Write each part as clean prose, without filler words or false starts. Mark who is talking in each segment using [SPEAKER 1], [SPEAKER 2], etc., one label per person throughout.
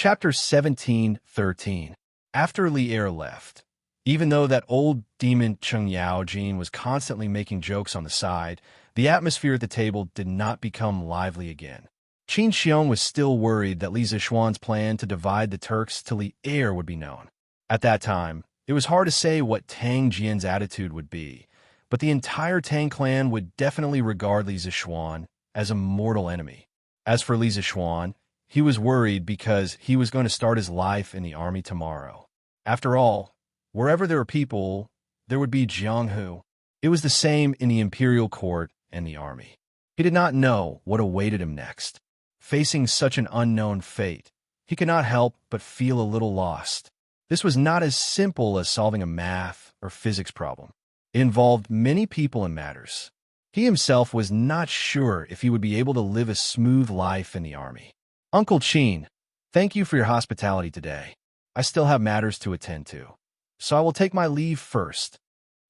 [SPEAKER 1] Chapter 17:13. After Li Er left, even though that old demon Cheng Yao Jin was constantly making jokes on the side, the atmosphere at the table did not become lively again. Qin Xiong was still worried that Li Zishuan's plan to divide the Turks to Li Er would be known. At that time, it was hard to say what Tang Jian's attitude would be, but the entire Tang clan would definitely regard Li Zishuan as a mortal enemy. As for Li Zishuan, he was worried because he was going to start his life in the army tomorrow. After all, wherever there were people, there would be Jianghu. It was the same in the imperial court and the army. He did not know what awaited him next. Facing such an unknown fate, he could not help but feel a little lost. This was not as simple as solving a math or physics problem. It involved many people and matters. He himself was not sure if he would be able to live a smooth life in the army. Uncle Qin, thank you for your hospitality today. I still have matters to attend to, so I will take my leave first.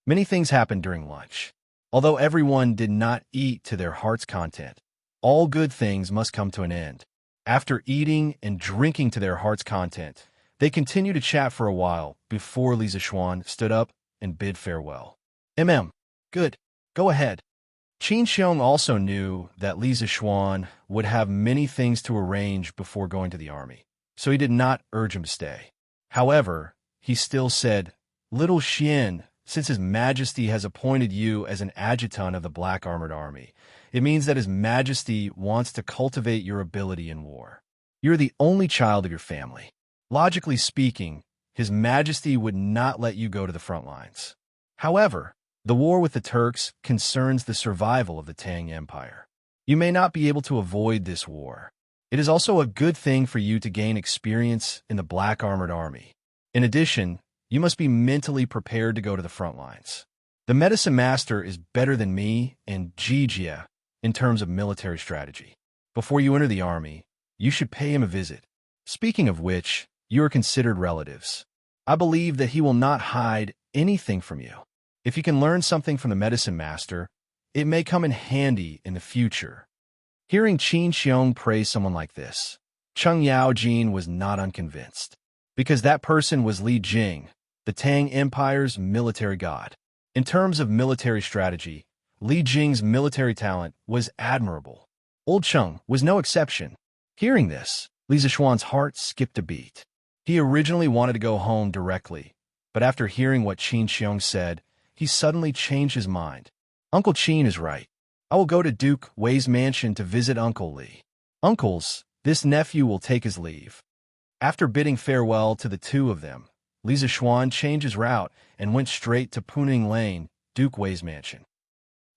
[SPEAKER 1] Many things happened during lunch. Although everyone did not eat to their heart's content, all good things must come to an end. After eating and drinking to their heart's content, they continued to chat for a while before Li Zishuan stood up and bid farewell. Good. Go ahead. Qin Xiong also knew that Li Zishuan would have many things to arrange before going to the army, so he did not urge him to stay. However, he still said, "Little Xian, since His Majesty has appointed you as an adjutant of the Black Armored Army, it means that His Majesty wants to cultivate your ability in war. You're the only child of your family. Logically speaking, His Majesty would not let you go to the front lines. However, the war with the Turks concerns the survival of the Tang Empire. You may not be able to avoid this war. It is also a good thing for you to gain experience in the Black Armored Army. In addition, you must be mentally prepared to go to the front lines. The medicine master is better than me and Jijia in terms of military strategy. Before you enter the army, you should pay him a visit. Speaking of which, you are considered relatives. I believe that he will not hide anything from you. If you can learn something from the medicine master, it may come in handy in the future." Hearing Qin Xiong praise someone like this, Cheng Yao Jin was not unconvinced, because that person was Li Jing, the Tang Empire's military god. In terms of military strategy, Li Jing's military talent was admirable. Old Cheng was no exception. Hearing this, Li Zishuan's heart skipped a beat. He originally wanted to go home directly, but after hearing what Qin Xiong said, he suddenly changed his mind. Uncle Qin is right. I will go to Duke Wei's mansion to visit Uncle Li. Uncles, this nephew will take his leave. After bidding farewell to the two of them, Li Zishuan changed his route and went straight to Puning Lane, Duke Wei's mansion.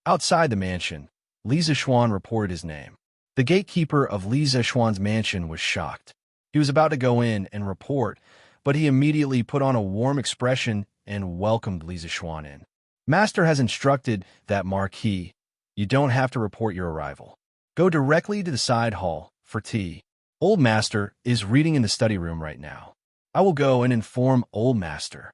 [SPEAKER 1] Outside the mansion, Li Zishuan reported his name. The gatekeeper of Li Zishuan's mansion was shocked. He was about to go in and report, but he immediately put on a warm expression and welcomed Li Zishuan in. Master has instructed that Marquis, you don't have to report your arrival. Go directly to the side hall for tea. Old Master is reading in the study room right now. I will go and inform Old Master.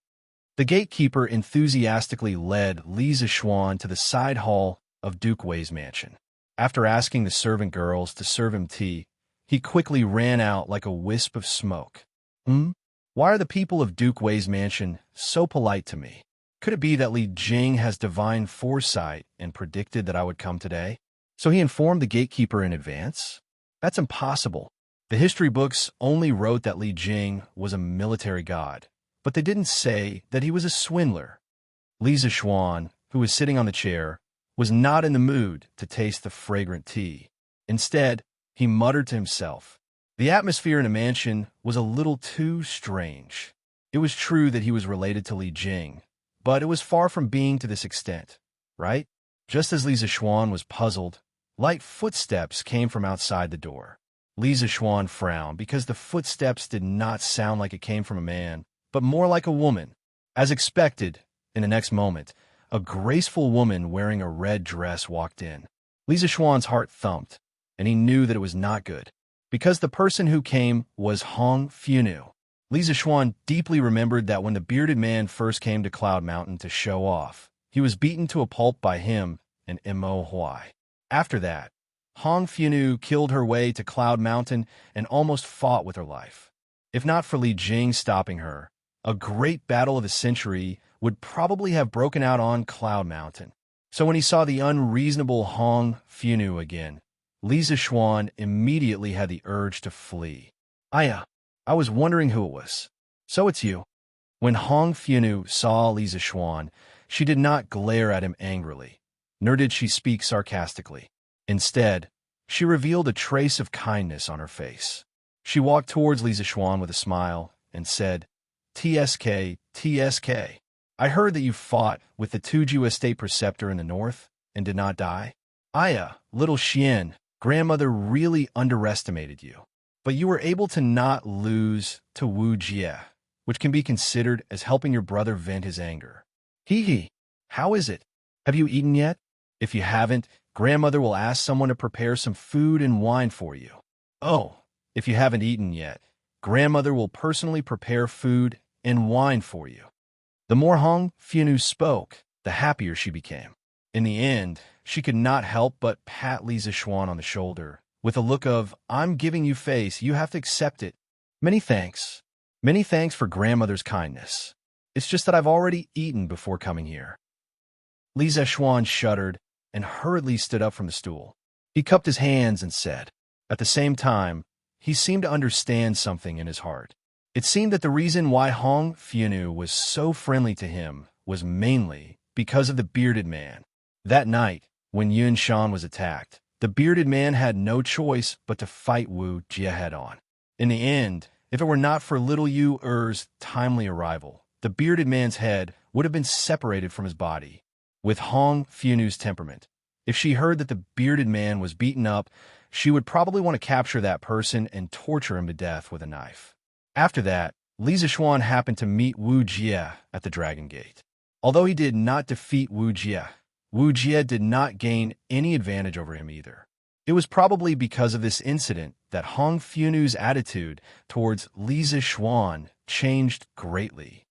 [SPEAKER 1] The gatekeeper enthusiastically led Li Zishuan to the side hall of Duke Wei's mansion. After asking the servant girls to serve him tea, he quickly ran out like a wisp of smoke. Why are the people of Duke Wei's mansion so polite to me? Could it be that Li Jing has divine foresight and predicted that I would come today? So he informed the gatekeeper in advance? That's impossible. The history books only wrote that Li Jing was a military god, but they didn't say that he was a swindler. Li Zishuan, who was sitting on the chair, was not in the mood to taste the fragrant tea. Instead, he muttered to himself. The atmosphere in the mansion was a little too strange. It was true that he was related to Li Jing, but it was far from being to this extent, right? Just as Li Zishuan was puzzled, light footsteps came from outside the door. Li Zishuan frowned because the footsteps did not sound like it came from a man, but more like a woman. As expected, in the next moment, a graceful woman wearing a red dress walked in. Li Zishuan's heart thumped, and he knew that it was not good, because the person who came was Hong Funu. Li Zishuan deeply remembered that when the bearded man first came to Cloud Mountain to show off, he was beaten to a pulp by him and Mo Huai. After that, Hong Funu killed her way to Cloud Mountain and almost fought with her life. If not for Li Jing stopping her, a great battle of the century would probably have broken out on Cloud Mountain. So when he saw the unreasonable Hong Funu again, Li Zishuan immediately had the urge to flee. I was wondering who it was. So it's you. When Hong Funu saw Li Zishuan, she did not glare at him angrily, nor did she speak sarcastically. Instead, she revealed a trace of kindness on her face. She walked towards Li Zishuan with a smile and said, "TSK, TSK. I heard that you fought with the Tuju estate preceptor in the north and did not die. Little Xian, grandmother really underestimated you. But you were able to not lose to Wu Jie, which can be considered as helping your brother vent his anger. Hee. How is it? Have you eaten yet? If you haven't, grandmother will ask someone to prepare some food and wine for you. Oh, if you haven't eaten yet, grandmother will personally prepare food and wine for you." The more Hong Funu spoke, the happier she became. In the end, she could not help but pat Li Zishuan on the shoulder, with a look of, "I'm giving you face, you have to accept it. Many thanks. Many thanks for grandmother's kindness. It's just that I've already eaten before coming here." Li Zishuan shuddered and hurriedly stood up from the stool. He cupped his hands and said, at the same time, he seemed to understand something in his heart. It seemed that the reason why Hong Funu was so friendly to him was mainly because of the bearded man. That night, when Yun Shan was attacked, the bearded man had no choice but to fight Wu Jie head-on. In the end, if it were not for little Yu Er's timely arrival, the bearded man's head would have been separated from his body. With Hong Funu's temperament, if she heard that the bearded man was beaten up, she would probably want to capture that person and torture him to death with a knife. After that, Li Zishuan happened to meet Wu Jie at the Dragon Gate. Although he did not defeat Wu Jie did not gain any advantage over him either. It was probably because of this incident that Hong Funu's attitude towards Li Zishuan changed greatly.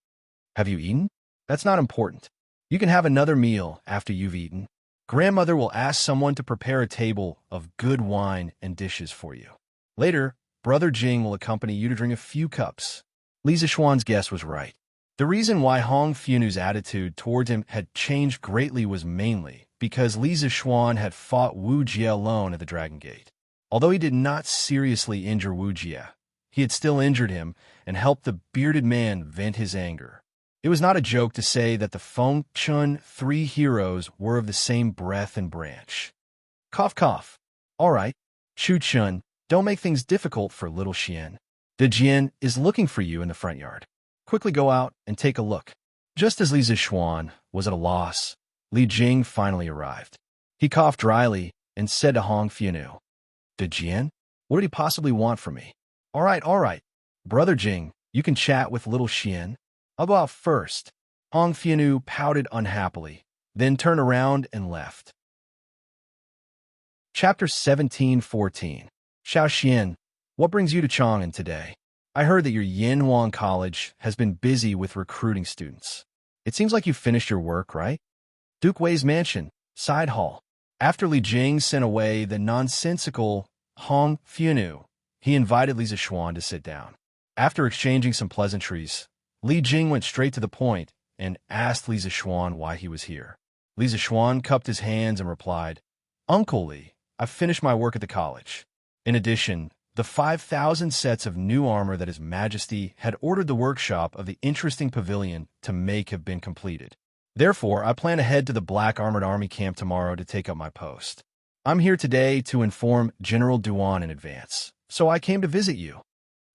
[SPEAKER 1] Have you eaten? That's not important. You can have another meal after you've eaten. Grandmother will ask someone to prepare a table of good wine and dishes for you. Later, Brother Jing will accompany you to drink a few cups. Li Zishuan's guess was right. The reason why Hong Funu's attitude towards him had changed greatly was mainly because Li Zishuan had fought Wu Jie alone at the Dragon Gate. Although he did not seriously injure Wu Jie, he had still injured him and helped the bearded man vent his anger. It was not a joke to say that the Feng Chun three heroes were of the same breath and branch. Cough, cough. All right, Chu Chun, don't make things difficult for little Xian. De Jian is looking for you in the front yard. Quickly go out and take a look. Just as Li Zishuan was at a loss, Li Jing finally arrived. He coughed dryly and said to Hong Funu, "De Jian, what did he possibly want from me?" All right. Brother Jing, you can chat with little Xian. I'll go out first." Hong Funu pouted unhappily, then turned around and left. Chapter 17:14. Xiao Xian, what brings you to Chang'an today? I heard that your Yanhuang College has been busy with recruiting students. It seems like you finished your work, right? Duke Wei's mansion, side hall. After Li Jing sent away the nonsensical Hong Funu, he invited Li Zishuan to sit down. After exchanging some pleasantries, Li Jing went straight to the point and asked Li Zishuan why he was here. Li Zishuan cupped his hands and replied, "Uncle Li, I've finished my work at the college. In addition, the 5,000 sets of new armor that His Majesty had ordered the workshop of the interesting pavilion to make have been completed. Therefore, I plan to head to the Black Armored Army camp tomorrow to take up my post. I'm here today to inform General Duan in advance, so I came to visit you."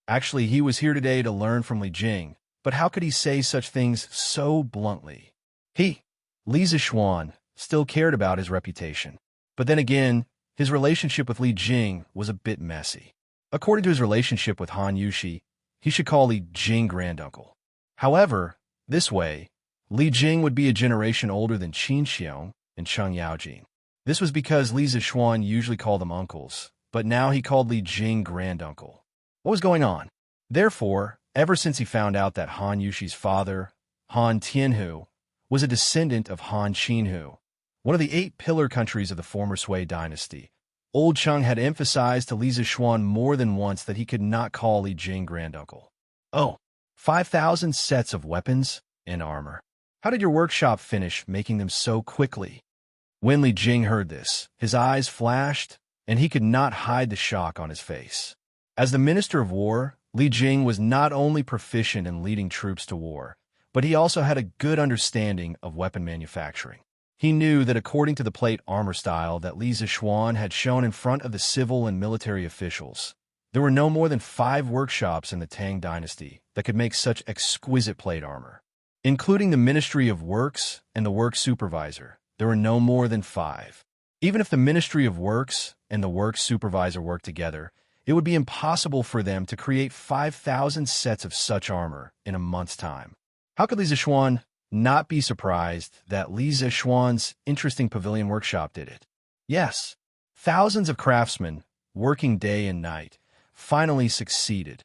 [SPEAKER 1] Actually, he was here today to learn from Li Jing, but how could he say such things so bluntly? Li Zishuan, still cared about his reputation. But then again, his relationship with Li Jing was a bit messy. According to his relationship with Han Yushi, he should call Li Jing granduncle. However, this way, Li Jing would be a generation older than Qin Xiong and Cheng Yaojin. This was because Li Zishuan usually called them uncles, but now he called Li Jing granduncle. What was going on? Therefore, ever since he found out that Han Yushi's father, Han Tianhu, was a descendant of Han Qinhu, one of the 8 pillar countries of the former Sui dynasty, Old Cheng had emphasized to Li Zishuan more than once that he could not call Li Jing granduncle. Oh, 5,000 sets of weapons and armor. How did your workshop finish making them so quickly? When Li Jing heard this, his eyes flashed, and he could not hide the shock on his face. As the Minister of War, Li Jing was not only proficient in leading troops to war, but he also had a good understanding of weapon manufacturing. He knew that according to the plate armor style that Li Zishuan had shown in front of the civil and military officials, there were no more than 5 workshops in the Tang Dynasty that could make such exquisite plate armor. Including the Ministry of Works and the Work Supervisor, there were no more than 5. Even if the Ministry of Works and the Work Supervisor worked together, it would be impossible for them to create 5,000 sets of such armor in a month's time. How could Li Zishuan not be surprised that Li Zishuan's interesting pavilion workshop did it? Yes, thousands of craftsmen, working day and night, finally succeeded.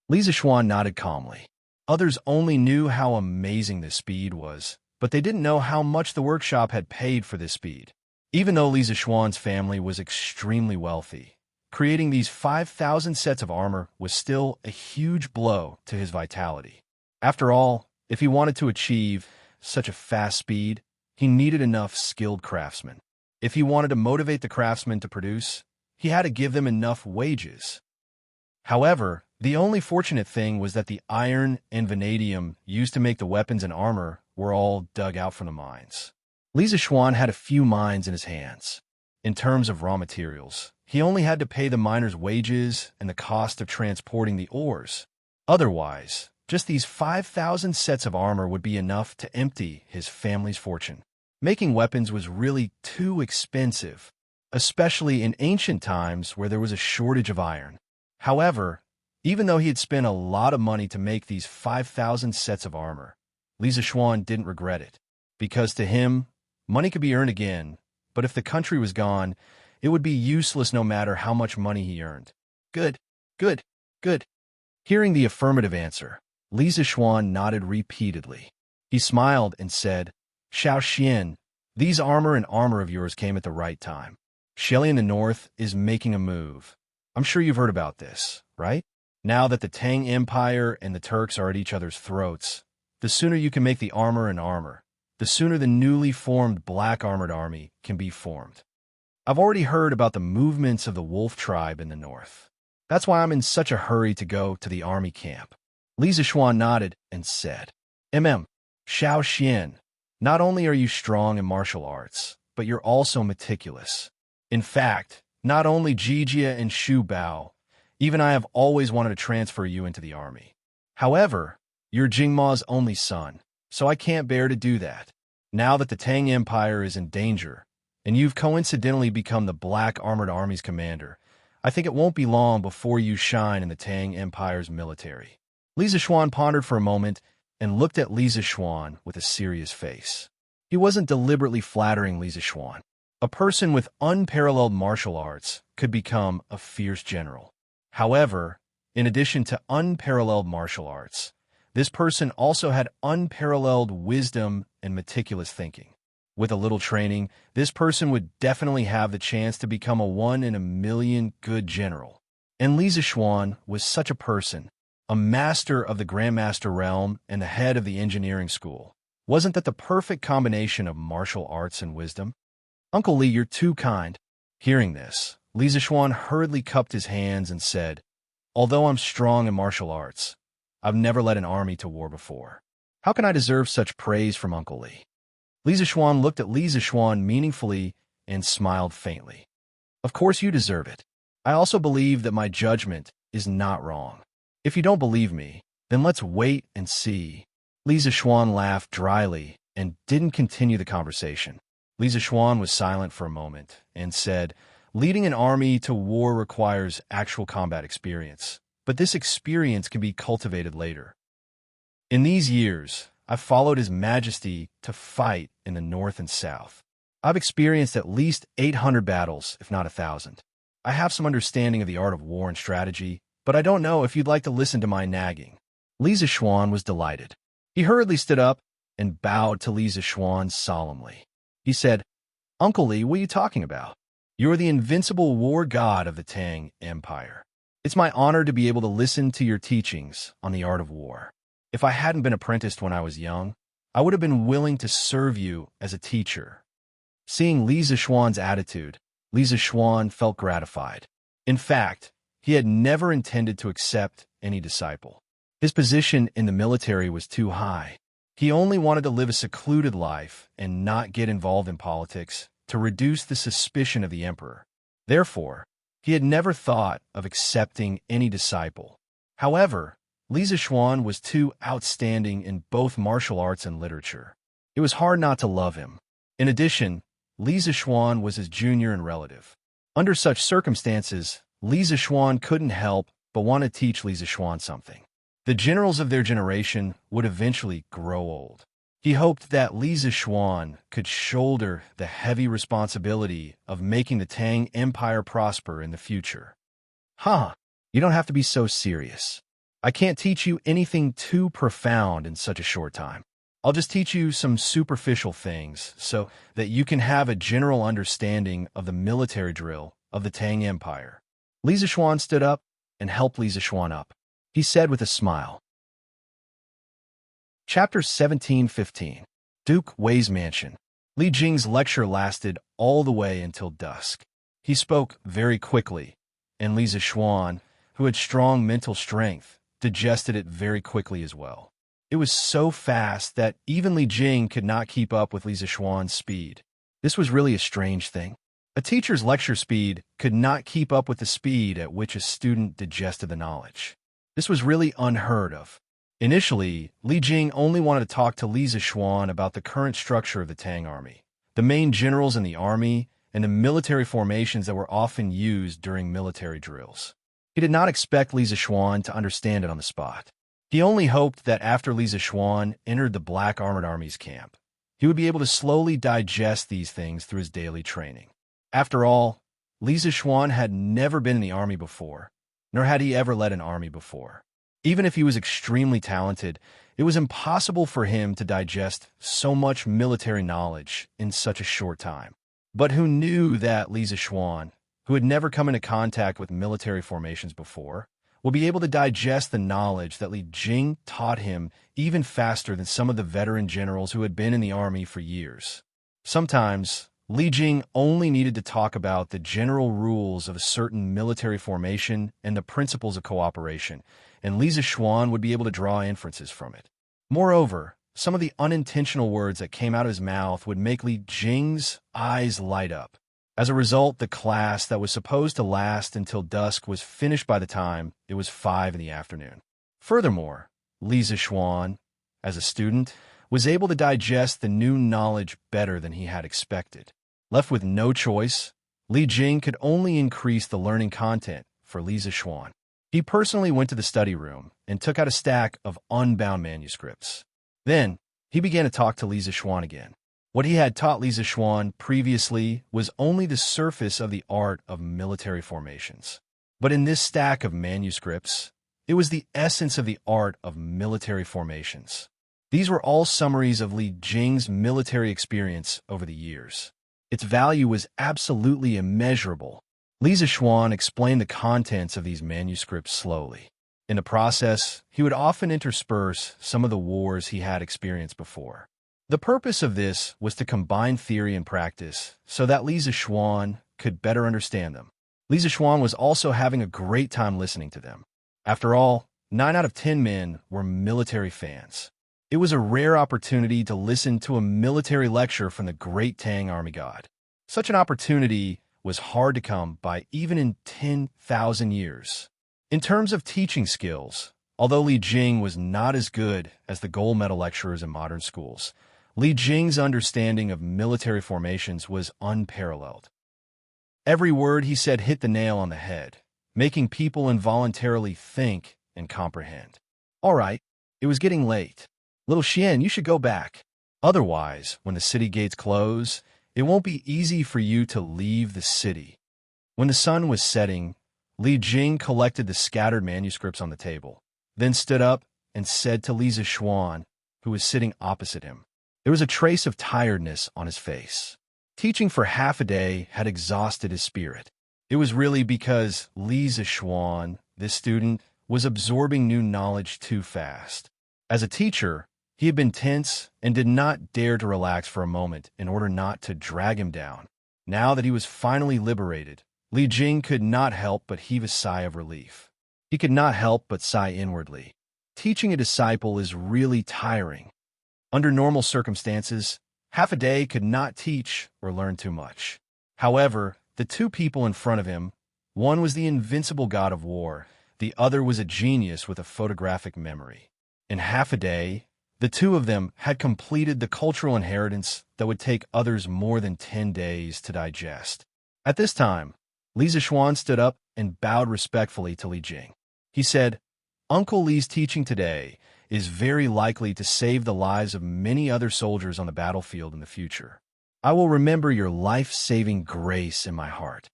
[SPEAKER 1] Li Zishuan nodded calmly. Others only knew how amazing this speed was, but they didn't know how much the workshop had paid for this speed. Even though Li Zishuan's family was extremely wealthy, creating these 5,000 sets of armor was still a huge blow to his vitality. After all, if he wanted to achieve such a fast speed, he needed enough skilled craftsmen. If he wanted to motivate the craftsmen to produce, he had to give them enough wages. However, the only fortunate thing was that the iron and vanadium used to make the weapons and armor were all dug out from the mines. Li Zishuan had a few mines in his hands. In terms of raw materials, he only had to pay the miners' wages and the cost of transporting the ores. Otherwise, just these 5,000 sets of armor would be enough to empty his family's fortune. Making weapons was really too expensive, especially in ancient times where there was a shortage of iron. However, even though he had spent a lot of money to make these 5,000 sets of armor, Li Zishuan didn't regret it, because to him, money could be earned again, but if the country was gone, it would be useless no matter how much money he earned. Good, good, good. Hearing the affirmative answer, Li Zishuan nodded repeatedly. He smiled and said, Xiao Xian, these armor and armor of yours came at the right time. Shelly in the north is making a move. I'm sure you've heard about this, right? Now that the Tang Empire and the Turks are at each other's throats, the sooner you can make the armor and armor, the sooner the newly formed Black Armored Army can be formed. I've already heard about the movements of the Wolf Tribe in the north. That's why I'm in such a hurry to go to the army camp. Li Zishuan nodded and said, Xiao Xian, not only are you strong in martial arts, but you're also meticulous. In fact, not only Jijia and Shu Bao, even I have always wanted to transfer you into the army. However, you're Jingma's only son, so I can't bear to do that. Now that the Tang Empire is in danger, and you've coincidentally become the Black Armored Army's commander, I think it won't be long before you shine in the Tang Empire's military. Li Zishuan pondered for a moment and looked at Li Zishuan with a serious face. He wasn't deliberately flattering Li Zishuan. A person with unparalleled martial arts could become a fierce general. However, in addition to unparalleled martial arts, this person also had unparalleled wisdom and meticulous thinking. With a little training, this person would definitely have the chance to become a 1 in a million good general. And Li Zishuan was such a person, a master of the Grandmaster realm and the head of the engineering school. Wasn't that the perfect combination of martial arts and wisdom? Uncle Li, you're too kind. Hearing this, Li Zishuan hurriedly cupped his hands and said, Although I'm strong in martial arts, I've never led an army to war before. How can I deserve such praise from Uncle Li? Li Zishuan looked at Li Zishuan meaningfully and smiled faintly. Of course you deserve it. I also believe that my judgment is not wrong. If you don't believe me, then let's wait and see. Li Zishuan laughed dryly and didn't continue the conversation. Li Zishuan was silent for a moment and said, Leading an army to war requires actual combat experience, but this experience can be cultivated later. In these years, I've followed His Majesty to fight in the north and south. I've experienced at least 800 battles, if not 1,000. I have some understanding of the art of war and strategy, but I don't know if you'd like to listen to my nagging. Li Zishuan was delighted. He hurriedly stood up and bowed to Li Zishuan solemnly. He said, Uncle Li, what are you talking about? You're the invincible war god of the Tang Empire. It's my honor to be able to listen to your teachings on the art of war. If I hadn't been apprenticed when I was young, I would have been willing to serve you as a teacher." Seeing Li Zixuan's attitude, Li Zixuan felt gratified. In fact, he had never intended to accept any disciple. His position in the military was too high. He only wanted to live a secluded life and not get involved in politics to reduce the suspicion of the emperor. Therefore, he had never thought of accepting any disciple. However, Li Zixuan was too outstanding in both martial arts and literature. It was hard not to love him. In addition, Li Zixuan was his junior and relative. Under such circumstances, Li Zixuan couldn't help but want to teach Li Zixuan something. The generals of their generation would eventually grow old. He hoped that Li Zixuan could shoulder the heavy responsibility of making the Tang Empire prosper in the future. You don't have to be so serious. I can't teach you anything too profound in such a short time. I'll just teach you some superficial things so that you can have a general understanding of the military drill of the Tang Empire." Li Zixuan stood up and helped Li Zixuan up. He said with a smile. Chapter 17:15. Duke Wei's Mansion. Li Jing's lecture lasted all the way until dusk. He spoke very quickly, and Li Zixuan, who had strong mental strength, digested it very quickly as well. It was so fast that even Li Jing could not keep up with Li Zixuan's speed. This was really a strange thing. A teacher's lecture speed could not keep up with the speed at which a student digested the knowledge. This was really unheard of. Initially, Li Jing only wanted to talk to Li Zixuan about the current structure of the Tang army, the main generals in the army, and the military formations that were often used during military drills. He did not expect Li Zixuan to understand it on the spot. He only hoped that after Li Zixuan entered the Black Armored Army's camp, he would be able to slowly digest these things through his daily training. After all, Li Zixuan had never been in the army before, nor had he ever led an army before. Even if he was extremely talented, it was impossible for him to digest so much military knowledge in such a short time. But who knew that Li Zixuan, who had never come into contact with military formations before, will be able to digest the knowledge that Li Jing taught him even faster than some of the veteran generals who had been in the army for years. Sometimes, Li Jing only needed to talk about the general rules of a certain military formation and the principles of cooperation, and Li Zixuan would be able to draw inferences from it. Moreover, some of the unintentional words that came out of his mouth would make Li Jing's eyes light up. As a result, the class that was supposed to last until dusk was finished by the time it was 5 in the afternoon. Furthermore, Li Zixuan, as a student, was able to digest the new knowledge better than he had expected. Left with no choice, Li Jing could only increase the learning content for Li Zixuan. He personally went to the study room and took out a stack of unbound manuscripts. Then, he began to talk to Li Zixuan again. What he had taught Li Zixuan previously was only the surface of the art of military formations. But in this stack of manuscripts, it was the essence of the art of military formations. These were all summaries of Li Jing's military experience over the years. Its value was absolutely immeasurable. Li Zixuan explained the contents of these manuscripts slowly. In the process, he would often intersperse some of the wars he had experienced before. The purpose of this was to combine theory and practice so that Li Zixuan could better understand them. Li Zixuan was also having a great time listening to them. After all, 9 out of 10 men were military fans. It was a rare opportunity to listen to a military lecture from the great Tang army god. Such an opportunity was hard to come by even in 10,000 years. In terms of teaching skills, although Li Jing was not as good as the gold medal lecturers in modern schools, Li Jing's understanding of military formations was unparalleled. Every word he said hit the nail on the head, making people involuntarily think and comprehend. All right, it was getting late. Little Xian, you should go back. Otherwise, when the city gates close, it won't be easy for you to leave the city. When the sun was setting, Li Jing collected the scattered manuscripts on the table, then stood up and said to Li Zixuan, who was sitting opposite him. There was a trace of tiredness on his face. Teaching for half a day had exhausted his spirit. It was really because Li Zixuan this student was absorbing new knowledge too fast. As a teacher, he had been tense and did not dare to relax for a moment in order not to drag him down. Now that he was finally liberated, Li Jing could not help but heave a sigh of relief. He could not help but sigh inwardly. Teaching a disciple is really tiring. Under normal circumstances, half a day could not teach or learn too much. However, the two people in front of him, one was the invincible god of war, the other was a genius with a photographic memory. In half a day, the two of them had completed the cultural inheritance that would take others more than 10 days to digest. At this time, Li Zixuan stood up and bowed respectfully to Li Jing. He said, "Uncle Li's teaching today is very likely to save the lives of many other soldiers on the battlefield in the future. I will remember your life-saving grace in my heart."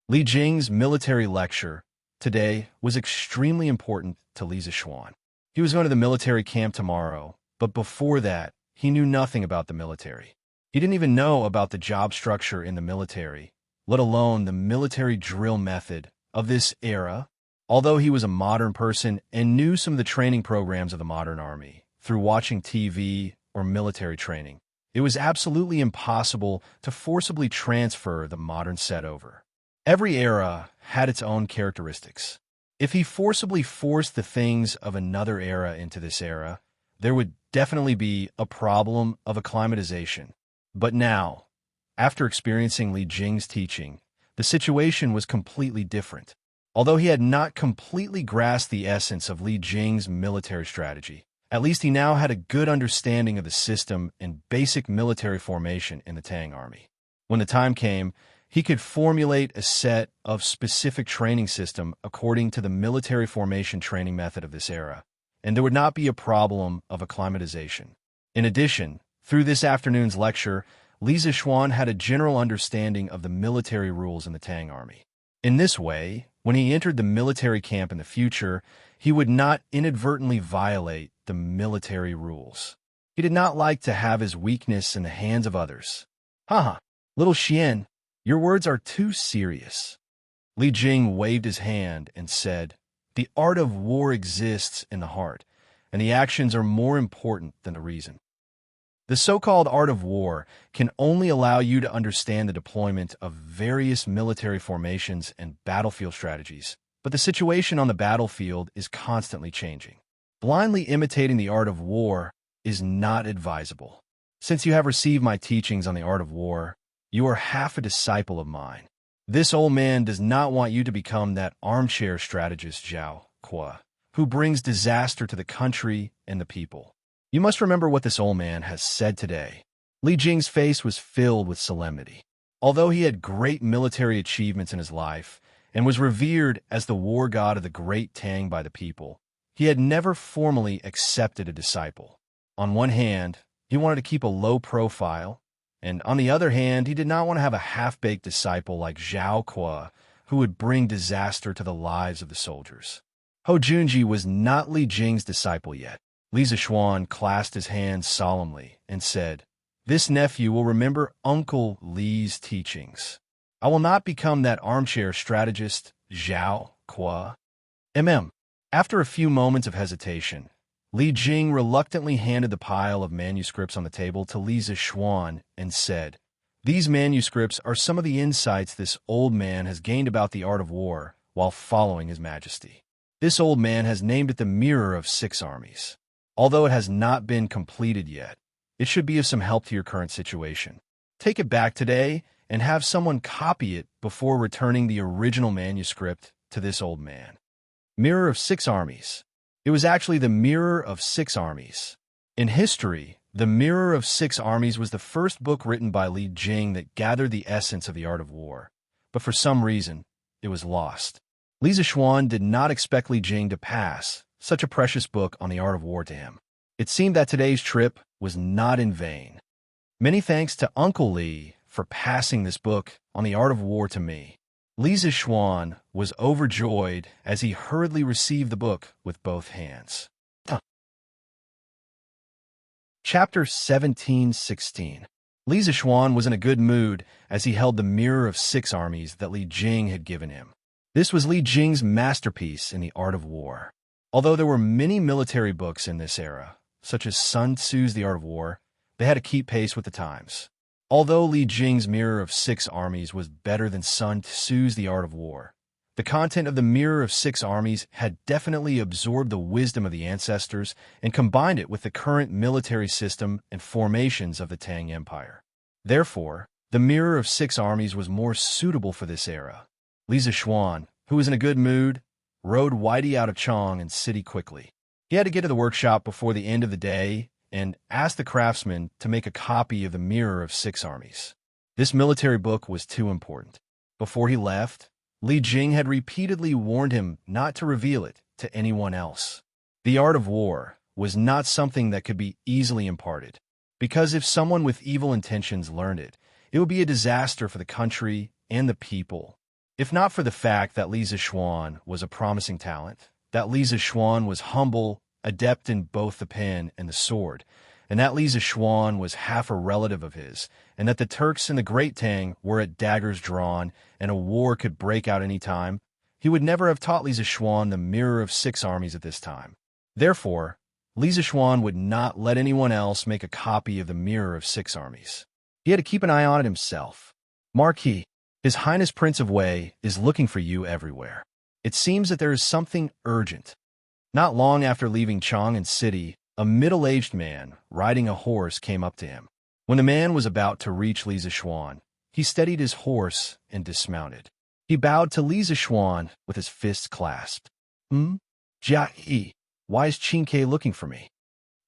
[SPEAKER 1] Li Jing's military lecture today was extremely important to Li Zixuan. He was going to the military camp tomorrow, but before that, he knew nothing about the military. He didn't even know about the job structure in the military, let alone the military drill method of this era. Although he was a modern person and knew some of the training programs of the modern army through watching TV or military training, it was absolutely impossible to forcibly transfer the modern set over. Every era had its own characteristics. If he forcibly forced the things of another era into this era, there would definitely be a problem of acclimatization. But now, after experiencing Li Jing's teaching, the situation was completely different. Although he had not completely grasped the essence of Li Jing's military strategy, at least he now had a good understanding of the system and basic military formation in the Tang army. When the time came, he could formulate a set of specific training system according to the military formation training method of this era, and there would not be a problem of acclimatization. In addition, through this afternoon's lecture, Li Zixuan had a general understanding of the military rules in the Tang army. In this way, when he entered the military camp in the future, he would not inadvertently violate the military rules. He did not like to have his weakness in the hands of others. Haha, little Xian, your words are too serious. Li Jing waved his hand and said, "The art of war exists in the heart, and the actions are more important than the reason." The so-called art of war can only allow you to understand the deployment of various military formations and battlefield strategies, but the situation on the battlefield is constantly changing. Blindly imitating the art of war is not advisable. Since you have received my teachings on the art of war, you are half a disciple of mine. This old man does not want you to become that armchair strategist Zhao Kuo, who brings disaster to the country and the people. You must remember what this old man has said today. Li Jing's face was filled with solemnity. Although he had great military achievements in his life and was revered as the war god of the great Tang by the people, he had never formally accepted a disciple. On one hand, he wanted to keep a low profile, and on the other hand, he did not want to have a half-baked disciple like Zhao Kuo, who would bring disaster to the lives of the soldiers. Ho Junji was not Li Jing's disciple yet. Li Zixuan clasped his hands solemnly and said, "This nephew will remember Uncle Li's teachings. I will not become that armchair strategist, Zhao Kuo." After a few moments of hesitation, Li Jing reluctantly handed the pile of manuscripts on the table to Li Zixuan and said, "These manuscripts are some of the insights this old man has gained about the art of war while following His Majesty. This old man has named it the Mirror of Six Armies. Although it has not been completed yet, it should be of some help to your current situation. Take it back today and have someone copy it before returning the original manuscript to this old man." Mirror of Six Armies. It was actually the Mirror of Six Armies. In history, the Mirror of Six Armies was the first book written by Li Jing that gathered the essence of the art of war, but for some reason, it was lost. Li Zixuan did not expect Li Jing to pass such a precious book on the art of war to him. It seemed that today's trip was not in vain. Many thanks to Uncle Li for passing this book on the art of war to me. Li Zixuan was overjoyed as he hurriedly received the book with both hands. Chapter 17:16. Li Zixuan was in a good mood as he held the Mirror of Six Armies that Li Jing had given him. This was Li Jing's masterpiece in the art of war. Although there were many military books in this era, such as Sun Tzu's The Art of War, they had to keep pace with the times. Although Li Jing's Mirror of Six Armies was better than Sun Tzu's The Art of War, the content of the Mirror of Six Armies had definitely absorbed the wisdom of the ancestors and combined it with the current military system and formations of the Tang Empire. Therefore, the Mirror of Six Armies was more suitable for this era. Li Zixuan, who was in a good mood, rode Whitey out of Chong and City quickly. He had to get to the workshop before the end of the day and asked the craftsman to make a copy of the Mirror of Six Armies. This military book was too important. Before he left, Li Jing had repeatedly warned him not to reveal it to anyone else. The art of war was not something that could be easily imparted, because if someone with evil intentions learned it, it would be a disaster for the country and the people. If not for the fact that Li Zixuan was a promising talent, that Li Zixuan was humble, adept in both the pen and the sword, and that Li Zixuan was half a relative of his, and that the Turks and the Great Tang were at daggers drawn and a war could break out any time, he would never have taught Li Zixuan the Mirror of Six Armies at this time. Therefore, Li Zixuan would not let anyone else make a copy of the Mirror of Six Armies. He had to keep an eye on it himself. Marquis, His Highness Prince of Wei is looking for you everywhere. It seems that there is something urgent. Not long after leaving Chong and City, a middle-aged man riding a horse came up to him. When the man was about to reach Li Zixuan, he steadied his horse and dismounted. He bowed to Li Zixuan with his fists clasped. Jia Yi, why is Qin Ke looking for me?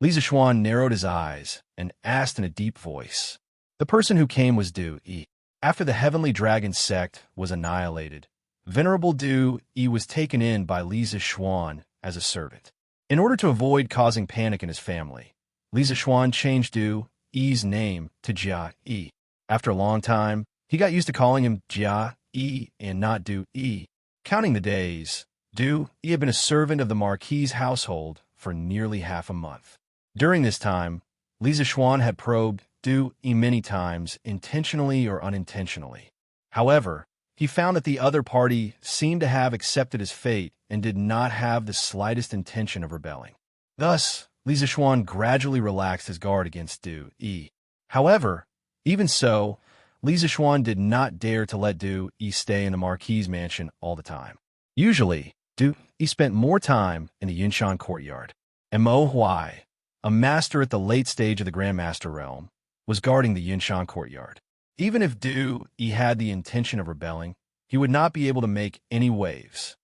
[SPEAKER 1] Li Zixuan narrowed his eyes and asked in a deep voice. The person who came was Du Yi. After the Heavenly Dragon sect was annihilated, Venerable Du Yi was taken in by Li Zixuan as a servant. In order to avoid causing panic in his family, Li Zixuan changed Du Yi's name to Jia Yi. After a long time, he got used to calling him Jia Yi and not Du Yi. Counting the days, Du Yi had been a servant of the Marquis's household for nearly half a month. During this time, Li Zixuan had probed Du Yi many times, intentionally or unintentionally. However, he found that the other party seemed to have accepted his fate and did not have the slightest intention of rebelling. Thus, Li Zixuan gradually relaxed his guard against Du Yi. However, even so, Li Zixuan did not dare to let Du Yi stay in the Marquis's mansion all the time. Usually, Du Yi spent more time in the Yunshan courtyard. And Mo Huai, a master at the late stage of the Grandmaster realm, was guarding the Yunshan courtyard. Even if Du Yi had the intention of rebelling, he would not be able to make any waves.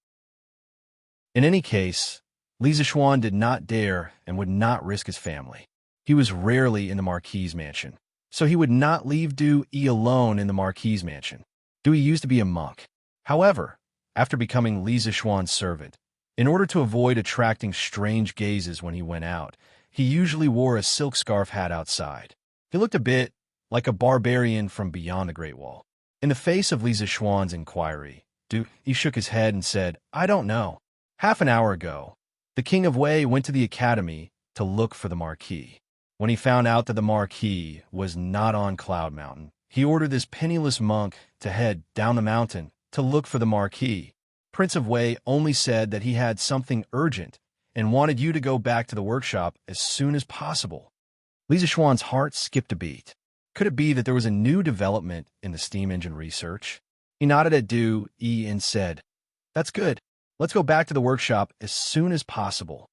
[SPEAKER 1] In any case, Li Zixuan did not dare and would not risk his family. He was rarely in the Marquis's mansion, so he would not leave Du Yi alone in the Marquis's mansion. Du Yi used to be a monk. However, after becoming Li Zixuan's servant, in order to avoid attracting strange gazes when he went out, he usually wore a silk scarf hat outside. He looked a bit like a barbarian from beyond the Great Wall. In the face of Li Zixuan's inquiry, Du Yi shook his head and said, I don't know. Half an hour ago, the King of Wei went to the academy to look for the Marquis. When he found out that the Marquis was not on Cloud Mountain, he ordered this penniless monk to head down the mountain to look for the Marquis. Prince of Wei only said that he had something urgent and wanted you to go back to the workshop as soon as possible. Li Zixuan's heart skipped a beat. Could it be that there was a new development in the steam engine research? He nodded at Du Yi and said, That's good. Let's go back to the workshop as soon as possible.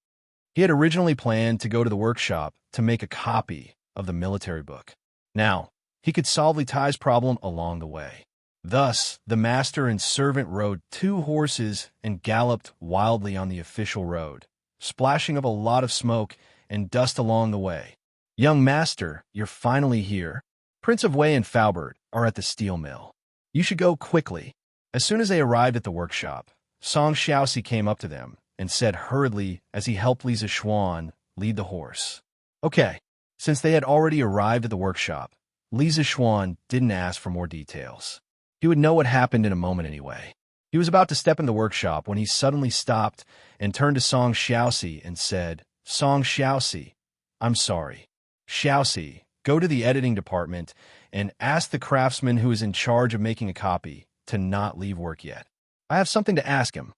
[SPEAKER 1] He had originally planned to go to the workshop to make a copy of the military book. Now, he could solve Li Tai's problem along the way. Thus, the master and servant rode 2 horses and galloped wildly on the official road, splashing up a lot of smoke and dust along the way. Young master, you're finally here. Prince of Wei and Faubert are at the steel mill. You should go quickly. As soon as they arrived at the workshop, Song Xiaoxi came up to them and said hurriedly as he helped Li Zixuan lead the horse. Okay, since they had already arrived at the workshop, Li Zixuan didn't ask for more details. He would know what happened in a moment anyway. He was about to step in the workshop when he suddenly stopped and turned to Song Xiaoxi and said, Song Xiaoxi, I'm sorry. Xiaoxi, go to the editing department and ask the craftsman who is in charge of making a copy to not leave work yet. I have something to ask him.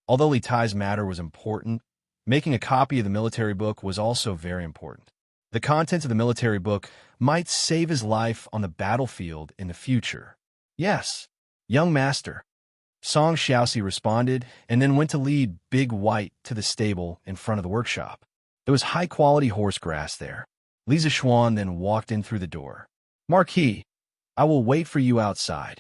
[SPEAKER 1] Although Li Tai's matter was important, making a copy of the military book was also very important. The contents of the military book might save his life on the battlefield in the future. Yes, young master. Song Xiaoxi responded and then went to lead Big White to the stable in front of the workshop. There was high-quality horse grass there. Li Zixuan then walked in through the door. Marquis, I will wait for you outside.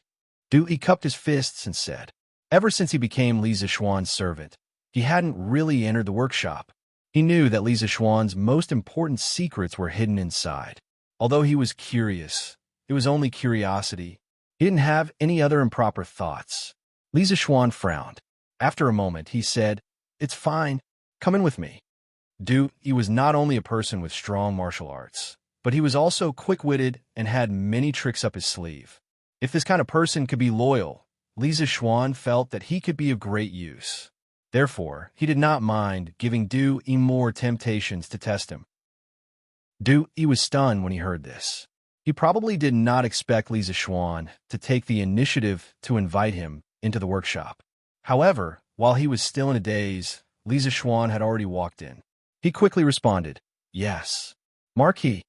[SPEAKER 1] He cupped his fists and said. Ever since he became Li Zixuan's servant, he hadn't really entered the workshop. He knew that Li Zixuan's most important secrets were hidden inside. Although he was curious, it was only curiosity. He didn't have any other improper thoughts. Li Zixuan frowned. After a moment, he said, It's fine. Come in with me. He was not only a person with strong martial arts, but he was also quick-witted and had many tricks up his sleeve. If this kind of person could be loyal, Li Zixuan felt that he could be of great use. Therefore, he did not mind giving more temptations to test him. He was stunned when he heard this. He probably did not expect Li Zixuan to take the initiative to invite him into the workshop. However, while he was still in a daze, Li Zixuan had already walked in. He quickly responded, Yes, Marquis.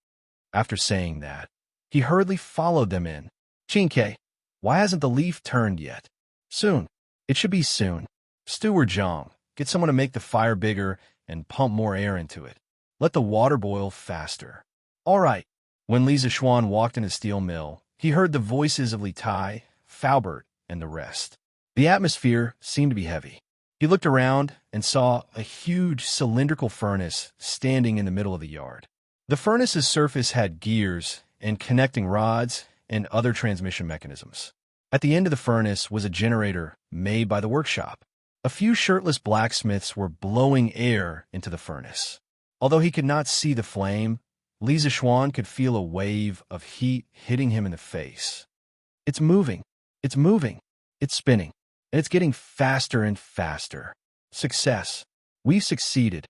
[SPEAKER 1] After saying that, he hurriedly followed them in. Qingke, why hasn't the leaf turned yet? Soon. It should be soon. Steward Zhang, get someone to make the fire bigger and pump more air into it. Let the water boil faster. All right. When Li Zixuan walked in the steel mill, he heard the voices of Li Tai, Faubert, and the rest. The atmosphere seemed to be heavy. He looked around and saw a huge cylindrical furnace standing in the middle of the yard. The furnace's surface had gears and connecting rods and other transmission mechanisms. At the end of the furnace was a generator made by the workshop. A few shirtless blacksmiths were blowing air into the furnace. Although he could not see the flame, Li Zixuan could feel a wave of heat hitting him in the face. It's moving. It's moving. It's spinning. And it's getting faster and faster. Success. We've succeeded.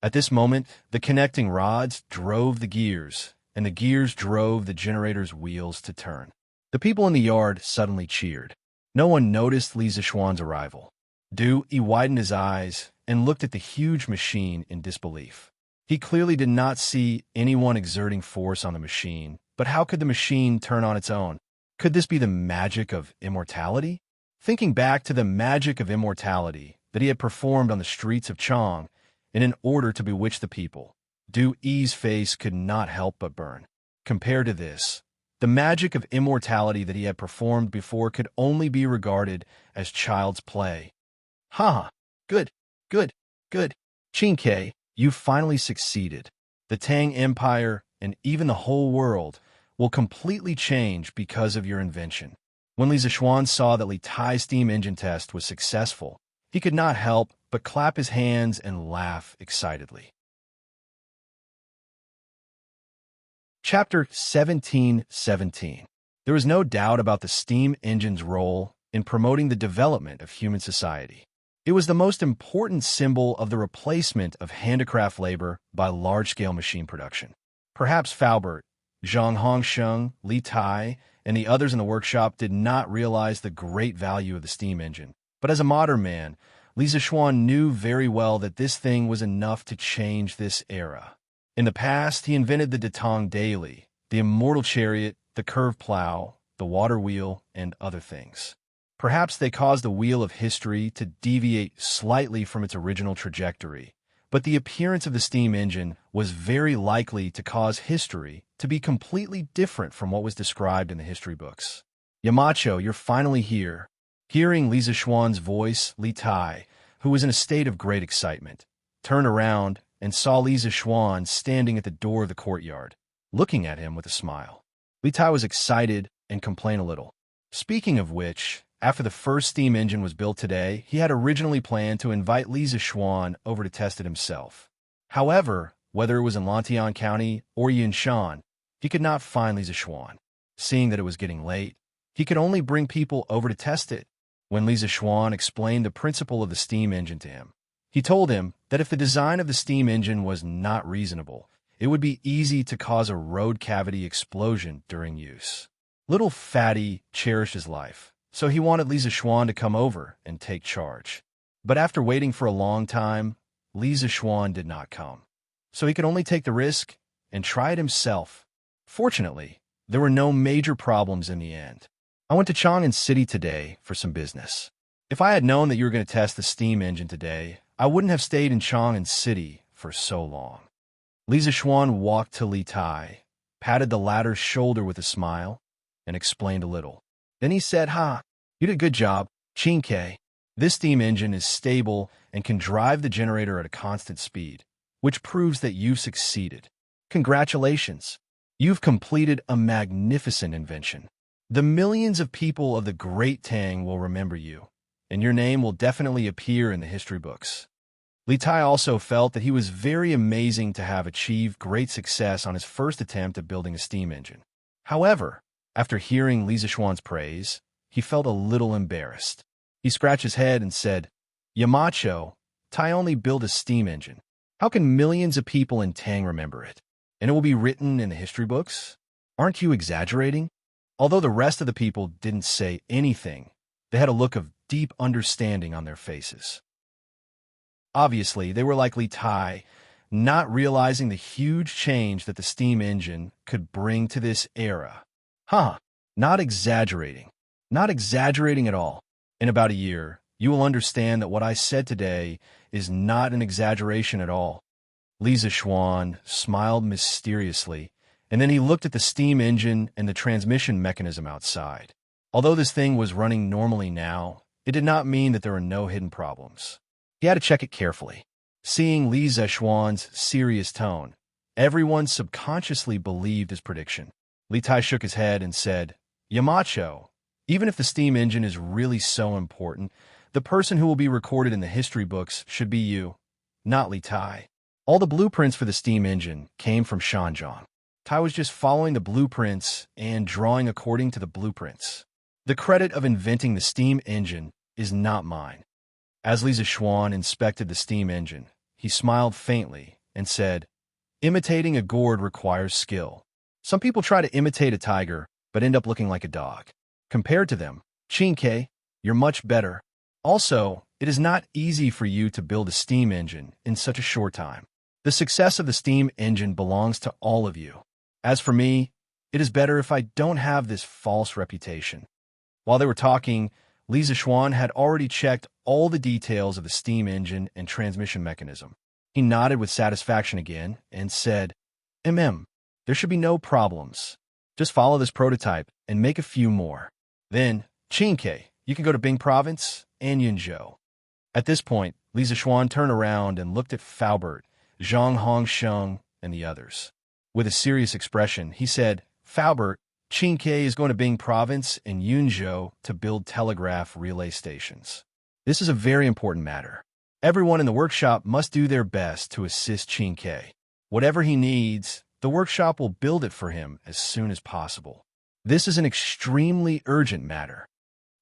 [SPEAKER 1] At this moment, the connecting rods drove the gears, and the gears drove the generator's wheels to turn. The people in the yard suddenly cheered. No one noticed Li Zixuan's arrival. He widened his eyes and looked at the huge machine in disbelief. He clearly did not see anyone exerting force on the machine, but how could the machine turn on its own? Could this be the magic of immortality? Thinking back to the magic of immortality that he had performed on the streets of Chang in order to bewitch the people, Yi's face could not help but burn. Compared to this, the magic of immortality that he had performed before could only be regarded as child's play. Ha! Good, good, good. Qingke, you finally succeeded. The Tang Empire and even the whole world will completely change because of your invention. When Li Zixuan saw that Li Tai's steam engine test was successful, he could not help but clap his hands and laugh excitedly. Chapter 17:17. There is no doubt about the steam engine's role in promoting the development of human society. It was the most important symbol of the replacement of handicraft labor by large-scale machine production. Perhaps Faubert, Zhang Hongsheng, Li Tai, and the others in the workshop did not realize the great value of the steam engine. But as a modern man, Li Zixuan knew very well that this thing was enough to change this era. In the past, he invented the Tang daily, the immortal chariot, the curved plow, the water wheel, and other things. Perhaps they caused the wheel of history to deviate slightly from its original trajectory, but the appearance of the steam engine was very likely to cause history to be completely different from what was described in the history books. Yamacho, you're finally here. Hearing Li Zixuan's voice, Li Tai, who was in a state of great excitement, turned around and saw Li Zixuan standing at the door of the courtyard, looking at him with a smile. Li Tai was excited and complained a little. Speaking of which, after the first steam engine was built today, he had originally planned to invite Li Zixuan over to test it himself. However, whether it was in Lantian County or Yinshan, he could not find Li Zixuan. Seeing that it was getting late, he could only bring people over to test it. When Li Zixuan explained the principle of the steam engine to him, he told him that if the design of the steam engine was not reasonable, it would be easy to cause a road cavity explosion during use. Little Fatty cherished his life, so he wanted Li Zishuan to come over and take charge. But after waiting for a long time, Li Zishuan did not come. So he could only take the risk and try it himself. Fortunately, there were no major problems in the end. I went to Chang'an City today for some business. If I had known that you were going to test the steam engine today, I wouldn't have stayed in Chang'an City for so long. Li Zishuan walked to Li Tai, patted the latter's shoulder with a smile, and explained a little. Then he said, you did a good job, Qin Ke. This steam engine is stable and can drive the generator at a constant speed, which proves that you've succeeded. Congratulations. You've completed a magnificent invention. The millions of people of the Great Tang will remember you, and your name will definitely appear in the history books. Li Tai also felt that he was very amazing to have achieved great success on his first attempt at building a steam engine. However, after hearing Li Zishuan's praise, he felt a little embarrassed. He scratched his head and said, Yamacho, Tai only built a steam engine. How can millions of people in Tang remember it? And it will be written in the history books? Aren't you exaggerating? Although the rest of the people didn't say anything, they had a look of deep understanding on their faces. Obviously, they were like Li Tai, not realizing the huge change that the steam engine could bring to this era. Not exaggerating. Not exaggerating at all. In about a year, you will understand that what I said today is not an exaggeration at all. Li Zishuan smiled mysteriously, and then he looked at the steam engine and the transmission mechanism outside. Although this thing was running normally now, it did not mean that there were no hidden problems. He had to check it carefully. Seeing Li Zishuan's serious tone, everyone subconsciously believed his prediction. Li Tai shook his head and said, Yamacho, even if the steam engine is really so important, the person who will be recorded in the history books should be you, not Li Tai. All the blueprints for the steam engine came from Shanzhong. Tai was just following the blueprints and drawing according to the blueprints. The credit of inventing the steam engine is not mine. As Li Zishuan inspected the steam engine, he smiled faintly and said, Imitating a gourd requires skill. Some people try to imitate a tiger, but end up looking like a dog. Compared to them, Qin Ke, you're much better. Also, it is not easy for you to build a steam engine in such a short time. The success of the steam engine belongs to all of you. As for me, it is better if I don't have this false reputation. While they were talking, Li Zishuan had already checked all the details of the steam engine and transmission mechanism. He nodded with satisfaction again and said, there should be no problems. Just follow this prototype and make a few more. Then, Qin Ke, you can go to Bing Province and Yunzhou. At this point, Li Zishuan turned around and looked at Faubert, Zhang Hongsheng, and the others. With a serious expression, he said, Faubert, Qin Ke is going to Bing Province and Yunzhou to build telegraph relay stations. This is a very important matter. Everyone in the workshop must do their best to assist Qin Ke. Whatever he needs, the workshop will build it for him as soon as possible. This is an extremely urgent matter.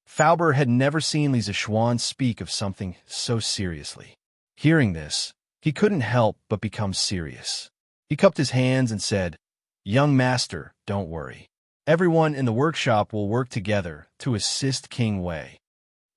[SPEAKER 1] Faubert had never seen Li Zishuan speak of something so seriously. Hearing this, he couldn't help but become serious. He cupped his hands and said, Young master, don't worry. Everyone in the workshop will work together to assist King Wei.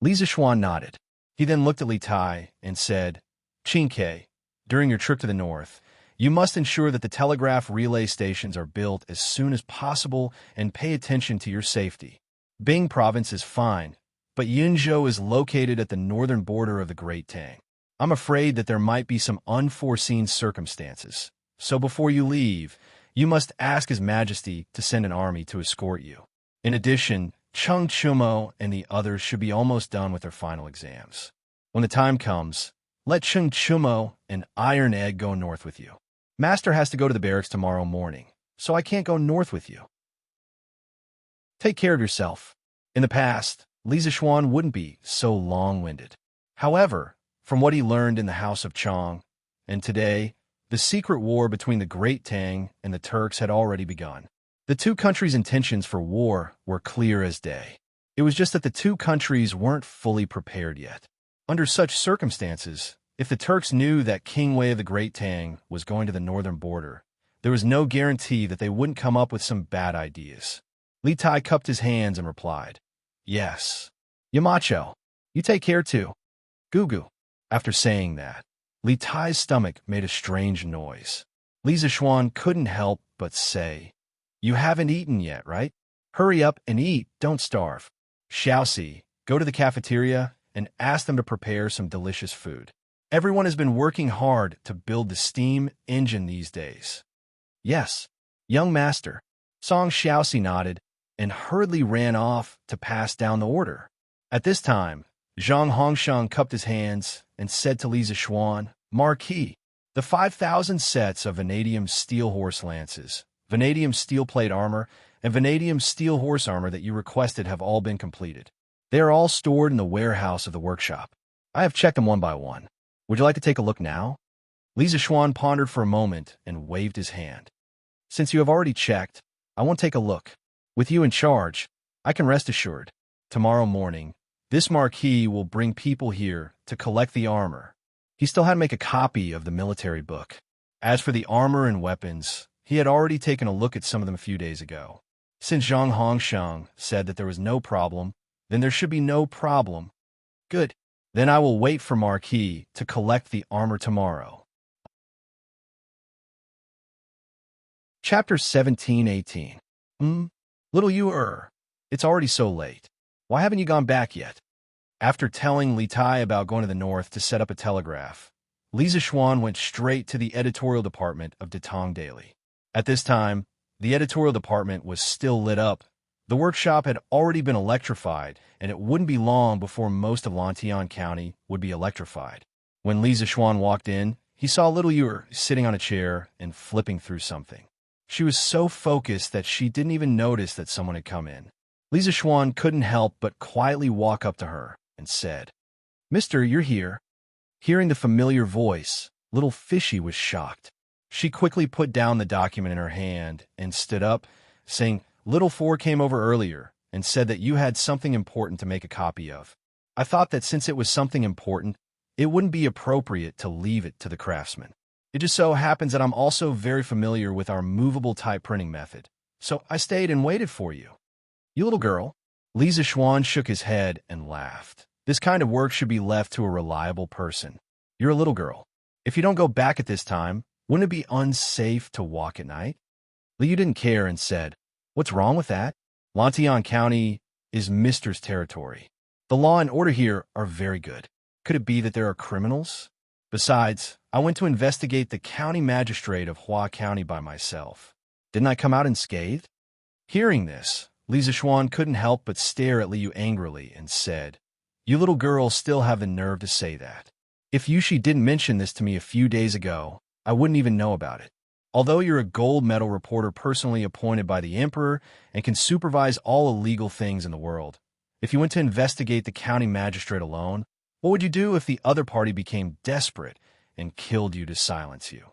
[SPEAKER 1] Li Zishuan nodded. He then looked at Li Tai and said, Qin Ke, during your trip to the north, you must ensure that the telegraph relay stations are built as soon as possible and pay attention to your safety. Bing Province is fine, but Yunzhou is located at the northern border of the Great Tang. I'm afraid that there might be some unforeseen circumstances. So before you leave, you must ask His Majesty to send an army to escort you. In addition, Cheng Chumo and the others should be almost done with their final exams. When the time comes, let Cheng Chumo and Iron Egg go north with you. Master has to go to the barracks tomorrow morning, so I can't go north with you. Take care of yourself. In the past, Li Zishuan wouldn't be so long-winded. However, from what he learned in the House of Chang, and today, the secret war between the Great Tang and the Turks had already begun. The two countries' intentions for war were clear as day. It was just that the two countries weren't fully prepared yet. Under such circumstances, if the Turks knew that King Wei of the Great Tang was going to the northern border, there was no guarantee that they wouldn't come up with some bad ideas. Li Tai cupped his hands and replied, Yes. Yamacho, you take care too. Gugu. After saying that, Li Tai's stomach made a strange noise. Li Zishuan couldn't help but say, "You haven't eaten yet, right? Hurry up and eat, don't starve." Xiaoxi, go to the cafeteria and ask them to prepare some delicious food. Everyone has been working hard to build the steam engine these days. Yes, young master. Song Xiaoxi nodded and hurriedly ran off to pass down the order. At this time, Zhang Hongsheng cupped his hands and said to Li Zishuan, "Marquis, the 5,000 sets of vanadium steel horse lances, vanadium steel plate armor, and vanadium steel horse armor that you requested have all been completed. They are all stored in the warehouse of the workshop. I have checked them one by one. Would you like to take a look now?" Li Zishuan pondered for a moment and waved his hand. "Since you have already checked, I won't take a look. With you in charge, I can rest assured. Tomorrow morning, this marquis will bring people here to collect the armor." He still had to make a copy of the military book. As for the armor and weapons, he had already taken a look at some of them a few days ago. Since Zhang Hongsheng said that there was no problem, then there should be no problem. Good. Then I will wait for Marquis to collect the armor tomorrow. Chapter 17-18. Little you it's already so late. Why haven't you gone back yet? After telling Li Tai about going to the north to set up a telegraph, Li Zishuan went straight to the editorial department of the Tang Daily. At this time, the editorial department was still lit up. The workshop had already been electrified, and it wouldn't be long before most of Lantian County would be electrified. When Li Zishuan walked in, he saw little Yu sitting on a chair and flipping through something. She was so focused that she didn't even notice that someone had come in. Li Zishuan couldn't help but quietly walk up to her and said, "Mister, you're here." Hearing the familiar voice, little Fishy was shocked. She quickly put down the document in her hand and stood up, saying, "Little Four came over earlier and said that you had something important to make a copy of. I thought that since it was something important, it wouldn't be appropriate to leave it to the craftsman. It just so happens that I'm also very familiar with our movable type printing method, so I stayed and waited for you." "You little girl." Li Zishuan shook his head and laughed. "This kind of work should be left to a reliable person. You're a little girl. If you don't go back at this time, wouldn't it be unsafe to walk at night?" Liu didn't care and said, "What's wrong with that? Lantian County is Mister's territory. The law and order here are very good. Could it be that there are criminals? Besides, I went to investigate the county magistrate of Hua County by myself. Didn't I come out unscathed?" Hearing this, Li Zishuan couldn't help but stare at Liu angrily and said, "You little girls still have the nerve to say that. If Yushi didn't mention this to me a few days ago, I wouldn't even know about it. Although you're a gold medal reporter personally appointed by the Emperor and can supervise all illegal things in the world, if you went to investigate the county magistrate alone, what would you do if the other party became desperate and killed you to silence you?"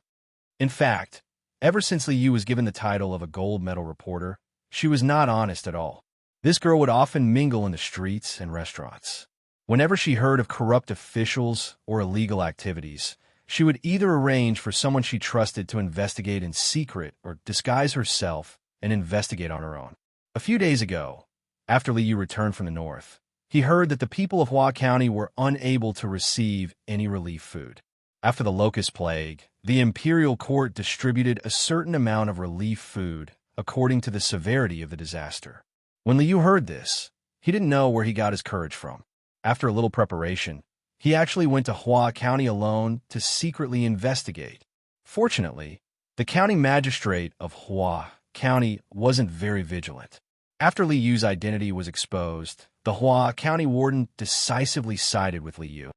[SPEAKER 1] In fact, ever since Liu was given the title of a gold medal reporter, she was not honest at all. This girl would often mingle in the streets and restaurants. Whenever she heard of corrupt officials or illegal activities, she would either arrange for someone she trusted to investigate in secret or disguise herself and investigate on her own. A few days ago, after Liu returned from the north, he heard that the people of Hua County were unable to receive any relief food. After the locust plague, the imperial court distributed a certain amount of relief food according to the severity of the disaster. When Liu heard this, he didn't know where he got his courage from. After a little preparation, he actually went to Hua County alone to secretly investigate. Fortunately, the county magistrate of Hua County wasn't very vigilant. After Liu's identity was exposed, the Hua County warden decisively sided with Liu.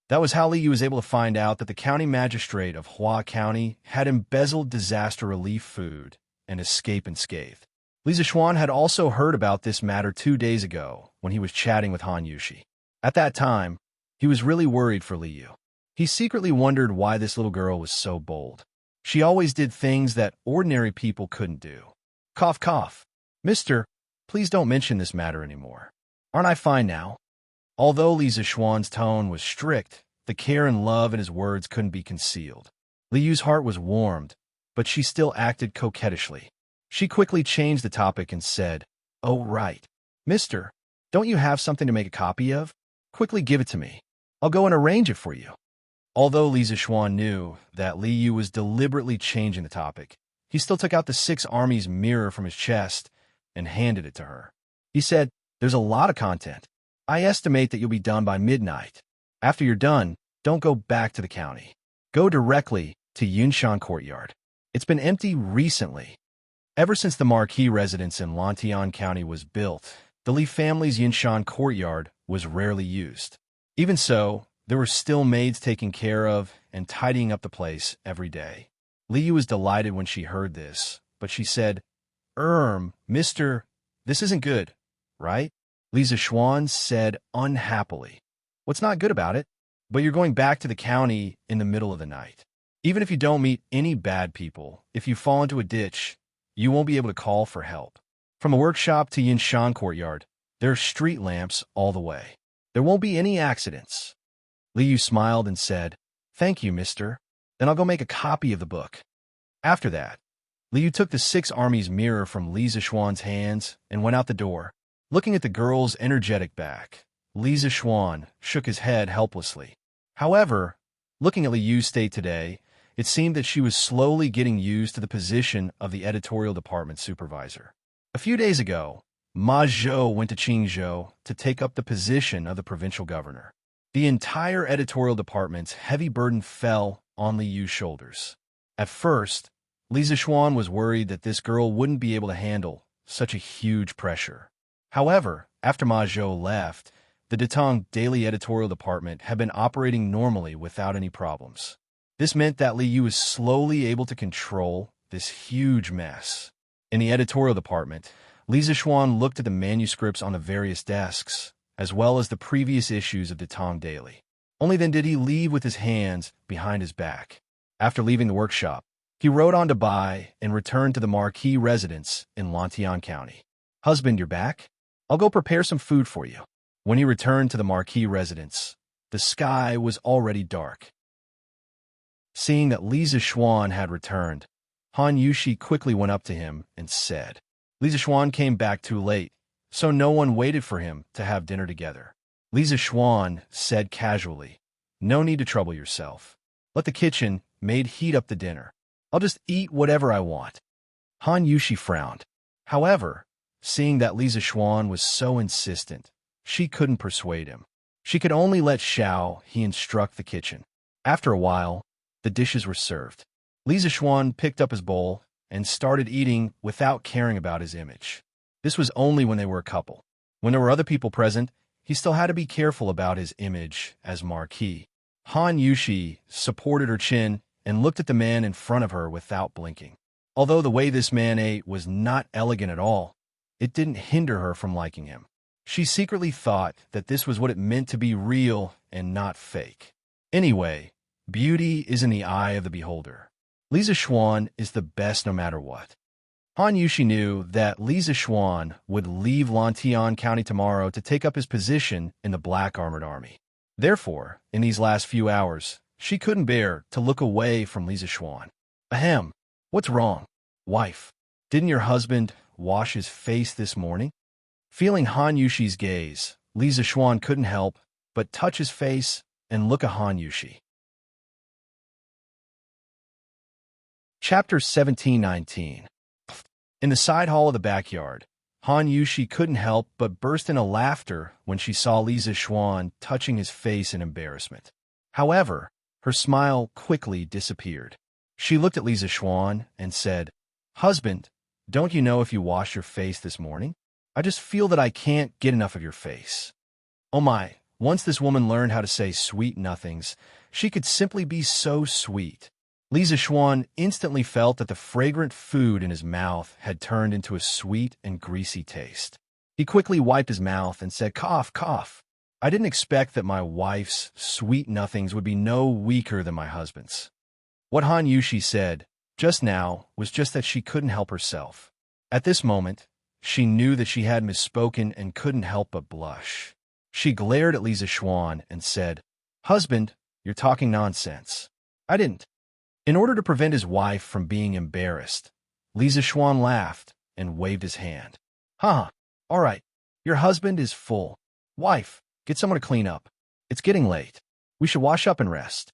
[SPEAKER 1] That was how Liu was able to find out that the county magistrate of Hua County had embezzled disaster relief food and escaped unscathed. Li Zishuan had also heard about this matter 2 days ago when he was chatting with Han Yushi. At that time, he was really worried for Liu. He secretly wondered why this little girl was so bold. She always did things that ordinary people couldn't do. Cough, cough. "Mister, please don't mention this matter anymore. Aren't I fine now?" Although Li Zishuan's tone was strict, the care and love in his words couldn't be concealed. Liu's heart was warmed, but she still acted coquettishly. She quickly changed the topic and said, "Oh, right. Mister, don't you have something to make a copy of? Quickly give it to me. I'll go and arrange it for you. Although Li Zixuan knew that Li Yu was deliberately changing the topic, he still took out the 6 armies mirror from his chest and handed it to her. He said, "There's a lot of content. I estimate that you'll be done by midnight. After you're done, don't go back to the county. Go directly to Yunshan Courtyard. It's been empty recently. Ever since the Marquis residence in Lantian County was built, the Li family's Yunshan Courtyard was rarely used. Even so, there were still maids taking care of and tidying up the place every day." Li Yu was delighted when she heard this, but she said, Mister, this isn't good, right? Li Zixuan said unhappily. "What's not good about it? But you're going back to the county in the middle of the night. Even if you don't meet any bad people, if you fall into a ditch, you won't be able to call for help. From a workshop to Yinshan Courtyard, there are street lamps all the way. There won't be any accidents." Li Yu smiled and said, "Thank you, mister. Then I'll go make a copy of the book." After that, Li Yu took the 6 armies mirror from Li Zixuan's hands and went out the door. Looking at the girl's energetic back, Li Zixuan shook his head helplessly. However, looking at Li Yu's state today, it seemed that she was slowly getting used to the position of the editorial department supervisor. A few days ago, Ma Zhou went to Qingzhou to take up the position of the provincial governor. The entire editorial department's heavy burden fell on Li Yu's shoulders. At first, Li Zixuan was worried that this girl wouldn't be able to handle such a huge pressure. However, after Ma Zhou left, the Datong daily editorial department had been operating normally without any problems. This meant that Li Yu was slowly able to control this huge mess. In the editorial department, Li Zixuan looked at the manuscripts on the various desks, as well as the previous issues of the Tang Daily. Only then did he leave with his hands behind his back. After leaving the workshop, he rode on to Bai and returned to the Marquis residence in Lantian County. "Husband, you're back? I'll go prepare some food for you." When he returned to the Marquis residence, the sky was already dark. Seeing that Li Zixuan had returned, Han Yushi quickly went up to him and said, Li Zixuan came back too late, so no one waited for him to have dinner together. Li Zixuan said casually, "No need to trouble yourself. Let the kitchen maid heat up the dinner. I'll just eat whatever I want." Han Yushi frowned. However, seeing that Li Zixuan was so insistent, she couldn't persuade him. She could only let Xiao he instruct the kitchen. After a while, the dishes were served. Li Zixuan picked up his bowl and started eating without caring about his image. This was only when they were a couple. When there were other people present, he still had to be careful about his image as Marquis. Han Yushi supported her chin and looked at the man in front of her without blinking. Although the way this man ate was not elegant at all, it didn't hinder her from liking him. She secretly thought that this was what it meant to be real and not fake. Anyway, beauty is in the eye of the beholder. Li Zixuan is the best no matter what. Han Yushi knew that Li Zixuan would leave Lantian County tomorrow to take up his position in the Black Armored Army. Therefore, in these last few hours, she couldn't bear to look away from Li Zixuan. "Ahem, what's wrong? Wife, didn't your husband wash his face this morning?" Feeling Han Yushi's gaze, Li Zixuan couldn't help but touch his face and look at Han Yushi. Chapter 1719. In the side hall of the backyard, Han Yushi couldn't help but burst into laughter when she saw Li Zixuan touching his face in embarrassment. However, her smile quickly disappeared. She looked at Li Zixuan and said, "Husband, don't you know if you washed your face this morning? I just feel that I can't get enough of your face." Oh my, once this woman learned how to say sweet nothings, she could simply be so sweet. Li Zixuan instantly felt that the fragrant food in his mouth had turned into a sweet and greasy taste. He quickly wiped his mouth and said, "Cough, cough. I didn't expect that my wife's sweet nothings would be no weaker than my husband's." What Han Yushi said just now was just that she couldn't help herself. At this moment, she knew that she had misspoken and couldn't help but blush. She glared at Li Zixuan and said, "Husband, you're talking nonsense. I didn't." In order to prevent his wife from being embarrassed, Li Zixuan laughed and waved his hand. "All right, Your husband is full. Wife, get someone to clean up. It's getting late. We should wash up and rest.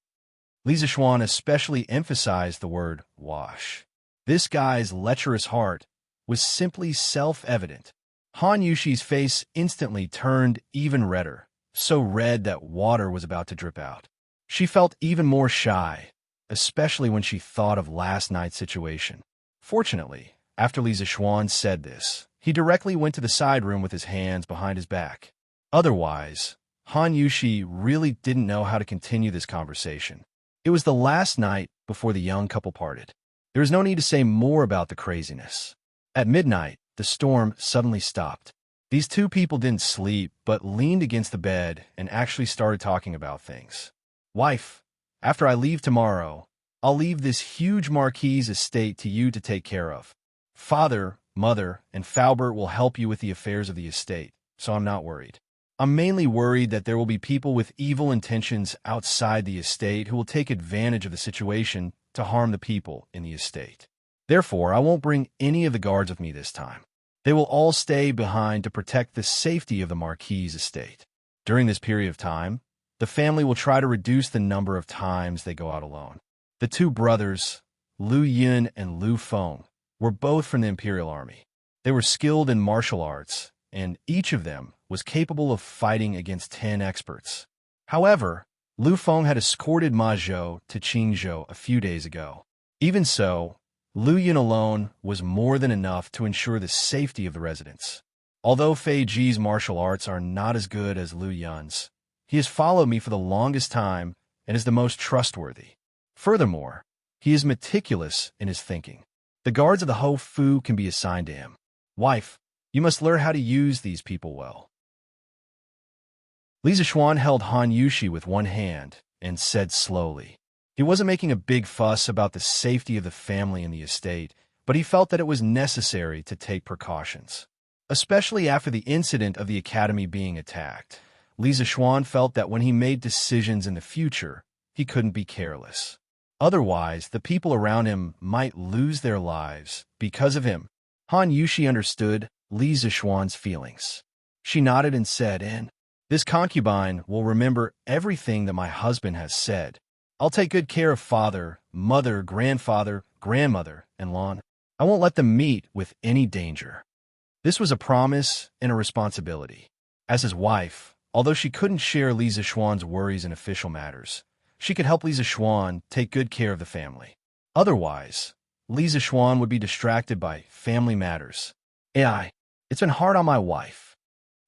[SPEAKER 1] Li Zishuan especially emphasized the word wash. This guy's lecherous heart was simply self-evident. Han Yushi's face instantly turned even redder, so red that water was about to drip out. She felt even more shy, especially when she thought of last night's situation. Fortunately, after Li Zishuan said this, he directly went to the side room with his hands behind his back. Otherwise, Han Yushi really didn't know how to continue this conversation. It was the last night before the young couple parted. There was no need to say more about the craziness. At midnight, the storm suddenly stopped. These two people didn't sleep, but leaned against the bed and actually started talking about things. Wife, after I leave tomorrow, I'll leave this huge Marquise estate to you to take care of. Father, mother, and Faubert will help you with the affairs of the estate, so I'm not worried. I'm mainly worried that there will be people with evil intentions outside the estate who will take advantage of the situation to harm the people in the estate. Therefore, I won't bring any of the guards with me this time. They will all stay behind to protect the safety of the Marquise estate. During this period of time, the family will try to reduce the number of times they go out alone. The two brothers, Lu Yun and Lu Feng, were both from the Imperial Army. They were skilled in martial arts, and each of them was capable of fighting against 10 experts. However, Lu Feng had escorted Ma Zhou to Qingzhou a few days ago. Even so, Lu Yun alone was more than enough to ensure the safety of the residents. Although Fei Ji's martial arts are not as good as Lu Yun's, he has followed me for the longest time and is the most trustworthy. Furthermore, he is meticulous in his thinking. The guards of the Hou Fu can be assigned to him. Wife, you must learn how to use these people well. Li Zishuan held Han Yushi with one hand and said slowly. He wasn't making a big fuss about the safety of the family and the estate, but he felt that it was necessary to take precautions. Especially after the incident of the academy being attacked, Li Zishuan felt that when he made decisions in the future, he couldn't be careless. Otherwise, the people around him might lose their lives because of him. Han Yushi understood Li Zishuan's feelings. She nodded and said, "And this concubine will remember everything that my husband has said. I'll take good care of father, mother, grandfather, grandmother, and Lon. I won't let them meet with any danger." This was a promise and a responsibility. As his wife, although she couldn't share Li Zishuan's worries in official matters, she could help Li Zishuan take good care of the family. Otherwise, Li Zishuan would be distracted by family matters. It's been hard on my wife."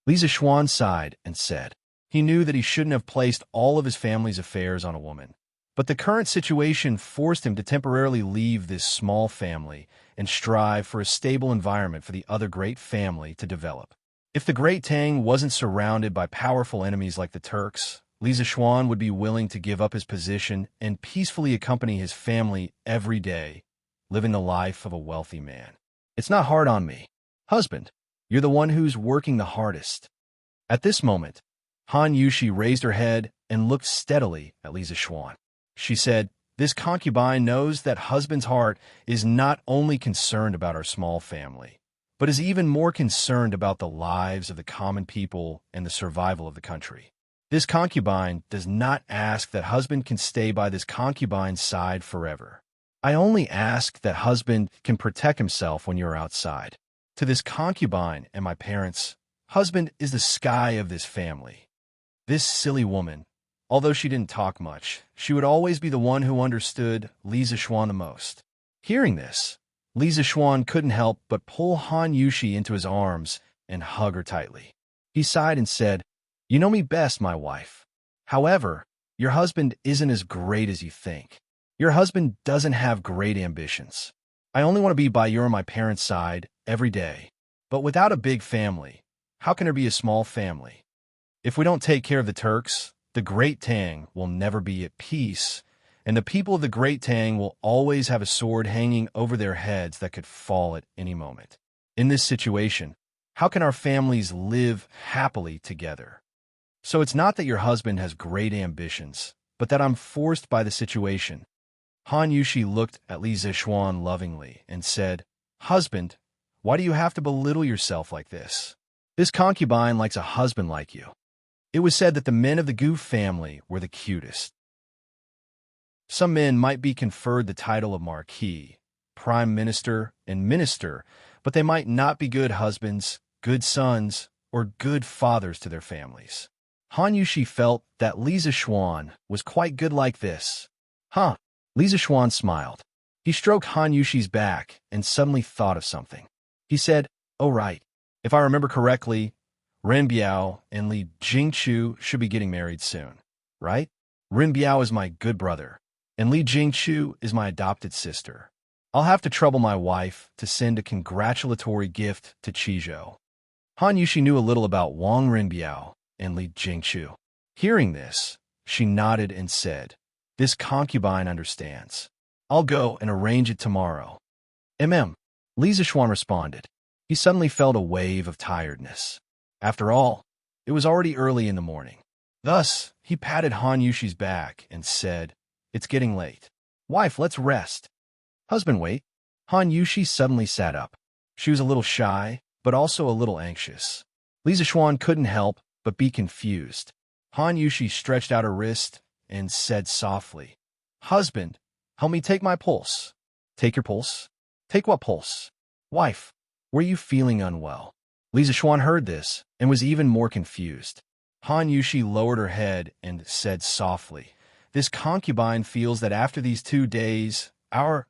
[SPEAKER 1] Li Zishuan sighed and said. He knew that he shouldn't have placed all of his family's affairs on a woman. But the current situation forced him to temporarily leave this small family and strive for a stable environment for the other great family to develop. If the great Tang wasn't surrounded by powerful enemies like the Turks, Li Zishuan would be willing to give up his position and peacefully accompany his family every day, living the life of a wealthy man. It's not hard on me. Husband, you're the one who's working the hardest. At this moment, Han Yushi raised her head and looked steadily at Li Zishuan. She said, "This concubine knows that husband's heart is not only concerned about our small family, but is even more concerned about the lives of the common people and the survival of the country. This concubine does not ask that husband can stay by this concubine's side forever. I only ask that husband can protect himself when you're outside. To this concubine and my parents, husband is the sky of this family." This silly woman, although she didn't talk much, she would always be the one who understood Li Zishuan the most. Hearing this, Li Zishuan couldn't help but pull Han Yushi into his arms and hug her tightly. He sighed and said, "You know me best, my wife. However, your husband isn't as great as you think. Your husband doesn't have great ambitions. I only want to be by your and my parents' side every day. But without a big family, how can there be a small family? If we don't take care of the Turks, the Great Tang will never be at peace, and the people of the Great Tang will always have a sword hanging over their heads that could fall at any moment. In this situation, how can our families live happily together? So it's not that your husband has great ambitions, but that I'm forced by the situation." Han Yushi looked at Li Zishuan lovingly and said, "Husband, why do you have to belittle yourself like this? This concubine likes a husband like you. It was said that the men of the Gu family were the cutest. Some men might be conferred the title of Marquis, Prime Minister, and Minister, but they might not be good husbands, good sons, or good fathers to their families. Han Yushi felt that Li Zishuan was quite good like this. Huh? Li Zishuan smiled. He stroked Han Yushi's back and suddenly thought of something. He said, "Oh right. If I remember correctly, Ren Biao and Li Jingchu should be getting married soon, right? Ren Biao is my good brother, and Li Jingchu is my adopted sister. I'll have to trouble my wife to send a congratulatory gift to Qizhou." Han Yushi knew a little about Wang Renbiao and Li Jingchu. Hearing this, she nodded and said, "This concubine understands. I'll go and arrange it tomorrow." Li Zishuan responded. He suddenly felt a wave of tiredness. After all, it was already early in the morning. Thus, he patted Han Yushi's back and said, "It's getting late. Wife, let's rest." "Husband, wait." Han Yushi suddenly sat up. She was a little shy, but also a little anxious. Li Zishuan couldn't help but be confused. Han Yushi stretched out her wrist and said softly, "Husband, help me take my pulse." "Take your pulse? Take what pulse?" "Wife, were you feeling unwell?" Li Zishuan heard this and was even more confused. Han Yushi lowered her head and said softly, "This concubine feels that after these 2 days, our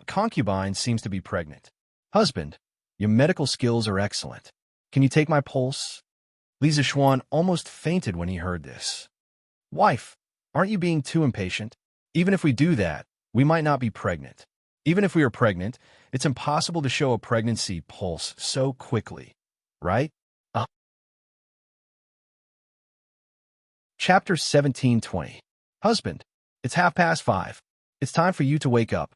[SPEAKER 1] concubine seems to be pregnant." "Husband, your medical skills are excellent. Can you take my pulse?" Li Zishuan almost fainted when he heard this. "Wife, aren't you being too impatient? Even if we do that, we might not be pregnant. Even if we are pregnant, it's impossible to show a pregnancy pulse so quickly, right?" Chapter 17:20. Husband, it's 5:30. It's time for you to wake up.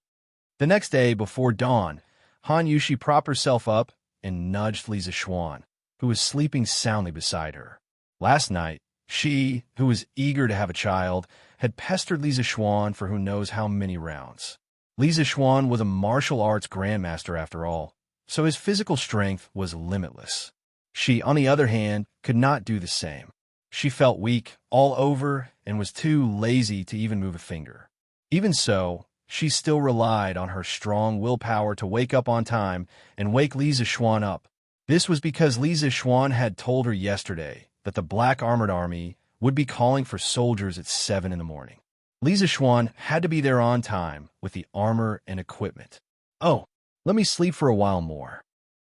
[SPEAKER 1] The next day, before dawn, Han Yushi propped herself up and nudged Li Zishuan, who was sleeping soundly beside her. Last night, she, who was eager to have a child, had pestered Li Zishuan for who knows how many rounds. Li Zishuan was a martial arts grandmaster after all, so his physical strength was limitless. She, on the other hand, could not do the same. She felt weak all over and was too lazy to even move a finger. Even so, she still relied on her strong willpower to wake up on time and wake Li Zishuan up. This was because Li Zishuan had told her yesterday that the Black Armored Army would be calling for soldiers at 7 in the morning. Li Zishuan had to be there on time with the armor and equipment. "Oh, let me sleep for a while more."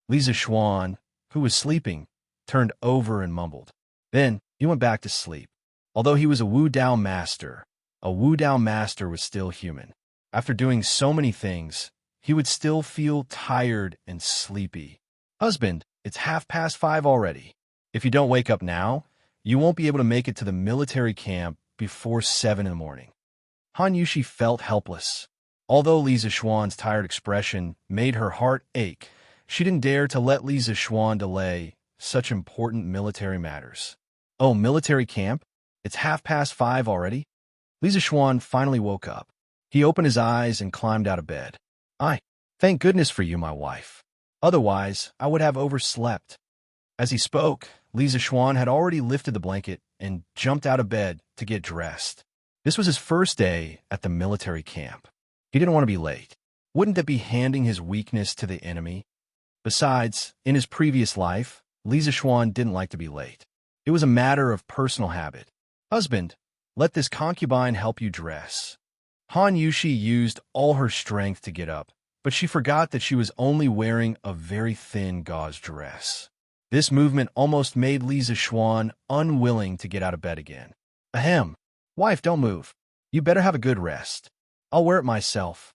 [SPEAKER 1] Li Zishuan, who was sleeping, turned over and mumbled. Then he went back to sleep. Although he was a Wu Dao master was still human. After doing so many things, he would still feel tired and sleepy. "Husband, it's 5:30 already. If you don't wake up now, you won't be able to make it to the military camp before 7 in the morning." Han Yushi felt helpless. Although Li Zishuan's tired expression made her heart ache, she didn't dare to let Li Zishuan delay such important military matters. "Oh, military camp? It's 5:30 already?" Li Zishuan finally woke up. He opened his eyes and climbed out of bed. Thank goodness for you, my wife. Otherwise, I would have overslept." As he spoke, Li Zishuan had already lifted the blanket and jumped out of bed to get dressed. This was his first day at the military camp. He didn't want to be late. Wouldn't that be handing his weakness to the enemy? Besides, in his previous life, Li Zishuan didn't like to be late. It was a matter of personal habit. "Husband, let this concubine help you dress." Han Yushi used all her strength to get up, but she forgot that she was only wearing a very thin gauze dress. This movement almost made Li Zishuan unwilling to get out of bed again. "Ahem. Wife, don't move. You better have a good rest. I'll wear it myself."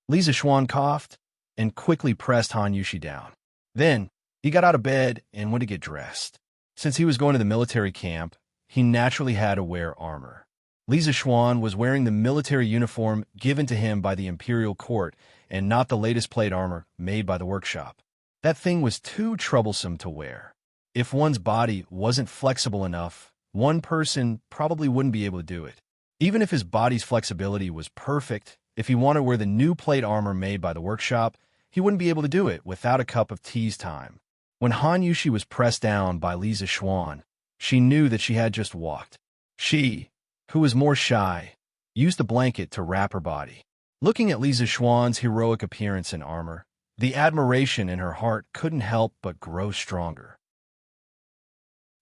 [SPEAKER 1] Li Zishuan coughed and quickly pressed Han Yushi down. Then, he got out of bed and went to get dressed. Since he was going to the military camp, he naturally had to wear armor. Li Zishuan was wearing the military uniform given to him by the imperial court and not the latest plate armor made by the workshop. That thing was too troublesome to wear. If one's body wasn't flexible enough, one person probably wouldn't be able to do it. Even if his body's flexibility was perfect, if he wanted to wear the new plate armor made by the workshop, he wouldn't be able to do it without a cup of tea's time. When Han Yushi was pressed down by Li Zixuan, she knew that she had just walked. She, who was more shy, used the blanket to wrap her body. Looking at Li Zixuan's heroic appearance and armor, the admiration in her heart couldn't help but grow stronger.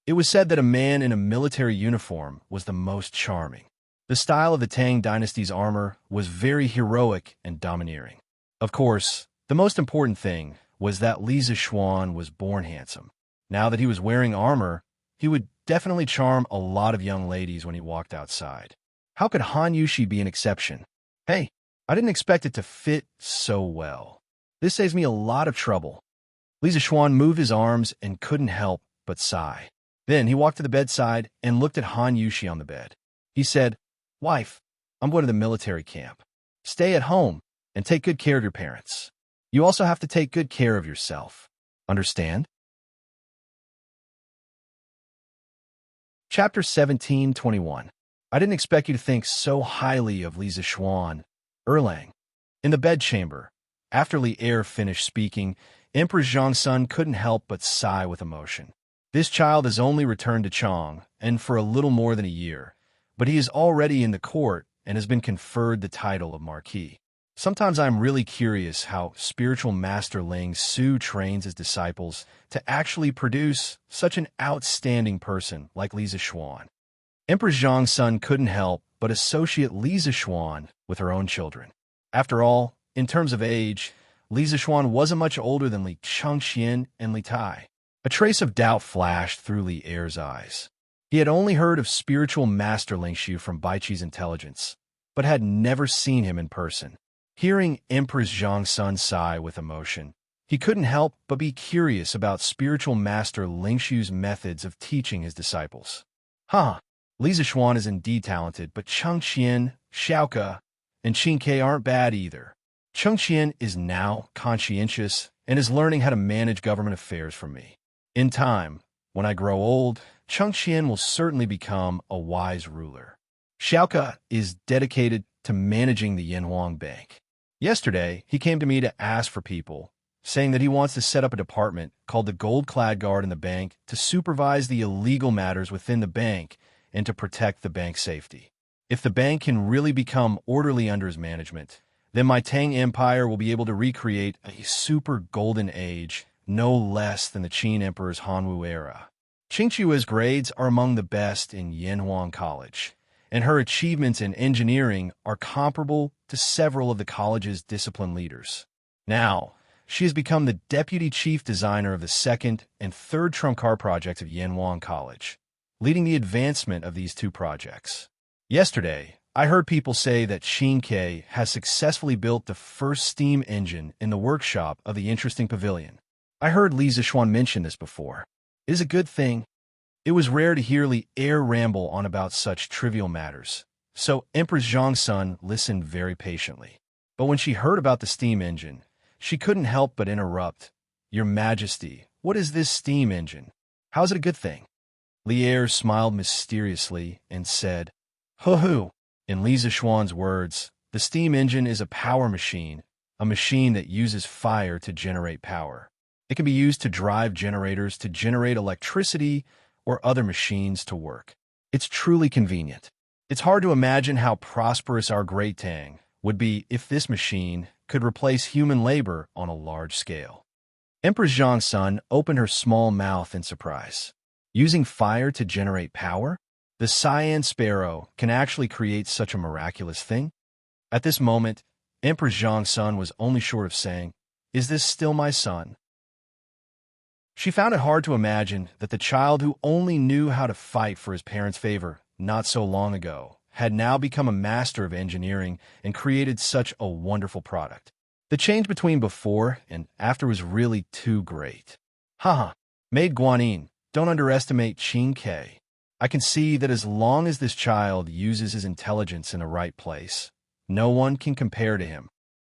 [SPEAKER 1] It was said that a man in a military uniform was the most charming. The style of the Tang Dynasty's armor was very heroic and domineering. Of course, the most important thing was that Li Zixuan was born handsome. Now that he was wearing armor, he would definitely charm a lot of young ladies when he walked outside. How could Han Yushi be an exception? Hey, I didn't expect it to fit so well. This saves me a lot of trouble. Li Zixuan moved his arms and couldn't help but sigh. Then he walked to the bedside and looked at Han Yushi on the bed. He said, "Wife, I'm going to the military camp. Stay at home and take good care of your parents. You also have to take good care of yourself. Understand?" Chapter 17:21. I didn't expect you to think so highly of Li Zixuan, Erlang. In the bedchamber, after Li Er finished speaking, Empress Zhongsun couldn't help but sigh with emotion. This child has only returned to Chang, and for a little more than a year, but he is already in the court and has been conferred the title of Marquis. Sometimes I'm really curious how spiritual master Ling Su trains his disciples to actually produce such an outstanding person like Li Zixuan. Empress Zhongsun couldn't help but associate Li Zixuan with her own children. After all, in terms of age, Li Zixuan wasn't much older than Li Changxian and Li Tai. A trace of doubt flashed through Li Er's eyes. He had only heard of spiritual master Ling Shu from Baiqi's intelligence, but had never seen him in person. Hearing Empress Zhongsun sigh with emotion, he couldn't help but be curious about spiritual master Ling Shu's methods of teaching his disciples. Li Zixuan is indeed talented, but Changqian, Xiaoke, and Qingke aren't bad either. Changqian is now conscientious and is learning how to manage government affairs from me. In time, when I grow old, Changqian will certainly become a wise ruler. Xiaoke is dedicated to managing the Yanhuang Bank. Yesterday, he came to me to ask for people, saying that he wants to set up a department called the Gold-Clad Guard in the bank to supervise the illegal matters within the bank and to protect the bank's safety. If the bank can really become orderly under his management, then my Tang Empire will be able to recreate a super golden age, no less than the Qin Emperor's Hanwu era. Qingqiue's grades are among the best in Yanhuang College, and her achievements in engineering are comparable to several of the college's discipline leaders. Now, she has become the deputy chief designer of the second and third trump card projects of Yanhuang College, leading the advancement of these two projects. Yesterday, I heard people say that Qingke has successfully built the first steam engine in the workshop of the interesting pavilion. I heard Li Zixuan mention this before. It is a good thing. It was rare to hear Li Er ramble on about such trivial matters, so Empress Zhongsun listened very patiently. But when she heard about the steam engine, she couldn't help but interrupt. "Your Majesty, what is this steam engine? How is it a good thing?" Li Er smiled mysteriously and said, "Hoo-hoo." In Li Zixuan's words, the steam engine is a power machine, a machine that uses fire to generate power. It can be used to drive generators to generate electricity or other machines to work. It's truly convenient. It's hard to imagine how prosperous our great Tang would be if this machine could replace human labor on a large scale. Empress Zhongsun opened her small mouth in surprise. Using fire to generate power? The cyan sparrow can actually create such a miraculous thing? At this moment, Empress Zhongsun was only short of saying, "Is this still my son?" She found it hard to imagine that the child who only knew how to fight for his parents' favor not so long ago had now become a master of engineering and created such a wonderful product. The change between before and after was really too great. Maid Guanyin, don't underestimate Qingke. I can see that as long as this child uses his intelligence in the right place, no one can compare to him.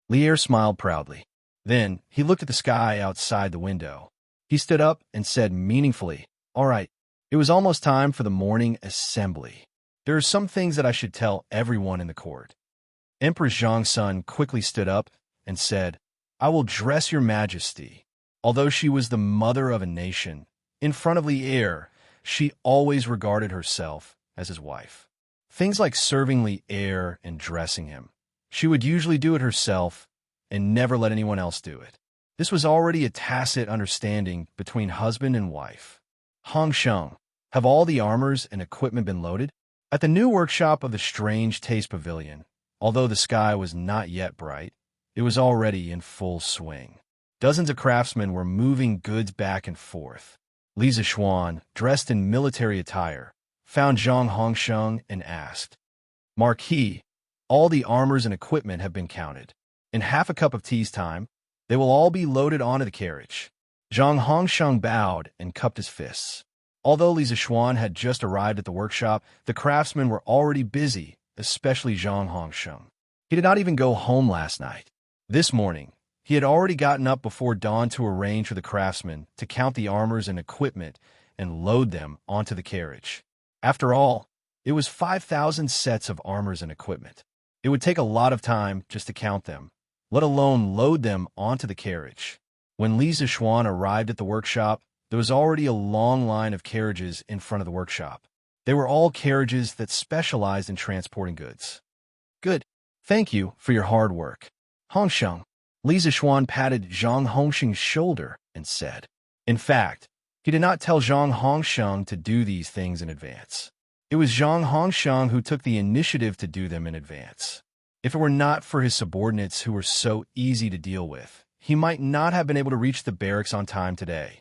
[SPEAKER 1] Li Er smiled proudly. Then he looked at the sky outside the window. He stood up and said meaningfully, "All right, it was almost time for the morning assembly. There are some things that I should tell everyone in the court." Empress Zhongsun quickly stood up and said, "I will dress your Majesty." Although she was the mother of a nation, in front of Li Er, she always regarded herself as his wife. Things like serving Li Er and dressing him, she would usually do it herself and never let anyone else do it. This was already a tacit understanding between husband and wife. Hong Sheng, have all the armors and equipment been loaded? At the new workshop of the Strange Taste Pavilion, although the sky was not yet bright, it was already in full swing. Dozens of craftsmen were moving goods back and forth. Li Zixuan, dressed in military attire, found Zhang Hongsheng and asked, "Marquis, all the armors and equipment have been counted. In half a cup of tea's time, they will all be loaded onto the carriage." Zhang Hongsheng bowed and cupped his fists. Although Li Zixuan had just arrived at the workshop, the craftsmen were already busy, especially Zhang Hongsheng. He did not even go home last night. This morning, he had already gotten up before dawn to arrange for the craftsmen to count the armors and equipment and load them onto the carriage. After all, it was 5,000 sets of armors and equipment. It would take a lot of time just to count them, let alone load them onto the carriage. When Li Zixuan arrived at the workshop, there was already a long line of carriages in front of the workshop. They were all carriages that specialized in transporting goods. "Good. Thank you for your hard work, Hongsheng." Li Zixuan patted Zhang Hongsheng's shoulder and said. In fact, he did not tell Zhang Hongsheng to do these things in advance. It was Zhang Hongsheng who took the initiative to do them in advance. If it were not for his subordinates who were so easy to deal with, he might not have been able to reach the barracks on time today.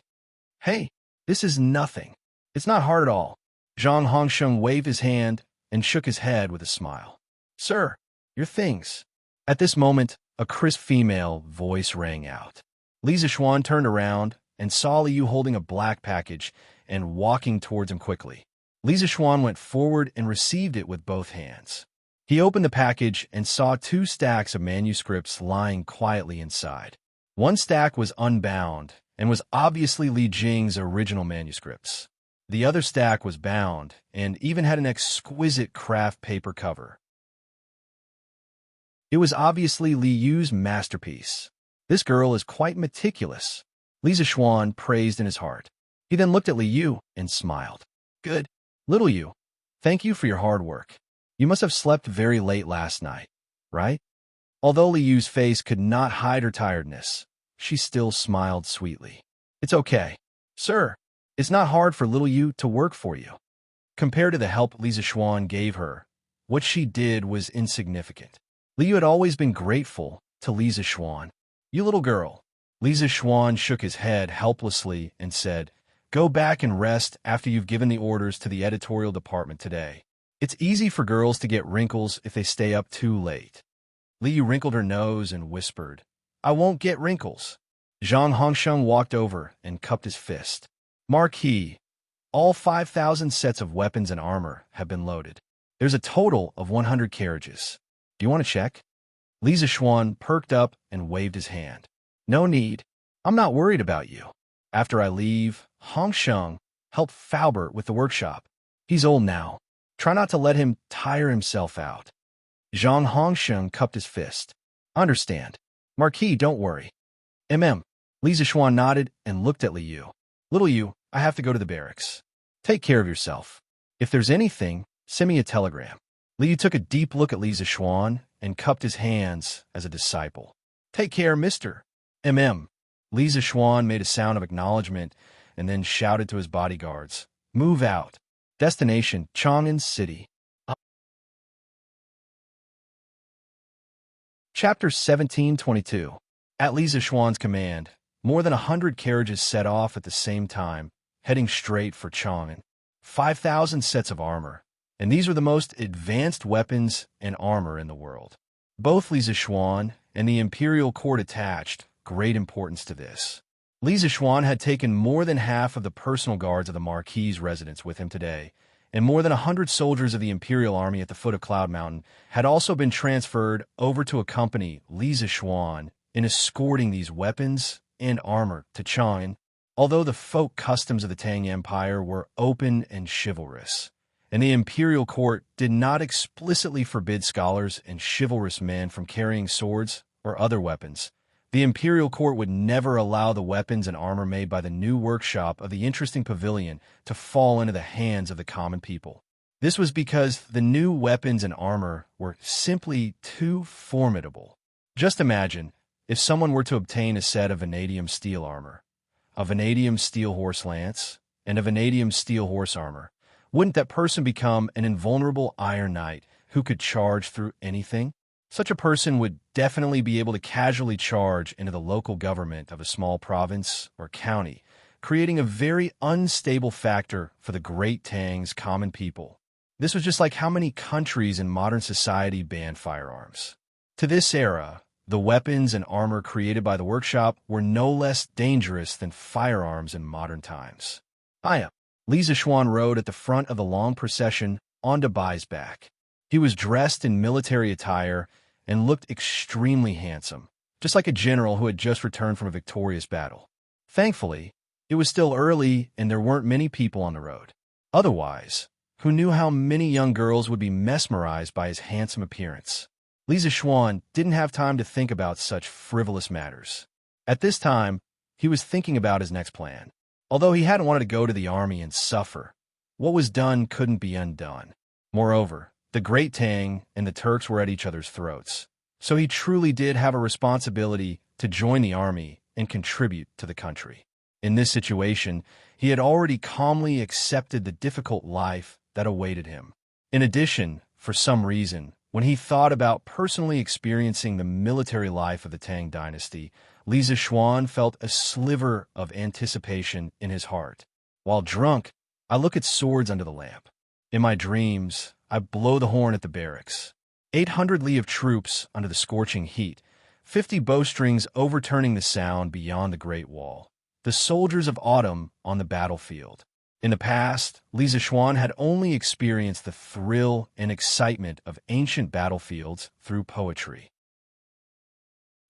[SPEAKER 1] "Hey, this is nothing. It's not hard at all." Zhang Hongsheng waved his hand and shook his head with a smile. "Sir, your things." At this moment, a crisp female voice rang out. Li Zixuan turned around and saw Liu holding a black package and walking towards him quickly. Li Zixuan went forward and received it with both hands. He opened the package and saw 2 stacks of manuscripts lying quietly inside. One stack was unbound and was obviously Li Jing's original manuscripts. The other stack was bound and even had an exquisite craft paper cover. It was obviously Li Yu's masterpiece. "This girl is quite meticulous," Li Zixuan praised in his heart. He then looked at Li Yu and smiled. "Good. Little Yu, thank you for your hard work. You must have slept very late last night, right?" Although Li Yu's face could not hide her tiredness, she still smiled sweetly. "It's okay. Sir, it's not hard for little Yu to work for you." Compared to the help Li Zixuan gave her, what she did was insignificant. Li Yu had always been grateful to Li Zixuan. "You little girl." Li Zixuan shook his head helplessly and said, "Go back and rest after you've given the orders to the editorial department today. It's easy for girls to get wrinkles if they stay up too late." Li Yu wrinkled her nose and whispered, "I won't get wrinkles." Zhang Hongsheng walked over and cupped his fist. "Marquis, all 5,000 sets of weapons and armor have been loaded. There's a total of 100 carriages. Do you want to check?" Li Zixuan perked up and waved his hand. "No need. I'm not worried about you. After I leave, Hongsheng help Faubert with the workshop. He's old now. Try not to let him tire himself out." Zhang Hongsheng cupped his fist. "Understand. Marquis, don't worry." Li Zixuan nodded and looked at Li Yu. "Little Yu, I have to go to the barracks. Take care of yourself. If there's anything, send me a telegram." Li Yu took a deep look at Li Zixuan and cupped his hands as a disciple. "Take care, Mr. Li Zixuan made a sound of acknowledgement and then shouted to his bodyguards, "Move out. Destination, Chang'an City." Chapter 1722. At Li Zixuan's command, more than 100 carriages set off at the same time, heading straight for Chang'an. 5,000 sets of armor, and these were the most advanced weapons and armor in the world. Both Li Zixuan and the imperial court attached great importance to this. Li Zixuan had taken more than half of the personal guards of the Marquis's residence with him today, and more than 100 soldiers of the Imperial Army at the foot of Cloud Mountain had also been transferred over to accompany Li Zixuan in escorting these weapons and armor to Chang'an. Although the folk customs of the Tang Empire were open and chivalrous, and the imperial court did not explicitly forbid scholars and chivalrous men from carrying swords or other weapons, The imperial court would never allow the weapons and armor made by the new workshop of the interesting pavilion to fall into the hands of the common people. This was because the new weapons and armor were simply too formidable. Just imagine if someone were to obtain a set of vanadium steel armor, a vanadium steel horse lance, and a vanadium steel horse armor. Wouldn't that person become an invulnerable iron knight who could charge through anything? Such a person would definitely be able to casually charge into the local government of a small province or county, creating a very unstable factor for the Great Tang's common people. This was just like how many countries in modern society ban firearms. To this era, the weapons and armor created by the workshop were no less dangerous than firearms in modern times. Hiya. Li Zishuan rode at the front of the long procession onto Bai's back. He was dressed in military attire and looked extremely handsome, just like a general who had just returned from a victorious battle. Thankfully, it was still early and there weren't many people on the road. Otherwise, who knew how many young girls would be mesmerized by his handsome appearance? Li Zishuan didn't have time to think about such frivolous matters. At this time, he was thinking about his next plan. Although he hadn't wanted to go to the army and suffer, what was done couldn't be undone. Moreover, the Great Tang and the Turks were at each other's throats, so he truly did have a responsibility to join the army and contribute to the country. In this situation, he had already calmly accepted the difficult life that awaited him. In addition, for some reason, when he thought about personally experiencing the military life of the Tang Dynasty, Li Zishuan felt a sliver of anticipation in his heart. While drunk, I look at swords under the lamp. In my dreams, I blow the horn at the barracks. 800 li of troops under the scorching heat, 50 bowstrings overturning the sound beyond the Great Wall. The soldiers of autumn on the battlefield. In the past, Li Zishuan had only experienced the thrill and excitement of ancient battlefields through poetry.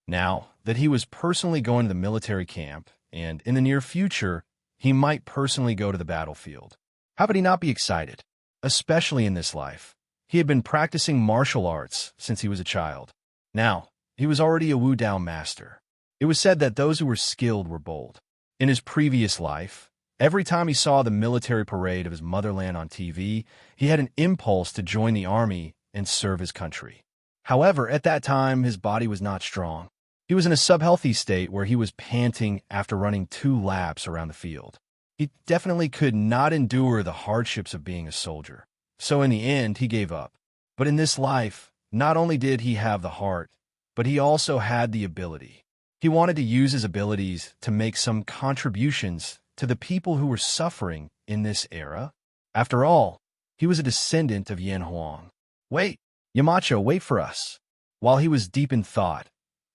[SPEAKER 1] Now that he was personally going to the military camp, and in the near future, he might personally go to the battlefield, how could he not be excited? Especially in this life. He had been practicing martial arts since he was a child. Now, he was already a Wudao master. It was said that those who were skilled were bold. In his previous life, every time he saw the military parade of his motherland on TV, he had an impulse to join the army and serve his country. However, at that time, his body was not strong. He was in a subhealthy state where he was panting after running 2 laps around the field. He definitely could not endure the hardships of being a soldier. So in the end, he gave up. But in this life, not only did he have the heart, but he also had the ability. He wanted to use his abilities to make some contributions to the people who were suffering in this era. After all, he was a descendant of Yan Huang. Wait, Yamacho, wait for us. While he was deep in thought,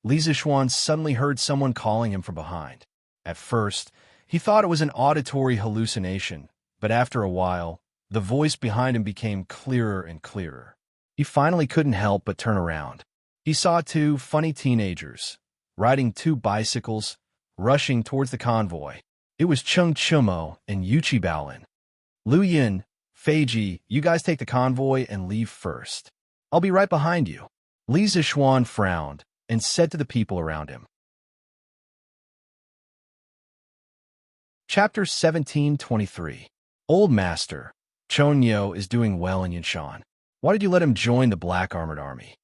[SPEAKER 1] Li Zishuan suddenly heard someone calling him from behind. At first, he thought it was an auditory hallucination, but after a while, the voice behind him became clearer and clearer. He finally couldn't help but turn around. He saw 2 funny teenagers, riding 2 bicycles, rushing towards the convoy. It was Chung Chumo and Yuchi Baolin. Lu Yin, Feiji, you guys take the convoy and leave first. I'll be right behind you. Li Zishuan frowned and said to the people around him. Chapter 1723. Old Master, Chonyo is doing well in Yanshan. Why did you let him join the Black Armored Army?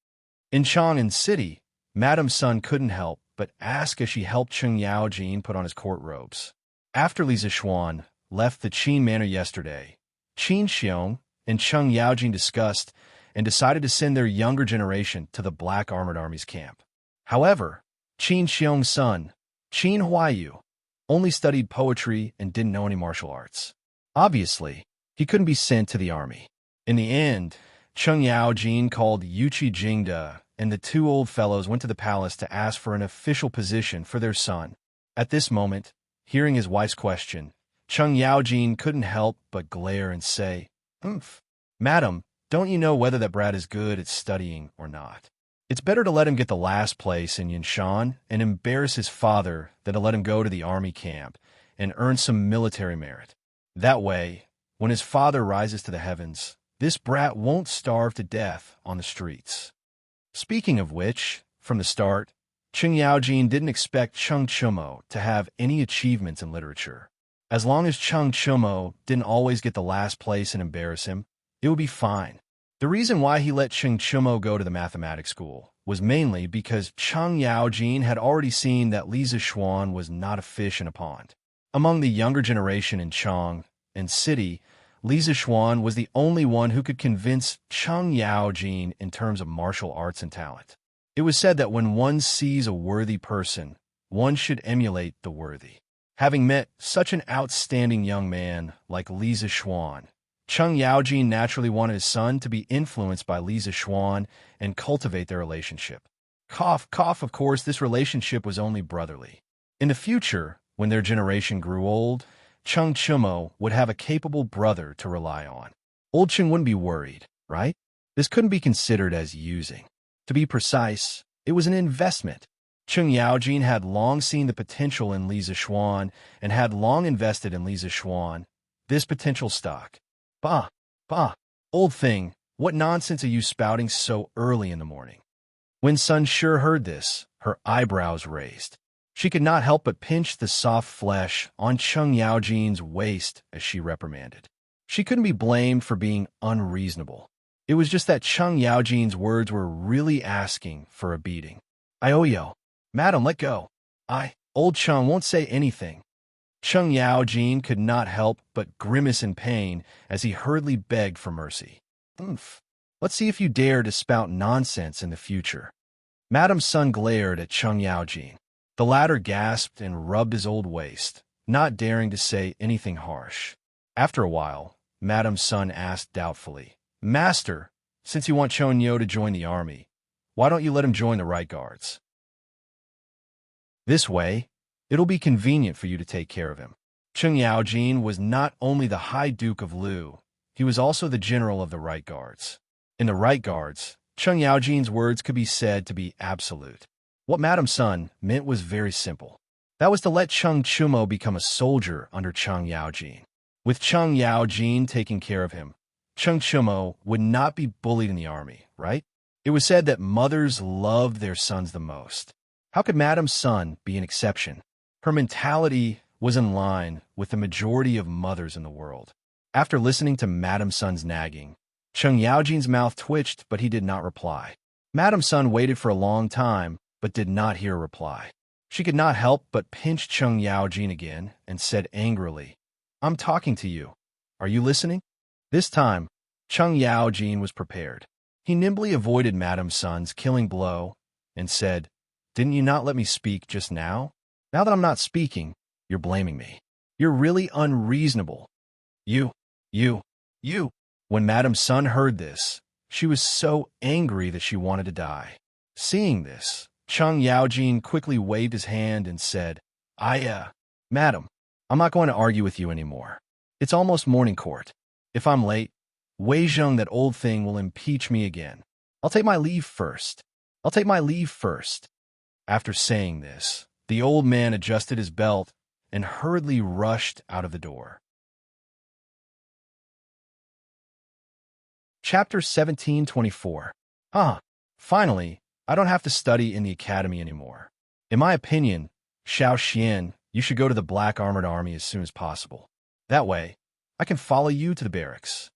[SPEAKER 1] In Chang'an City, Madame Sun couldn't help but ask as she helped Cheng Yaojin put on his court robes. After Li Zishuan left the Qin Manor yesterday, Qin Xiong and Cheng Yaojin discussed and decided to send their younger generation to the Black Armored Army's camp. However, Qin Xiong's son, Qin Huayu, only studied poetry and didn't know any martial arts. Obviously, he couldn't be sent to the army. In the end, Cheng Yaojin called Yuchi Jingda, and the 2 old fellows went to the palace to ask for an official position for their son. At this moment, hearing his wife's question, Cheng Yaojin couldn't help but glare and say, "Humph. Madam, don't you know whether that brat is good at studying or not? It's better to let him get the last place in Yanshan and embarrass his father than to let him go to the army camp and earn some military merit. That way, when his father rises to the heavens, this brat won't starve to death on the streets." Speaking of which, from the start, Cheng Yaojin didn't expect Cheng Chumo to have any achievements in literature. As long as Cheng Chumo didn't always get the last place and embarrass him, it would be fine. The reason why he let Cheng Chumo go to the mathematics school was mainly because Cheng Yaojin had already seen that Li Zixuan was not a fish in a pond. Among the younger generation in Chang and City, Li Zixuan was the only one who could convince Cheng Yaojin in terms of martial arts and talent. It was said that when one sees a worthy person, one should emulate the worthy. Having met such an outstanding young man like Li Zixuan, Cheng Yaojin naturally wanted his son to be influenced by Li Zixuan and cultivate their relationship. Cough, cough, of course, this relationship was only brotherly. In the future, when their generation grew old, Cheng Chumo would have a capable brother to rely on. Old Cheng wouldn't be worried, right? This couldn't be considered as using. To be precise, it was an investment. Cheng Yaojin had long seen the potential in Li Zixuan and had long invested in Li Zixuan. This potential stock. Bah, old thing, what nonsense are you spouting so early in the morning? When Sun Sure heard this, her eyebrows raised. She could not help but pinch the soft flesh on Cheng Yaojin's waist as she reprimanded. She couldn't be blamed for being unreasonable. It was just that Cheng Yaojin's words were really asking for a beating. Ioyo, madam, let go. Old Cheng won't say anything. Cheng Yaojin could not help but grimace in pain as he hurriedly begged for mercy. Let's see if you dare to spout nonsense in the future. Madam Sun glared at Cheng Yaojin. The latter gasped and rubbed his old waist, not daring to say anything harsh. After a while, Madam Sun asked doubtfully, Master, since you want Chon Yo to join the army, why don't you let him join the Right Guards? This way, it'll be convenient for you to take care of him. Cheng Yaojin was not only the High Duke of Lu, he was also the general of the Right Guards. In the Right Guards, Cheng Yaojin's words could be said to be absolute. What Madam Sun meant was very simple. That was to let Cheng Chumo become a soldier under Cheng Yaojin. With Cheng Yaojin taking care of him, Cheng Chumo would not be bullied in the army, right? It was said that mothers loved their sons the most. How could Madam Sun be an exception? Her mentality was in line with the majority of mothers in the world. After listening to Madam Sun's nagging, Cheng Yaojin's mouth twitched, but he did not reply. Madam Sun waited for a long time, but did not hear a reply. She could not help but pinch Cheng Yaojin again and said angrily, I'm talking to you. Are you listening? This time, Cheng Yaojin was prepared. He nimbly avoided Madam Sun's killing blow and said, Didn't you not let me speak just now? Now that I'm not speaking, you're blaming me. You're really unreasonable. You. When Madam Sun heard this, she was so angry that she wanted to die. Seeing this, Cheng Yaojin quickly waved his hand and said, Madam, I'm not going to argue with you anymore. It's almost morning court. If I'm late, Wei Zheng, that old thing, will impeach me again. I'll take my leave first. After saying this, the old man adjusted his belt and hurriedly rushed out of the door. Chapter 1724. Finally, I don't have to study in the academy anymore. In my opinion, Xiao Xian, you should go to the Black Armored Army as soon as possible. That way, I can follow you to the barracks.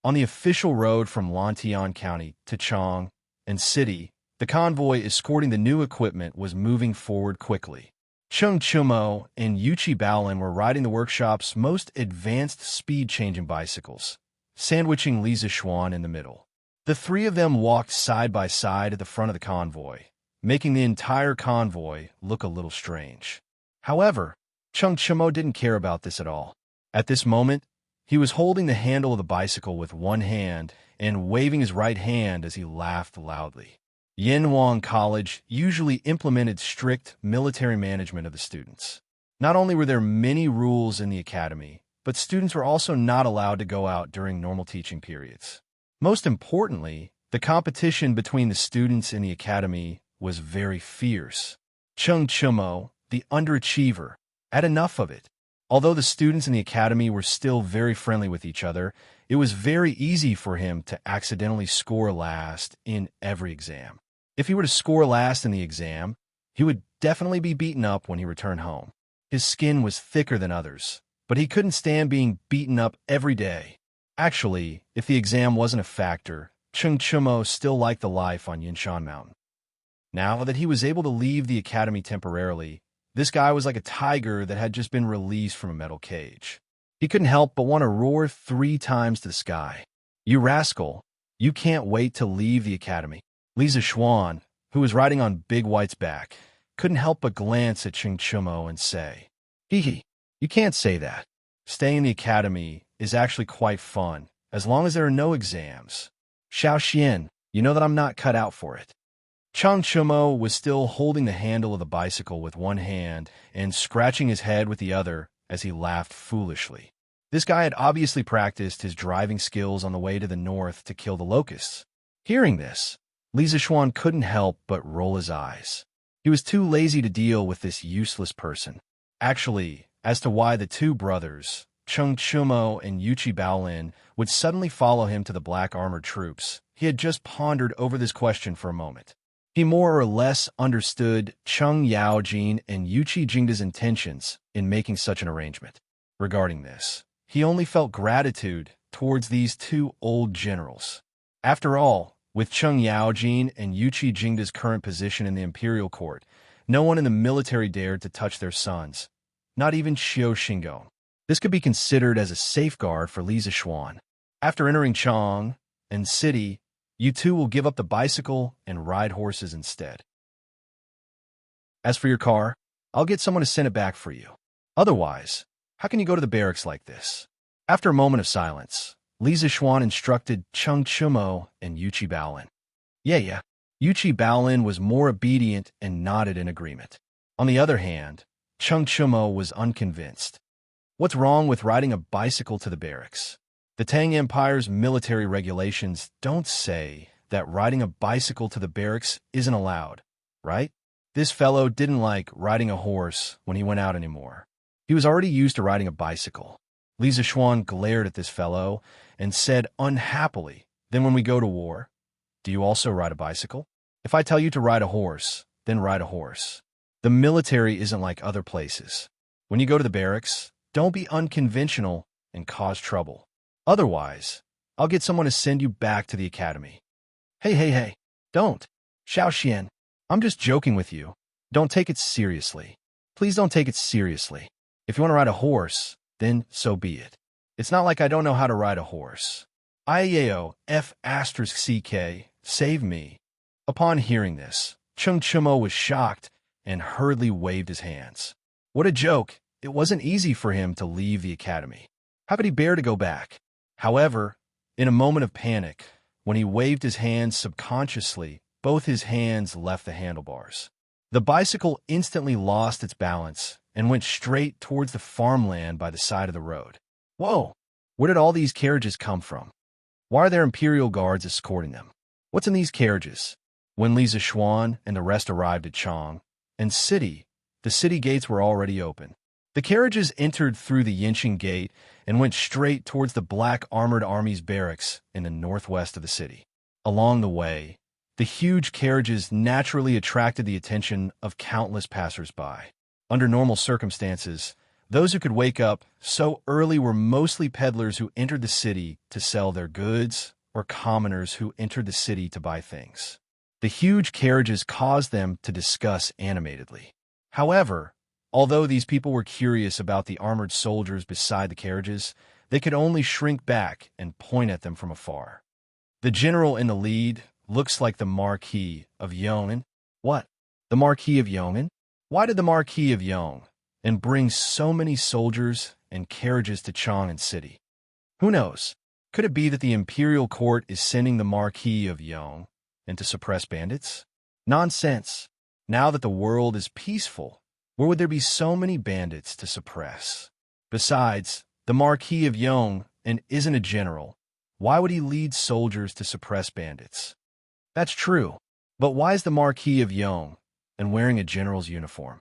[SPEAKER 1] On the official road from Lantian County to Chang and City, the convoy escorting the new equipment was moving forward quickly. Cheng Chumo and Yuchi Baolin were riding the workshop's most advanced speed-changing bicycles, sandwiching Li Zixuan in the middle. The three of them walked side by side at the front of the convoy, making the entire convoy look a little strange. However, Cheng Chumo didn't care about this at all. At this moment, he was holding the handle of the bicycle with one hand and waving his right hand as he laughed loudly. Yanhuang College usually implemented strict military management of the students. Not only were there many rules in the academy, but students were also not allowed to go out during normal teaching periods. Most importantly, the competition between the students in the academy was very fierce. Cheng Chumo, the underachiever, had enough of it. Although the students in the academy were still very friendly with each other, it was very easy for him to accidentally score last in every exam. If he were to score last in the exam, He would definitely be beaten up when he returned home. His skin was thicker than others, but he couldn't stand being beaten up every day. Actually, if the exam wasn't a factor, Chung Chumo still liked the life on Yinshan Mountain. Now that he was able to leave the academy temporarily, this guy was like a tiger that had just been released from a metal cage. He couldn't help but want to roar 3 times to the sky. "You rascal! You can't wait to leave the academy." Lisa Xuan, who was riding on Big White's back, couldn't help but glance at Chung Chumo and say, "Hee hee, you can't say that. Staying in the academy is actually quite fun, as long as there are no exams. Xiao Xian, you know that I'm not cut out for it." Chung Chumo was still holding the handle of the bicycle with one hand and scratching his head with the other as he laughed foolishly. This guy had obviously practiced his driving skills on the way to the north to kill the locusts. Hearing this, Li Zixuan couldn't help but roll his eyes. He was too lazy to deal with this useless person. Actually, as to why the 2 brothers, Chung Chumo and Yuchi Baolin, would suddenly follow him to the black armored troops, he had just pondered over this question for a moment. He more or less understood Chung Yaojin and Yuchi Jingda's intentions in making such an arrangement. Regarding this, he only felt gratitude towards these 2 old generals. After all, with Chung Yaojin and Yuchi Jingda's current position in the imperial court, no one in the military dared to touch their sons, not even Xiao Xingong. This could be considered as a safeguard for Li Zixuan. After entering Chang and city, you 2 will give up the bicycle and ride horses instead. As for your car, I'll get someone to send it back for you. Otherwise, how can you go to the barracks like this?" After a moment of silence, Li Zixuan instructed Chung Chumo and Yuchi Baolin. Yeah. Yuchi Baolin was more obedient and nodded in agreement. On the other hand, Chung Chumo was unconvinced. What's wrong with riding a bicycle to the barracks? The Tang Empire's military regulations don't say that riding a bicycle to the barracks isn't allowed, right? This fellow didn't like riding a horse when he went out anymore. He was already used to riding a bicycle. Li Zixuan glared at this fellow and said unhappily, "Then when we go to war, do you also ride a bicycle? If I tell you to ride a horse, then ride a horse. The military isn't like other places. When you go to the barracks, don't be unconventional and cause trouble. Otherwise, I'll get someone to send you back to the academy." Hey, don't. Xiao Xian, I'm just joking with you. Don't take it seriously. Please don't take it seriously. If you want to ride a horse, then so be it. It's not like I don't know how to ride a horse. IAO F***CK, save me. Upon hearing this, Chung Chumo was shocked and hurriedly waved his hands. What a joke. It wasn't easy for him to leave the academy. How could he bear to go back? However, in a moment of panic, when he waved his hands subconsciously, both his hands left the handlebars. The bicycle instantly lost its balance and went straight towards the farmland by the side of the road. Whoa! Where did all these carriages come from? Why are there imperial guards escorting them? What's in these carriages? When Li Zixuan and the rest arrived at Chang and city, the city gates were already open. The carriages entered through the Yinqing Gate and went straight towards the Black Armored Army's barracks in the northwest of the city. Along the way, the huge carriages naturally attracted the attention of countless passers-by. Under normal circumstances, those who could wake up so early were mostly peddlers who entered the city to sell their goods or commoners who entered the city to buy things. The huge carriages caused them to discuss animatedly. However, although these people were curious about the armored soldiers beside the carriages, they could only shrink back and point at them from afar. The general in the lead looks like the Marquis of Yong'an. What? The Marquis of Yong'an? Why did the Marquis of Yong and bring so many soldiers and carriages to Chang'an City? Who knows? Could it be that the imperial court is sending the Marquis of Yong and to suppress bandits? Nonsense. Now that the world is peaceful, where would there be so many bandits to suppress? Besides, the Marquis of Yong and isn't a general. Why would he lead soldiers to suppress bandits? That's true, but why is the Marquis of Yong and wearing a general's uniform?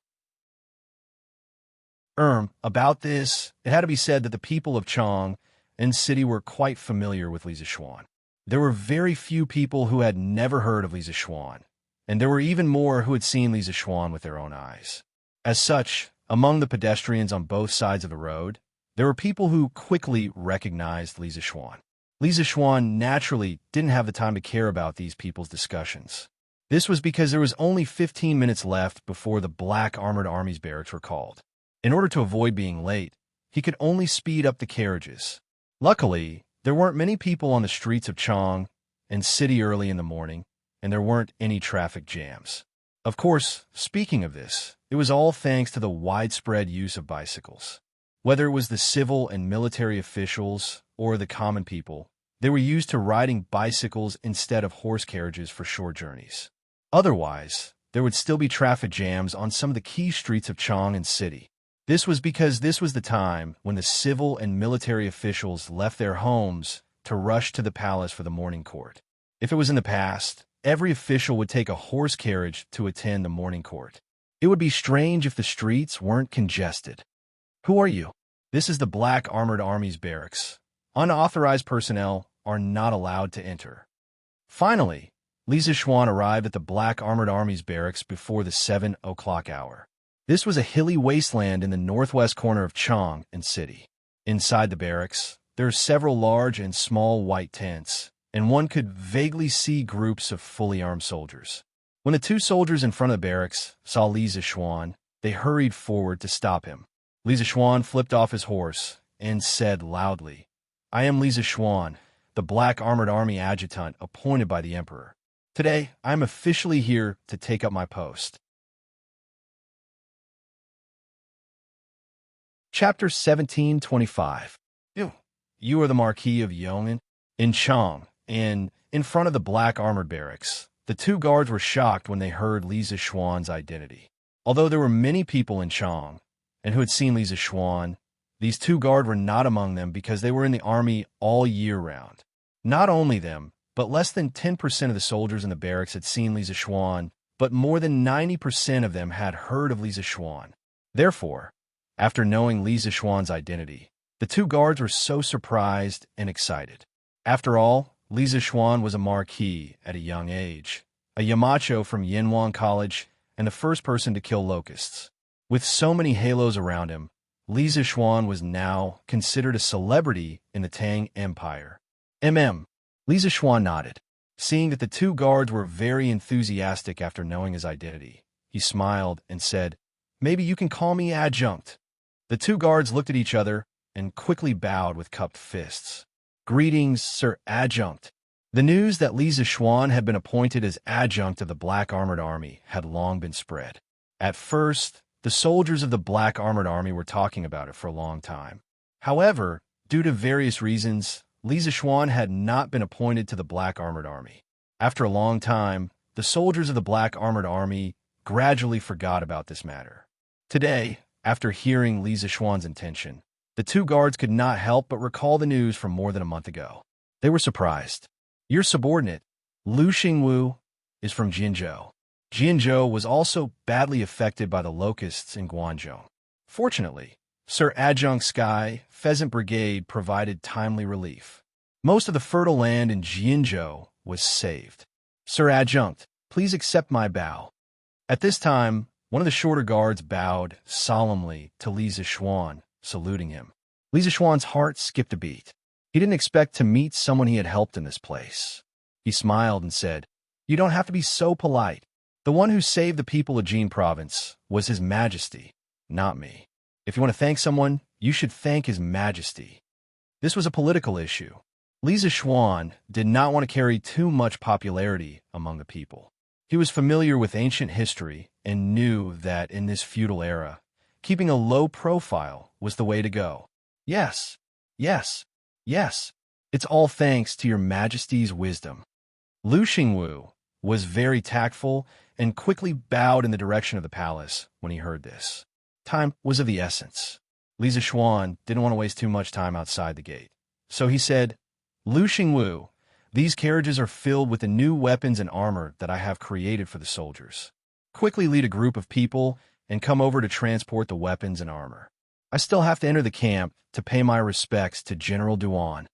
[SPEAKER 1] About this, it had to be said that the people of Chang and city were quite familiar with Li Zixuan. There were very few people who had never heard of Li Zixuan, and there were even more who had seen Li Zixuan with their own eyes. As such, among the pedestrians on both sides of the road, there were people who quickly recognized Li Zixuan. Li Zixuan naturally didn't have the time to care about these people's discussions. This was because there was only 15 minutes left before the Black Armored Army's barracks were called. In order to avoid being late, he could only speed up the carriages. Luckily, there weren't many people on the streets of Chang and city early in the morning, and there weren't any traffic jams. Of course, speaking of this, it was all thanks to the widespread use of bicycles. Whether it was the civil and military officials or the common people, they were used to riding bicycles instead of horse carriages for short journeys. Otherwise, there would still be traffic jams on some of the key streets of Chang and city. This was because this was the time when the civil and military officials left their homes to rush to the palace for the morning court. If it was in the past, every official would take a horse carriage to attend the morning court. It would be strange if the streets weren't congested. Who are you? This is the Black Armored Army's barracks. Unauthorized personnel are not allowed to enter. Finally, Li Zixuan arrived at the Black Armored Army's barracks before the 7 o'clock hour. This was a hilly wasteland in the northwest corner of Chang and city. Inside the barracks, there are several large and small white tents, and one could vaguely see groups of fully armed soldiers. When the two soldiers in front of the barracks saw Li Zixuan, they hurried forward to stop him. Li Zixuan flipped off his horse and said loudly, "I am Li Zixuan, the Black Armored Army adjutant appointed by the Emperor. Today, I am officially here to take up my post." Chapter 1725. You are the Marquis of Yong'an in Chang, and in front of the Black Armored Barracks. The two guards were shocked when they heard Li Zixuan's identity. Although there were many people in Chang and who had seen Li Zixuan, these two guards were not among them because they were in the army all year round. Not only them, but less than 10% of the soldiers in the barracks had seen Li Zixuan, but more than 90% of them had heard of Li Zixuan. Therefore, after knowing Li Zixuan's identity, the two guards were so surprised and excited. After all, Li Zixuan was a marquis at a young age, a Yamacho from Yanwan College, and the first person to kill locusts. With so many halos around him, Li Zixuan was now considered a celebrity in the Tang Empire. Li Zixuan nodded. Seeing that the two guards were very enthusiastic after knowing his identity, he smiled and said, "Maybe you can call me adjunct." The two guards looked at each other and quickly bowed with cupped fists. "Greetings, Sir Adjunct." The news that Li Zixuan had been appointed as adjunct of the Black Armored Army had long been spread. At first, the soldiers of the Black Armored Army were talking about it for a long time. However, due to various reasons, Li Zixuan had not been appointed to the Black Armored Army. After a long time, the soldiers of the Black Armored Army gradually forgot about this matter. Today, after hearing Li Zixuan's intention, the two guards could not help but recall the news from more than a month ago. They were surprised. Your subordinate, Lu Xingwu, is from Jinzhou. Jinzhou was also badly affected by the locusts in Guangzhou. Fortunately, Sir Adjunct Sky Pheasant Brigade provided timely relief. Most of the fertile land in Jinzhou was saved. Sir Adjunct, please accept my bow. At this time, one of the shorter guards bowed solemnly to Li Zixuan, saluting him. Li Zixuan's heart skipped a beat. He didn't expect to meet someone he had helped in this place. He smiled and said, "You don't have to be so polite. The one who saved the people of Jin Province was His Majesty, not me. If you want to thank someone, you should thank His Majesty." This was a political issue. Li Zixuan did not want to carry too much popularity among the people. He was familiar with ancient history and knew that in this feudal era, keeping a low profile was the way to go. Yes, yes, yes. It's all thanks to your Majesty's wisdom." Lu Xingwu was very tactful and quickly bowed in the direction of the palace when he heard this. Time was of the essence. Li Zixuan didn't want to waste too much time outside the gate. So he said, "Lu Xingwu, these carriages are filled with the new weapons and armor that I have created for the soldiers. Quickly lead a group of people and come over to transport the weapons and armor. I still have to enter the camp to pay my respects to General Duan."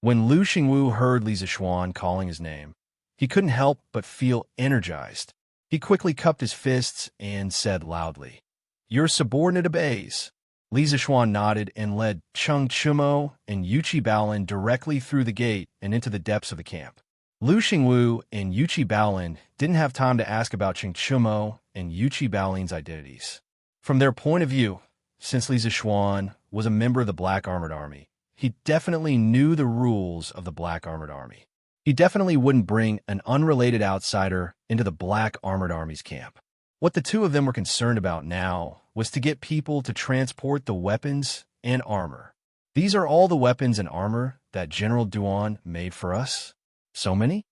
[SPEAKER 1] When Lu Xingwu heard Li Zixuan calling his name, he couldn't help but feel energized. He quickly cupped his fists and said loudly, "Your subordinate obeys." Li Zishuan nodded and led Cheng Chumo and Yuchi Baolin directly through the gate and into the depths of the camp. Lu Xingwu and Yuchi Baolin didn't have time to ask about Cheng Chumo and Yuchi Baolin's identities. From their point of view, since Li Zishuan was a member of the Black Armored Army, he definitely knew the rules of the Black Armored Army. He definitely wouldn't bring an unrelated outsider into the Black Armored Army's camp. What the two of them were concerned about now was to get people to transport the weapons and armor. These are all the weapons and armor that General Duan made for us? So many?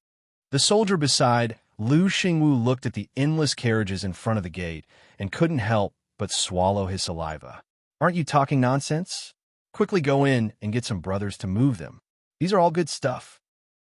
[SPEAKER 1] The soldier beside Lu Xingwu looked at the endless carriages in front of the gate and couldn't help but swallow his saliva. Aren't you talking nonsense? Quickly go in and get some brothers to move them. These are all good stuff.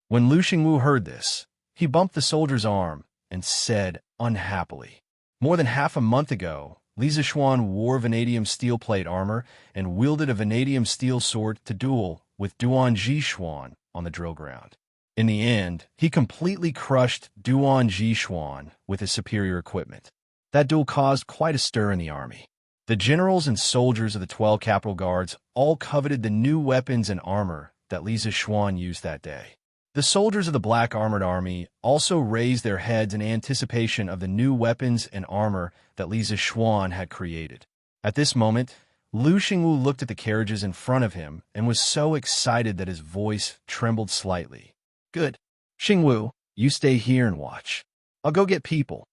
[SPEAKER 1] When Lu Xingwu heard this, he bumped the soldier's arm and said unhappily, "More than half a month ago, Li Zishuan wore vanadium steel plate armor and wielded a vanadium steel sword to duel with Duan Jishuan on the drill ground. In the end, he completely crushed Duan Jishuan with his superior equipment. That duel caused quite a stir in the army. The generals and soldiers of the 12 Capital Guards all coveted the new weapons and armor that Li Zishuan used that day. The soldiers of the Black Armored Army also raised their heads in anticipation of the new weapons and armor that Li Zishuan had created. At this moment, Lu Xingwu looked at the carriages in front of him and was so excited that his voice trembled slightly. "Good. Xingwu, you stay here and watch. I'll go get people."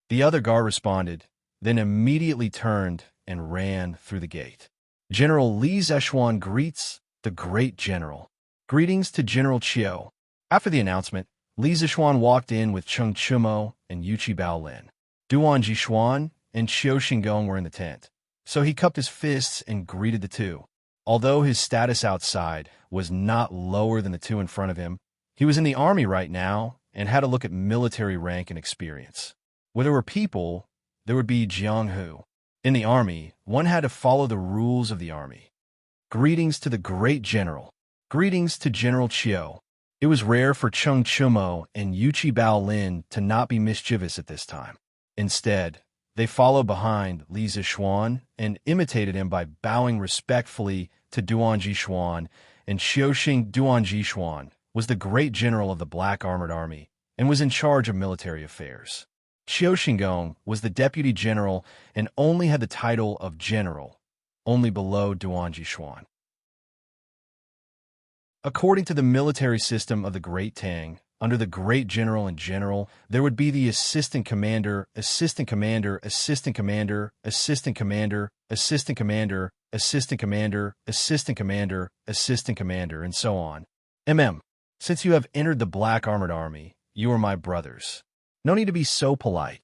[SPEAKER 1] The other guard responded, then immediately turned and ran through the gate. "General Li Zishuan greets the great general. Greetings to General Chiu." After the announcement, Li Zishuan walked in with Cheng Chumo and Yuchi Baolin. Duan Jishuan and Qiu Xingong were in the tent, so he cupped his fists and greeted the two. Although his status outside was not lower than the two in front of him, he was in the army right now and had to look at military rank and experience. Where there were people, there would be Jianghu. In the army, one had to follow the rules of the army. Greetings to the great general. Greetings to General Chiu. It was rare for Cheng Chumo and Yuchi Baolin to not be mischievous at this time. Instead, they followed behind Li Zishuan and imitated him by bowing respectfully to Duan Jishuan, and Xiuxing Duan Jishuan was the great general of the Black Armored Army and was in charge of military affairs. Qiu Xingong was the deputy general and only had the title of general, only below Duan Jishuan. According to the military system of the Great Tang, under the Great General and General, there would be the assistant commander, assistant commander, assistant commander, assistant commander, assistant commander, assistant commander, assistant commander, assistant commander, and so on. Since you have entered the Black Armored Army, you are my brothers. No need to be so polite.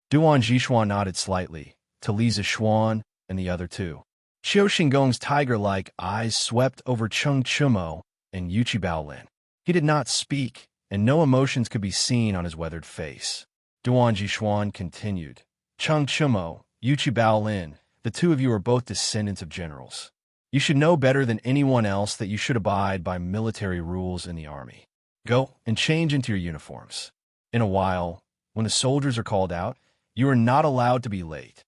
[SPEAKER 1] Duan Jishuan nodded slightly to Li Zishuan and the other two. Qiu Xingong's tiger-like eyes swept over Cheng Chumo and Yuchi Baolin. He did not speak, and no emotions could be seen on his weathered face. Duan Jishuan continued, "Cheng Chumo, Yuchi Baolin, the two of you are both descendants of generals. You should know better than anyone else that you should abide by military rules in the army. Go and change into your uniforms. In a while, when the soldiers are called out, you are not allowed to be late."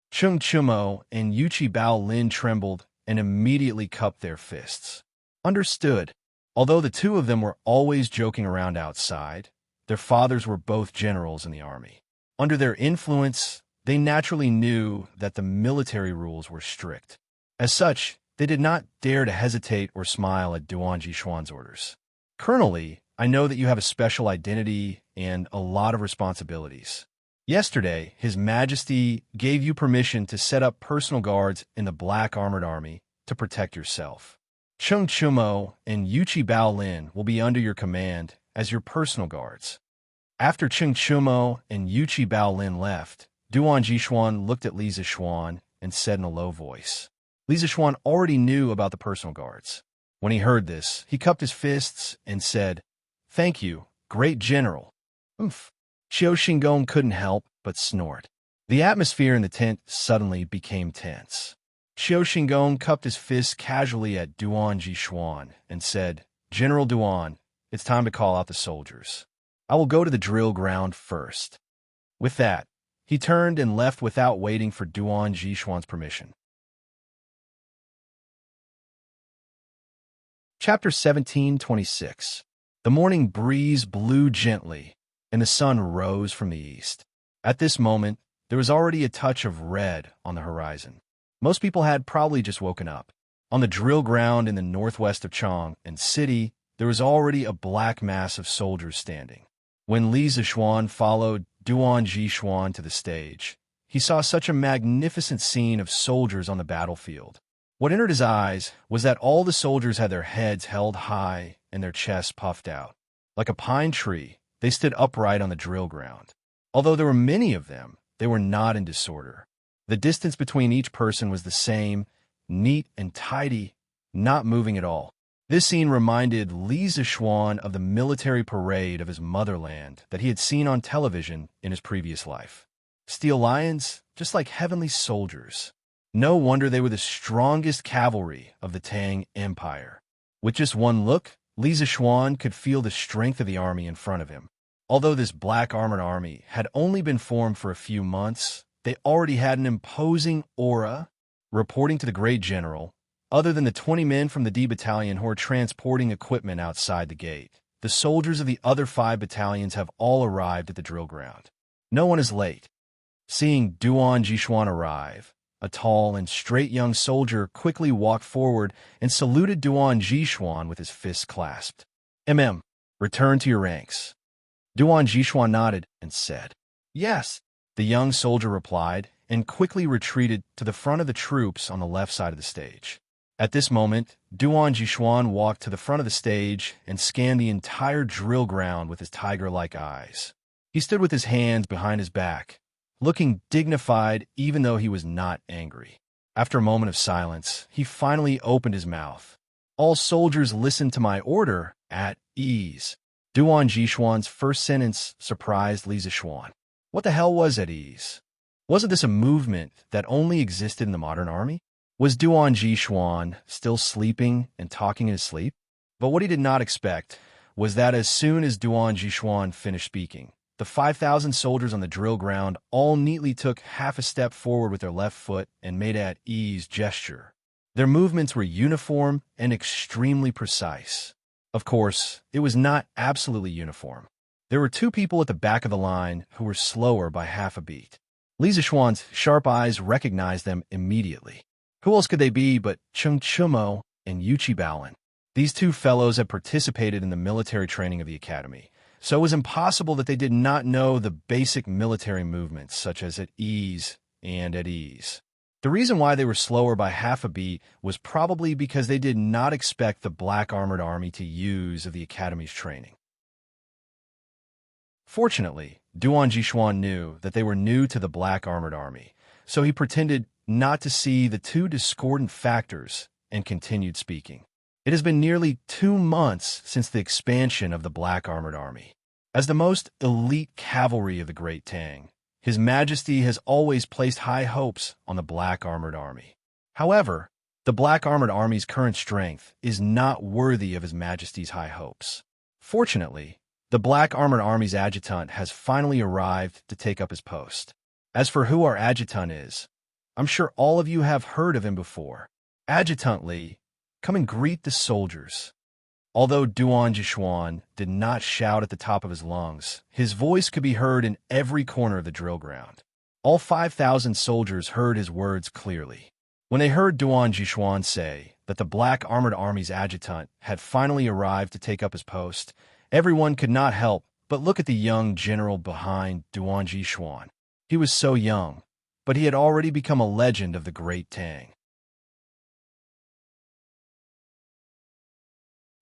[SPEAKER 1] Cheng Chumo and Yuchi Baolin trembled and immediately cupped their fists. Understood. Although the two of them were always joking around outside, their fathers were both generals in the army. Under their influence, they naturally knew that the military rules were strict. As such, they did not dare to hesitate or smile at Duan Jishuan's orders. "Colonel Li, I know that you have a special identity and a lot of responsibilities. Yesterday, His Majesty gave you permission to set up personal guards in the Black Armored Army to protect yourself. Cheng Chumo and Yuchi Baolin will be under your command as your personal guards." After Cheng Chumo and Yuchi Baolin left, Duan Jishuan looked at Li Zishuan and said in a low voice. Li Zishuan already knew about the personal guards. When he heard this, he cupped his fists and said, "Thank you, great general." Qiu Xingong couldn't help but snort. The atmosphere in the tent suddenly became tense. Qiu Xingong cupped his fists casually at Duan Jishuan and said, "General Duan, it's time to call out the soldiers." I will go to the drill ground first." With that, he turned and left without waiting for Duan Jishuan's permission. Chapter 17:26. The morning breeze blew gently, and the sun rose from the east. At this moment, there was already a touch of red on the horizon. Most people had probably just woken up. On the drill ground in the northwest of Chang and city, there was already a black mass of soldiers standing. When Li Zishuan followed Duan Jishuan to the stage, he saw such a magnificent scene of soldiers on the battlefield. What entered his eyes was that all the soldiers had their heads held high and their chests puffed out. Like a pine tree, they stood upright on the drill ground. Although there were many of them, they were not in disorder. The distance between each person was the same, neat and tidy, not moving at all. This scene reminded Li Zishuan of the military parade of his motherland that he had seen on television in his previous life. Steel lions, just like heavenly soldiers. No wonder they were the strongest cavalry of the Tang Empire. With just one look, Li Zishuan could feel the strength of the army in front of him. Although this black armored army had only been formed for a few months, they already had an imposing aura. Reporting to the great general, other than the 20 men from the D Battalion who were transporting equipment outside the gate, the soldiers of the other 5 battalions have all arrived at the drill ground. No one is late. Seeing Duan Jishuan arrive, a tall and straight young soldier quickly walked forward and saluted Duan Jishuan with his fists clasped. Return to your ranks." Duan Jishuan nodded and said, "Yes." The young soldier replied and quickly retreated to the front of the troops on the left side of the stage. At this moment, Duan Jishuan walked to the front of the stage and scanned the entire drill ground with his tiger-like eyes. He stood with his hands behind his back, looking dignified even though he was not angry. After a moment of silence, he finally opened his mouth. "All soldiers listen to my order, at ease." Duan Jishuan's first sentence surprised Li Zishuan. What the hell was at ease? Wasn't this a movement that only existed in the modern army? Was Duan Jishuan still sleeping and talking in his sleep? But what he did not expect was that as soon as Duan Jishuan finished speaking, the 5,000 soldiers on the drill ground all neatly took half a step forward with their left foot and made an at-ease gesture. Their movements were uniform and extremely precise. Of course, it was not absolutely uniform. There were 2 people at the back of the line who were slower by half a beat. Li Zishuan's sharp eyes recognized them immediately. Who else could they be but Cheng Chumo and Yuchi Baolin? These 2 fellows had participated in the military training of the academy, so it was impossible that they did not know the basic military movements such as at ease and at ease. The reason why they were slower by half a beat was probably because they did not expect the black armored army to use of the academy's training. Fortunately, Duan Jishuan knew that they were new to the black armored army, so he pretended not to see the 2 discordant factors and continued speaking. It has been nearly 2 months since the expansion of the black armored army. As the most elite cavalry of the Great Tang, His Majesty has always placed high hopes on the black armored army. However, the black armored army's current strength is not worthy of His Majesty's high hopes. Fortunately, the black armored army's adjutant has finally arrived to take up his post. As for who our adjutant is, I'm sure all of you have heard of him before. Adjutant Li, come and greet the soldiers. Although Duan Jishuan did not shout at the top of his lungs, his voice could be heard in every corner of the drill ground. All 5,000 soldiers heard his words clearly. When they heard Duan Jishuan say that the black armored army's adjutant had finally arrived to take up his post, everyone could not help but look at the young general behind Duan Jishuan. He was so young, but he had already become a legend of the Great Tang.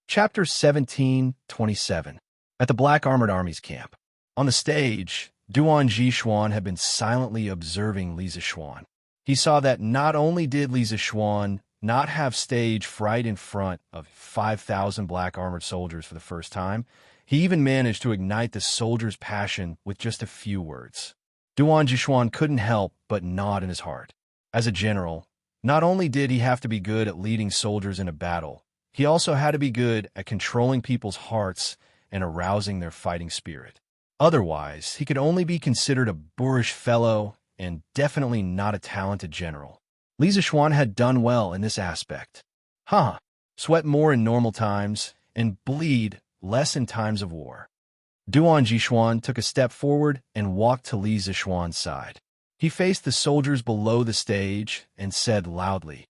[SPEAKER 1] Chapter 17:27. At the Black Armored Army's camp. On the stage, Duan Jishuan had been silently observing Li Zishuan. He saw that not only did Li Zishuan not have stage fright in front of 5,000 black armored soldiers for the first time, he even managed to ignite the soldiers' passion with just a few words. Duan Jishuan couldn't help but nod in his heart. As a general, not only did he have to be good at leading soldiers in a battle, he also had to be good at controlling people's hearts and arousing their fighting spirit. Otherwise, he could only be considered a boorish fellow and definitely not a talented general. Li Zixuan had done well in this aspect. Sweat more in normal times and bleed less in times of war. Duan Jixuan took a step forward and walked to Li Zixuan's side. He faced the soldiers below the stage and said loudly,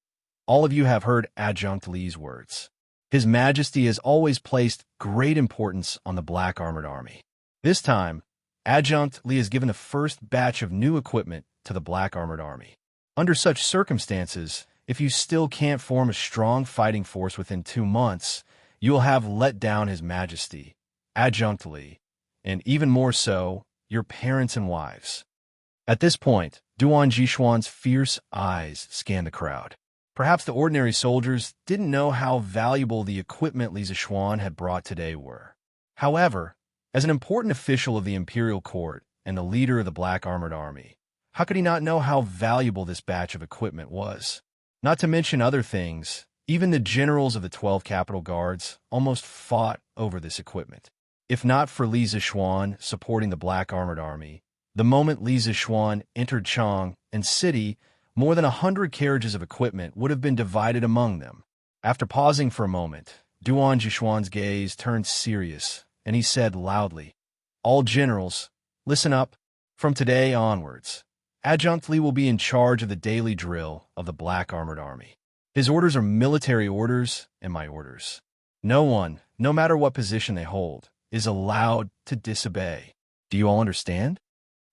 [SPEAKER 1] "All of you have heard Adjunct Li's words. His Majesty has always placed great importance on the Black Armored Army. This time, Adjunct Li has given the first batch of new equipment to the Black Armored Army. Under such circumstances, if you still can't form a strong fighting force within 2 months, you will have let down His Majesty, Adjunct Li, and even more so, your parents and wives." At this point, Duan Jixuan's fierce eyes scanned the crowd. Perhaps the ordinary soldiers didn't know how valuable the equipment Li Zixuan had brought today were. However, as an important official of the imperial court and the leader of the Black Armored Army, how could he not know how valuable this batch of equipment was? Not to mention other things, even the generals of the 12 capital guards almost fought over this equipment. If not for Li Zixuan supporting the Black Armored Army, the moment Li Zixuan entered Chang and city, more than 100 carriages of equipment would have been divided among them. After pausing for a moment, Duan Jixuan's gaze turned serious, and he said loudly, "All generals, listen up. From today onwards, Adjunct Li will be in charge of the daily drill of the Black Armored Army. His orders are military orders and my orders. No one, no matter what position they hold, is allowed to disobey. Do you all understand?"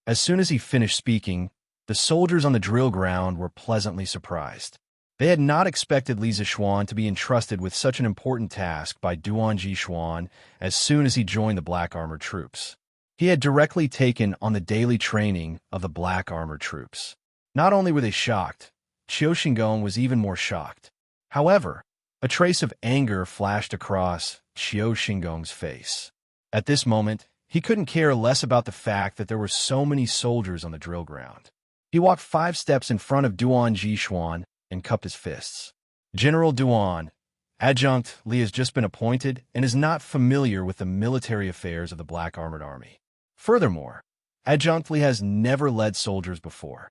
[SPEAKER 1] As soon as he finished speaking, the soldiers on the drill ground were pleasantly surprised. They had not expected Li Zixuan to be entrusted with such an important task by Duan Jixuan as soon as he joined the Black Armored Troops. He had directly taken on the daily training of the Black Armored Troops. Not only were they shocked, Qiu Xingong was even more shocked. However, a trace of anger flashed across Qiu Xingong's face. At this moment, he couldn't care less about the fact that there were so many soldiers on the drill ground. He walked 5 steps in front of Duan Jixuan and cupped his fists. "General Duan, Adjunct Li has just been appointed and is not familiar with the military affairs of the Black Armored Army. Furthermore, Adjunct Li has never led soldiers before.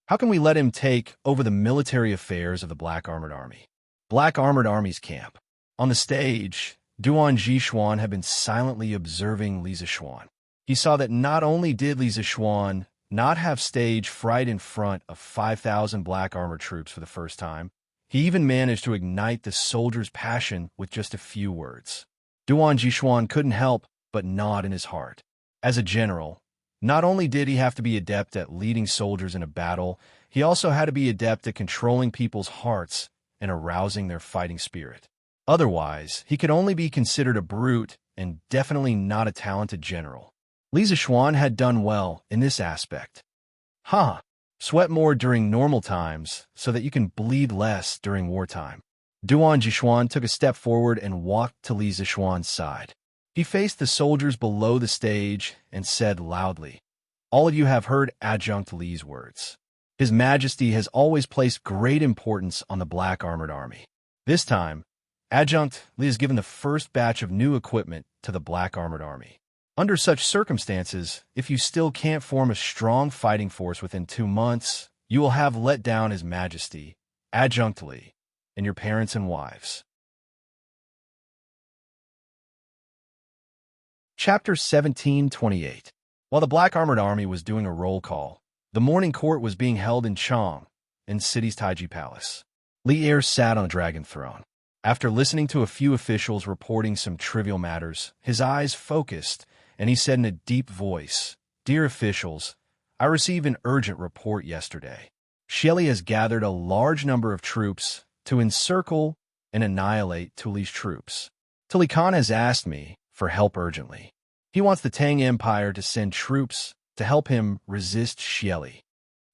[SPEAKER 1] How can we let him take over the military affairs of the Black Armored Army?" Black Armored Army's camp. On the stage, Duan Jixuan had been silently observing Li Zixuan. He saw that not only did Li Zixuan not have stage fright in front of 5,000 Black Armored Troops for the first time, he even managed to ignite the soldiers' passion with just a few words. Duan Jixuan couldn't help but nod in his heart. As a general, not only did he have to be adept at leading soldiers in a battle, he also had to be adept at controlling people's hearts and arousing their fighting spirit. Otherwise, he could only be considered a brute and definitely not a talented general. Li Zixuan had done well in this aspect. Sweat more during normal times so that you can bleed less during wartime. Duan Jixuan took a step forward and walked to Li Zixuan's side. He faced the soldiers below the stage and said loudly, "All of you have heard Adjunct Li's words. His Majesty has always placed great importance on the Black Armored Army. This time, Adjunct Li has given the first batch of new equipment to the Black Armored Army. Under such circumstances, if you still can't form a strong fighting force within 2 months, you will have let down His Majesty, Adjunct Li, and your parents and wives." Chapter 1728. While the Black Armored Army was doing a roll call, the morning court was being held in Chang, in city's Taiji Palace. Li Er sat on a dragon throne. After listening to a few officials reporting some trivial matters, his eyes focused, and he said in a deep voice, "Dear officials, I received an urgent report yesterday. Shelley has gathered a large number of troops to encircle and annihilate Tuli's troops. Tuli Khan has asked me for help urgently. He wants the Tang Empire to send troops to help him resist Shelley."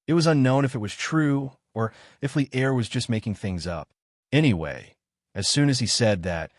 [SPEAKER 1] It was unknown if it was true or if Li Er was just making things up. Anyway, as soon as he said that,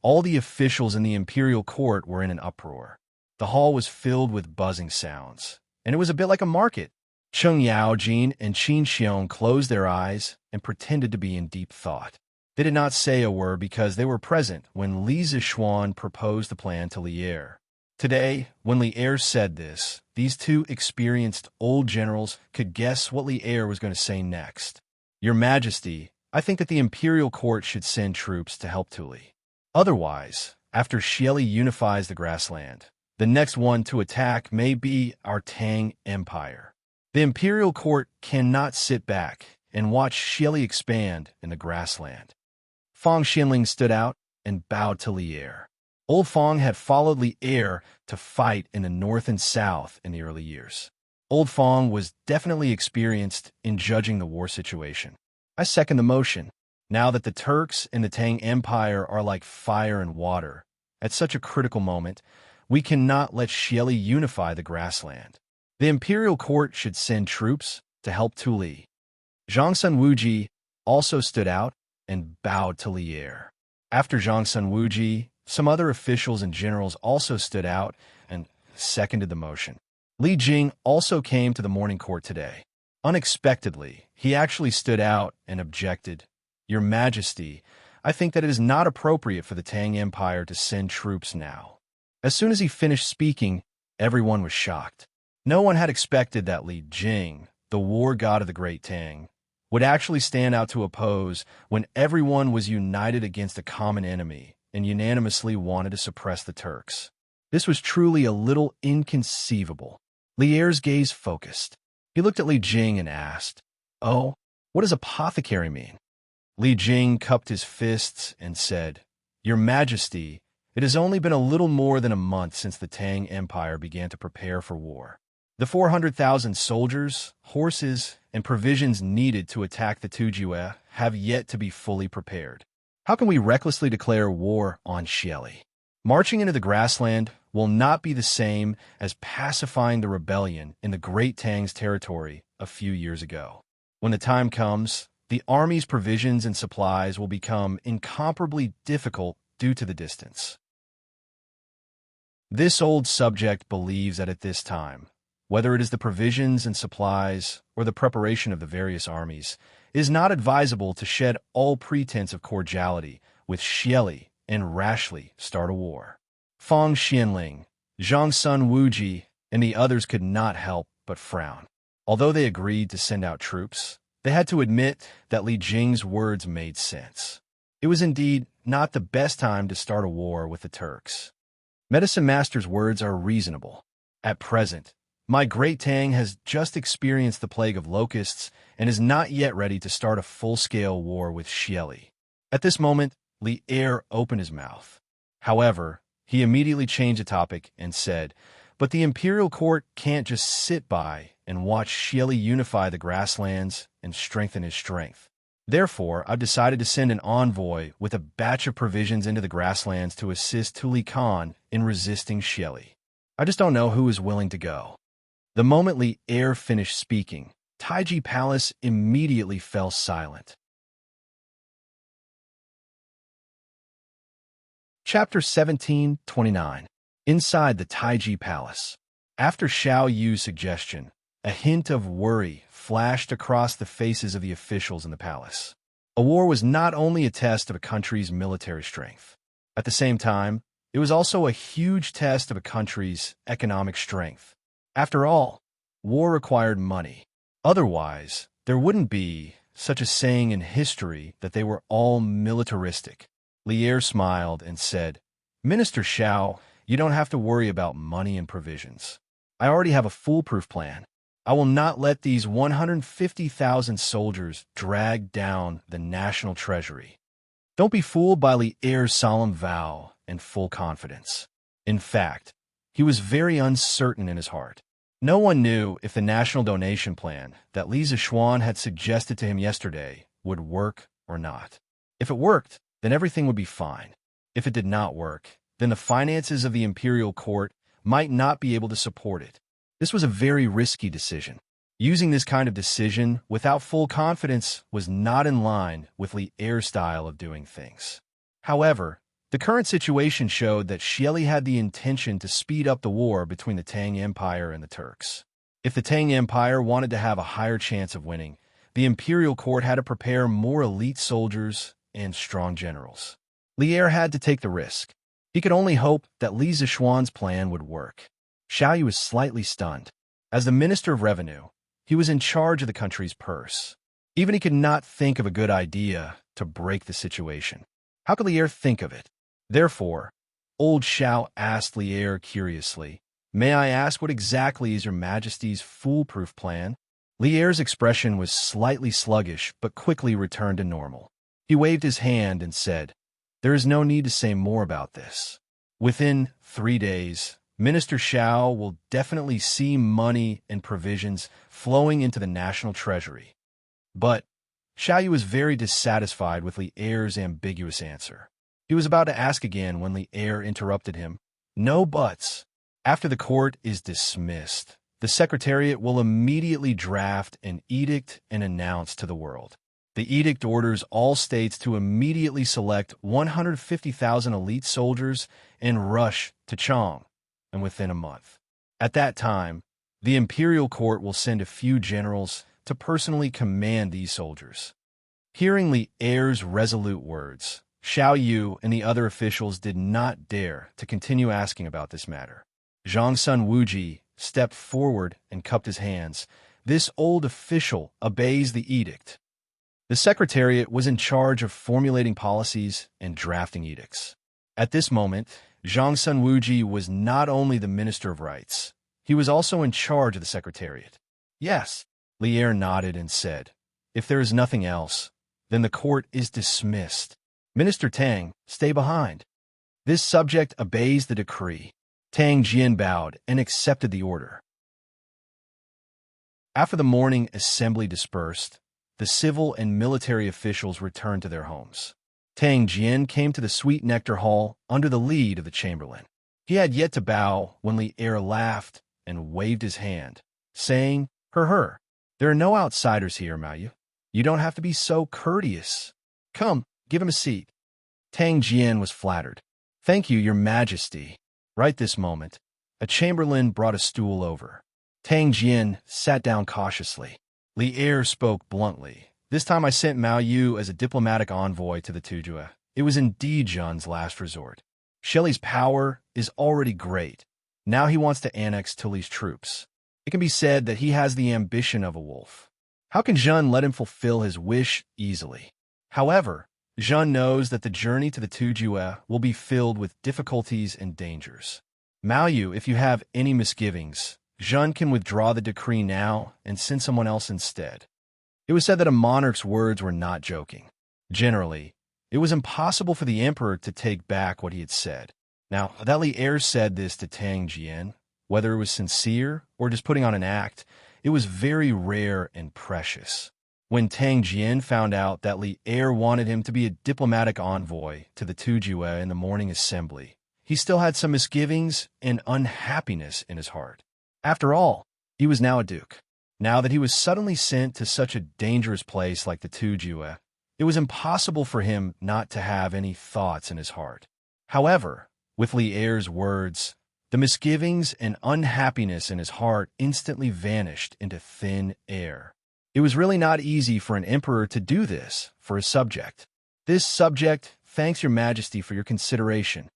[SPEAKER 1] all the officials in the imperial court were in an uproar. The hall was filled with buzzing sounds, and it was a bit like a market. Cheng Yaojin and Qin Xiong closed their eyes and pretended to be in deep thought. They did not say a word because they were present when Li Zishuan proposed the plan to Li Er. Today, when Li Er said this, these two experienced old generals could guess what Li Er was going to say next. Your Majesty, I think that the imperial court should send troops to help Tuli. Otherwise, after Xieli unifies the grassland, the next one to attack may be our Tang Empire. The imperial court cannot sit back and watch Xieli expand in the grassland. Fang Xianling stood out and bowed to Li Er. Old Fang had followed Li Er to fight in the north and south in the early years. Old Fang was definitely experienced in judging the war situation. I second the motion. Now that the Turks and the Tang Empire are like fire and water, at such a critical moment, we cannot let Xieli unify the grassland. The imperial court should send troops to help Tuli. Zhang Sun Wuji also stood out and bowed to Li Er. After Zhang Sun Wuji, some other officials and generals also stood out and seconded the motion. Li Jing also came to the morning court today. Unexpectedly, he actually stood out and objected. Your Majesty, I think that it is not appropriate for the Tang Empire to send troops now. As soon as he finished speaking, everyone was shocked. No one had expected that Li Jing, the war god of the Great Tang, would actually stand out to oppose when everyone was united against a common enemy and unanimously wanted to suppress the Turks. This was truly a little inconceivable. Li Er's gaze focused. He looked at Li Jing and asked, "Oh, what does apothecary mean?" Li Jing cupped his fists and said, "Your Majesty, it has only been a little more than a month since the Tang Empire began to prepare for war. The 400,000 soldiers, horses, and provisions needed to attack the Tujue have yet to be fully prepared. How can we recklessly declare war on Xieli? Marching into the grassland will not be the same as pacifying the rebellion in the Great Tang's territory a few years ago. When the time comes, the army's provisions and supplies will become incomparably difficult due to the distance." This old subject believes that at this time, whether it is the provisions and supplies or the preparation of the various armies, it is not advisable to shed all pretense of cordiality with Xieli and rashly start a war. Fang Xianling, Zhang Sun Wuji, and the others could not help but frown. Although they agreed to send out troops, they had to admit that Li Jing's words made sense. It was indeed not the best time to start a war with the Turks. Medicine Master's words are reasonable. At present, my Great Tang has just experienced the plague of locusts and is not yet ready to start a full-scale war with Xieli. At this moment, Li Er opened his mouth. However, he immediately changed the topic and said, "But the imperial court can't just sit by and watch Xieli unify the grasslands and strengthen his strength. Therefore, I've decided to send an envoy with a batch of provisions into the grasslands to assist Tuli Khan in resisting Xieli. I just don't know who is willing to go." The moment Li Er finished speaking, Taiji Palace immediately fell silent. Chapter 17:29. Inside the Taiji Palace. After Xiao Yu's suggestion, a hint of worry flashed across the faces of the officials in the palace. A war was not only a test of a country's military strength. At the same time, it was also a huge test of a country's economic strength. After all, war required money. Otherwise, there wouldn't be such a saying in history that they were all militaristic. Li Er smiled and said, "Minister Xiao, you don't have to worry about money and provisions. I already have a foolproof plan. I will not let these 150,000 soldiers drag down the national treasury." Don't be fooled by Li Er's solemn vow and full confidence. In fact, he was very uncertain in his heart. No one knew if the national donation plan that Li Zishuan had suggested to him yesterday would work or not. If it worked, then everything would be fine. If it did not work, then the finances of the imperial court might not be able to support it. This was a very risky decision. Using this kind of decision without full confidence was not in line with Li Er's style of doing things. However, the current situation showed that Xieli had the intention to speed up the war between the Tang Empire and the Turks. If the Tang Empire wanted to have a higher chance of winning, the imperial court had to prepare more elite soldiers and strong generals. Li Er had to take the risk. He could only hope that Li Zishuan's plan would work. Xiao Yu was slightly stunned. As the Minister of Revenue, he was in charge of the country's purse. Even he could not think of a good idea to break the situation. How could Li Er think of it? Therefore, old Xiao asked Li Er curiously, "May I ask what exactly is your Majesty's foolproof plan?" Li Er's expression was slightly sluggish but quickly returned to normal. He waved his hand and said, "There is no need to say more about this. Within 3 days, Minister Xiao will definitely see money and provisions flowing into the national treasury." But Xiao Yu was very dissatisfied with Li Er's ambiguous answer. He was about to ask again when Li Er interrupted him. "No buts. After the court is dismissed, the Secretariat will immediately draft an edict and announce to the world. The edict orders all states to immediately select 150,000 elite soldiers and rush to Chang, and within a month. At that time, the imperial court will send a few generals to personally command these soldiers." Hearing Li Er's resolute words, Xiao Yu and the other officials did not dare to continue asking about this matter. Zhang Sun Wuji stepped forward and cupped his hands. This old official obeys the edict. The Secretariat was in charge of formulating policies and drafting edicts. At this moment, Zhang Sun Wuji was not only the Minister of Rights, he was also in charge of the Secretariat. "Yes," Li Er nodded and said, "If there is nothing else, then the court is dismissed. Minister Tang, stay behind." This subject obeys the decree. Tang Jian bowed and accepted the order. After the morning assembly dispersed, the civil and military officials returned to their homes. Tang Jian came to the sweet nectar hall under the lead of the chamberlain. He had yet to bow when Li Er laughed and waved his hand, saying, Her, there are no outsiders here, Mayu. You don't have to be so courteous. Come, give him a seat." Tang Jian was flattered. "Thank you, your majesty." Right this moment, a chamberlain brought a stool over. Tang Jian sat down cautiously. Li Er spoke bluntly. "This time I sent Mao Yu as a diplomatic envoy to the Tujue. It was indeed Zhen's last resort. Shelley's power is already great. Now he wants to annex Tully's troops. It can be said that he has the ambition of a wolf. How can Zhen let him fulfill his wish easily? However, Zhen knows that the journey to the Tujue will be filled with difficulties and dangers. Mao Yu, if you have any misgivings, Zhen can withdraw the decree now and send someone else instead." It was said that a monarch's words were not joking. Generally, it was impossible for the emperor to take back what he had said. Now, that Li Er said this to Tang Jian, whether it was sincere or just putting on an act, it was very rare and precious. When Tang Jian found out that Li Er wanted him to be a diplomatic envoy to the Tujue in the morning assembly, he still had some misgivings and unhappiness in his heart. After all, he was now a duke. Now that he was suddenly sent to such a dangerous place like the Tujue, it was impossible for him not to have any thoughts in his heart. However, with Li Er's words, the misgivings and unhappiness in his heart instantly vanished into thin air. It was really not easy for an emperor to do this for his subject. "This subject thanks your majesty for your consideration."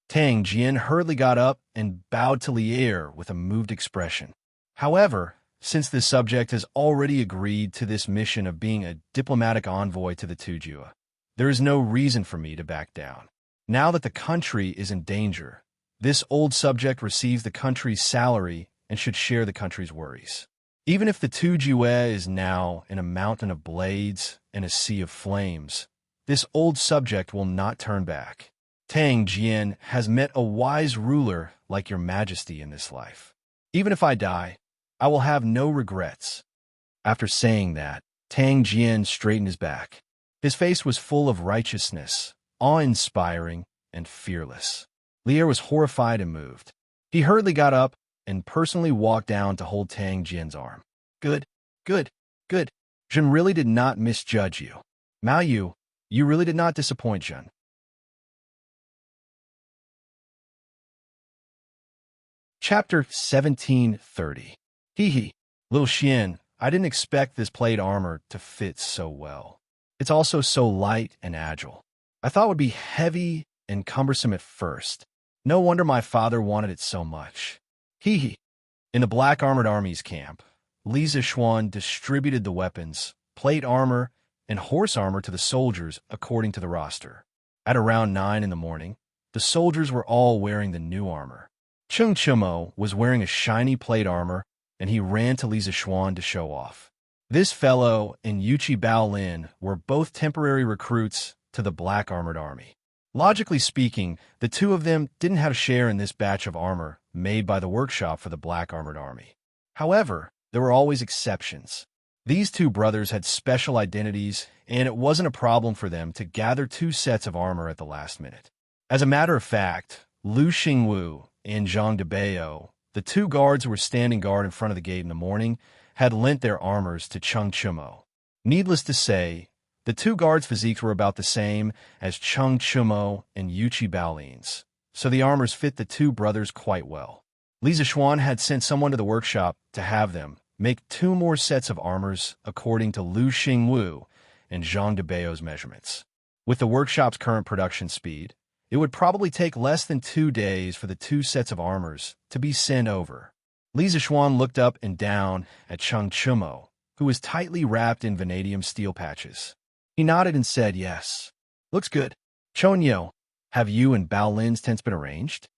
[SPEAKER 1] Tang Jian hurriedly got up and bowed to Li Er with a moved expression. "However, since this subject has already agreed to this mission of being a diplomatic envoy to the Tujue, there is no reason for me to back down. Now that the country is in danger, this old subject receives the country's salary and should share the country's worries. Even if the Tujue is now in a mountain of blades and a sea of flames, this old subject will not turn back. Tang Jian has met a wise ruler like your majesty in this life. Even if I die, I will have no regrets." After saying that, Tang Jian straightened his back. His face was full of righteousness, awe-inspiring, and fearless. Li Er was horrified and moved. He hurriedly got up and personally walked down to hold Tang Jian's arm. Good. Zhen really did not misjudge you. Mao Yu, you really did not disappoint Zhen." Chapter 1730. Hee, little Xian, I didn't expect this plate armor to fit so well. It's also so light and agile. I thought it would be heavy and cumbersome at first. No wonder my father wanted it so much. Hee hee. In the Black Armored Army's camp, Li Zishuan distributed the weapons, plate armor, and horse armor to the soldiers according to the roster. At around 9 in the morning, the soldiers were all wearing the new armor. Cheng Chimo was wearing a shiny plate armor, and he ran to Li Zishuan to show off. This fellow and Yuchi Baolin were both temporary recruits to the Black Armored Army. Logically speaking, the two of them didn't have a share in this batch of armor made by the workshop for the Black Armored Army. However, there were always exceptions. These two brothers had special identities, and it wasn't a problem for them to gather 2 sets of armor at the last minute. As a matter of fact, Lu Xingwu and Zhang Debao, the 2 guards who were standing guard in front of the gate in the morning, had lent their armors to Cheng Chimo. Needless to say, the 2 guards' physiques were about the same as Cheng Chimo and Yuchi Baolin's, so the armors fit the 2 brothers quite well. Li Zishuan had sent someone to the workshop to have them make 2 more sets of armors according to Lu Xingwu and Zhang Debao's measurements. With the workshop's current production speed, it would probably take less than 2 days for the 2 sets of armors to be sent over. Li Zishuan looked up and down at Cheng Chimo, who was tightly wrapped in vanadium steel patches. He nodded and said, "Yes. Looks good. Chonyo, have you and Baolin's tents been arranged?"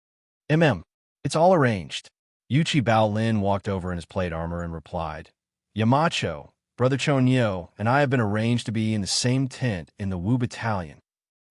[SPEAKER 1] It's all arranged." Yuchi Baolin walked over in his plate armor and replied, "Yamacho, Brother Chonyo, and I have been arranged to be in the same tent in the Wu Battalion."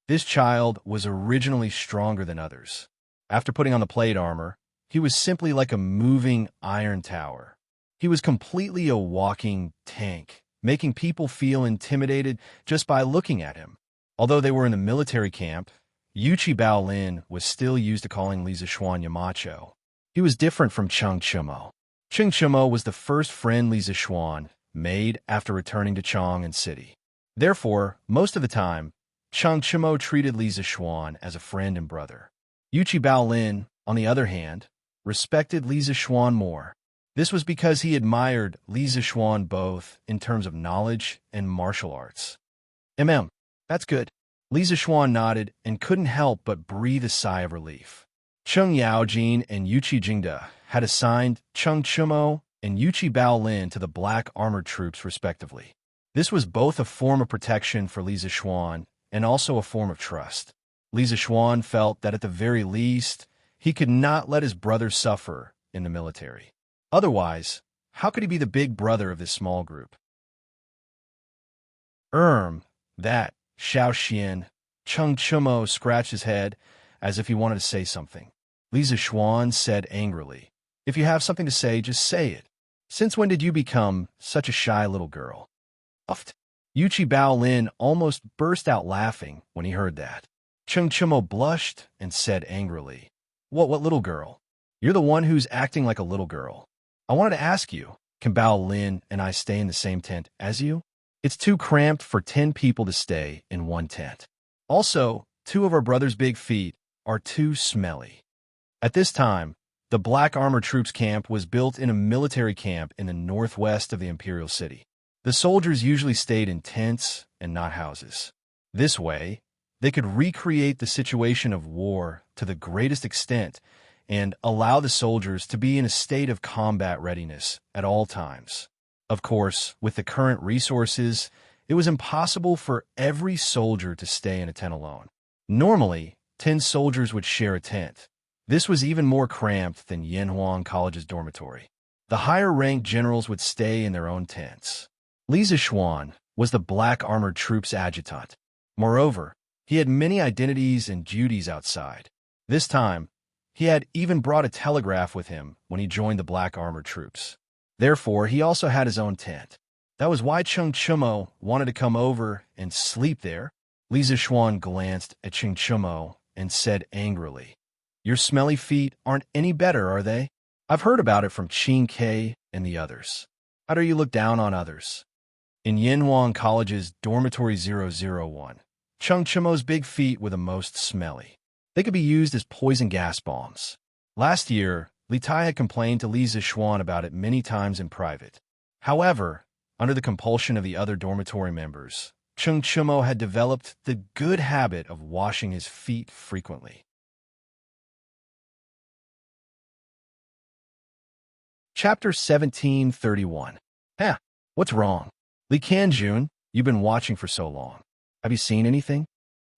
[SPEAKER 1] This child was originally stronger than others. After putting on the plate armor, he was simply like a moving iron tower. He was completely a walking tank, making people feel intimidated just by looking at him. Although they were in the military camp, Yuchi Baolin was still used to calling Li Zishuan Yamacho. He was different from Cheng Chimo. Cheng Chimo was the first friend Li Zishuan made after returning to Chang'an City. Therefore, most of the time, Cheng Chimo treated Li Zishuan as a friend and brother. Yuchi Baolin, on the other hand, respected Li Zishuan more. This was because he admired Li Zishuan both in terms of knowledge and martial arts. That's good. Li Zishuan nodded and couldn't help but breathe a sigh of relief. Cheng Yaojin and Yuchi Jingda had assigned Cheng Chimo and Yuchi Baolin to the Black Armored Troops respectively. This was both a form of protection for Li Zishuan and also a form of trust. Li Zishuan felt that at the very least, he could not let his brother suffer in the military. Otherwise, how could he be the big brother of this small group? That, Xiao Xian. Cheng Chimo scratched his head as if he wanted to say something. Li Zishuan said angrily, "If you have something to say, just say it. Since when did you become such a shy little girl?" Uft. Yuchi Baolin almost burst out laughing when he heard that. Cheng Chimo blushed and said angrily, What little girl? You're the one who's acting like a little girl. I wanted to ask you, can Baolin and I stay in the same tent as you? It's too cramped for 10 people to stay in one tent. Also, 2 of our brother's big feet are too smelly. At this time, the Black Armored Troops camp was built in a military camp in the northwest of the Imperial City. The soldiers usually stayed in tents and not houses. This way, they could recreate the situation of war to the greatest extent and allow the soldiers to be in a state of combat readiness at all times. Of course, with the current resources, it was impossible for every soldier to stay in a tent alone. Normally, 10 soldiers would share a tent. This was even more cramped than Yanhuang College's dormitory. The higher-ranked generals would stay in their own tents. Li Zishuan was the Black Armored Troops adjutant. Moreover, he had many identities and duties outside. This time, he had even brought a telegraph with him when he joined the Black Armored Troops. Therefore, he also had his own tent. That was why Cheng Chimo wanted to come over and sleep there. Li Zishuan glanced at Cheng Chimo and said angrily, Your smelly feet aren't any better, are they? I've heard about it from Qin Ke and the others. How dare you look down on others? In Yanhuang College's Dormitory 001, Cheng Chimo's big feet were the most smelly. They could be used as poison gas bombs. Last year, Li Tai had complained to Li Zishuan about it many times in private. However, under the compulsion of the other dormitory members, Chung Chumo had developed the good habit of washing his feet frequently. Chapter 1731. What's wrong? Li Kanjun, you've been watching for so long. Have you seen anything?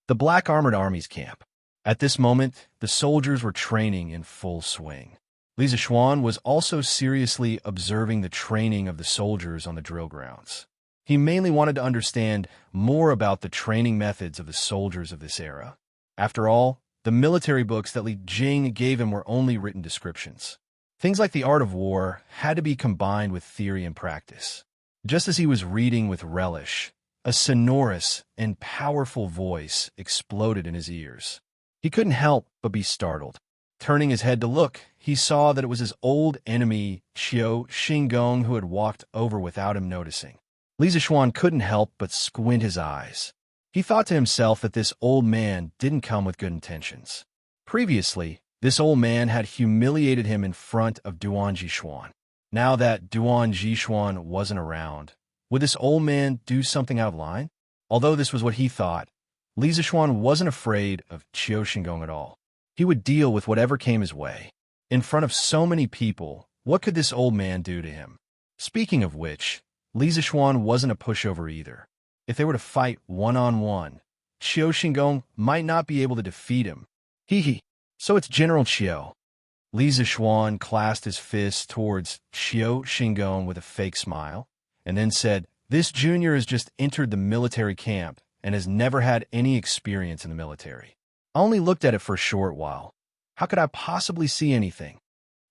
[SPEAKER 1] The Black Armored Army's camp. At this moment, the soldiers were training in full swing. Li Zishuan was also seriously observing the training of the soldiers on the drill grounds. He mainly wanted to understand more about the training methods of the soldiers of this era. After all, the military books that Li Jing gave him were only written descriptions. Things like the art of war had to be combined with theory and practice. Just as he was reading with relish, a sonorous and powerful voice exploded in his ears. He couldn't help but be startled. Turning his head to look, he saw that it was his old enemy, Qiu Xingong, who had walked over without him noticing. Li Zishuan couldn't help but squint his eyes. He thought to himself that this old man didn't come with good intentions. Previously, this old man had humiliated him in front of Duan Jishuan. Now that Duan Jishuan wasn't around, would this old man do something out of line? Although this was what he thought, Li Zishuan wasn't afraid of Qiu Xingong at all. He would deal with whatever came his way. In front of so many people, what could this old man do to him? Speaking of which, Li Zishuan wasn't a pushover either. If they were to fight one-on-one, Qiu Xingong might not be able to defeat him. So it's General Qiu. Li Zishuan clasped his fist towards Qiu Xingong with a fake smile, and then said, "This junior has just entered the military camp and has never had any experience in the military. I only looked at it for a short while. How could I possibly see anything?"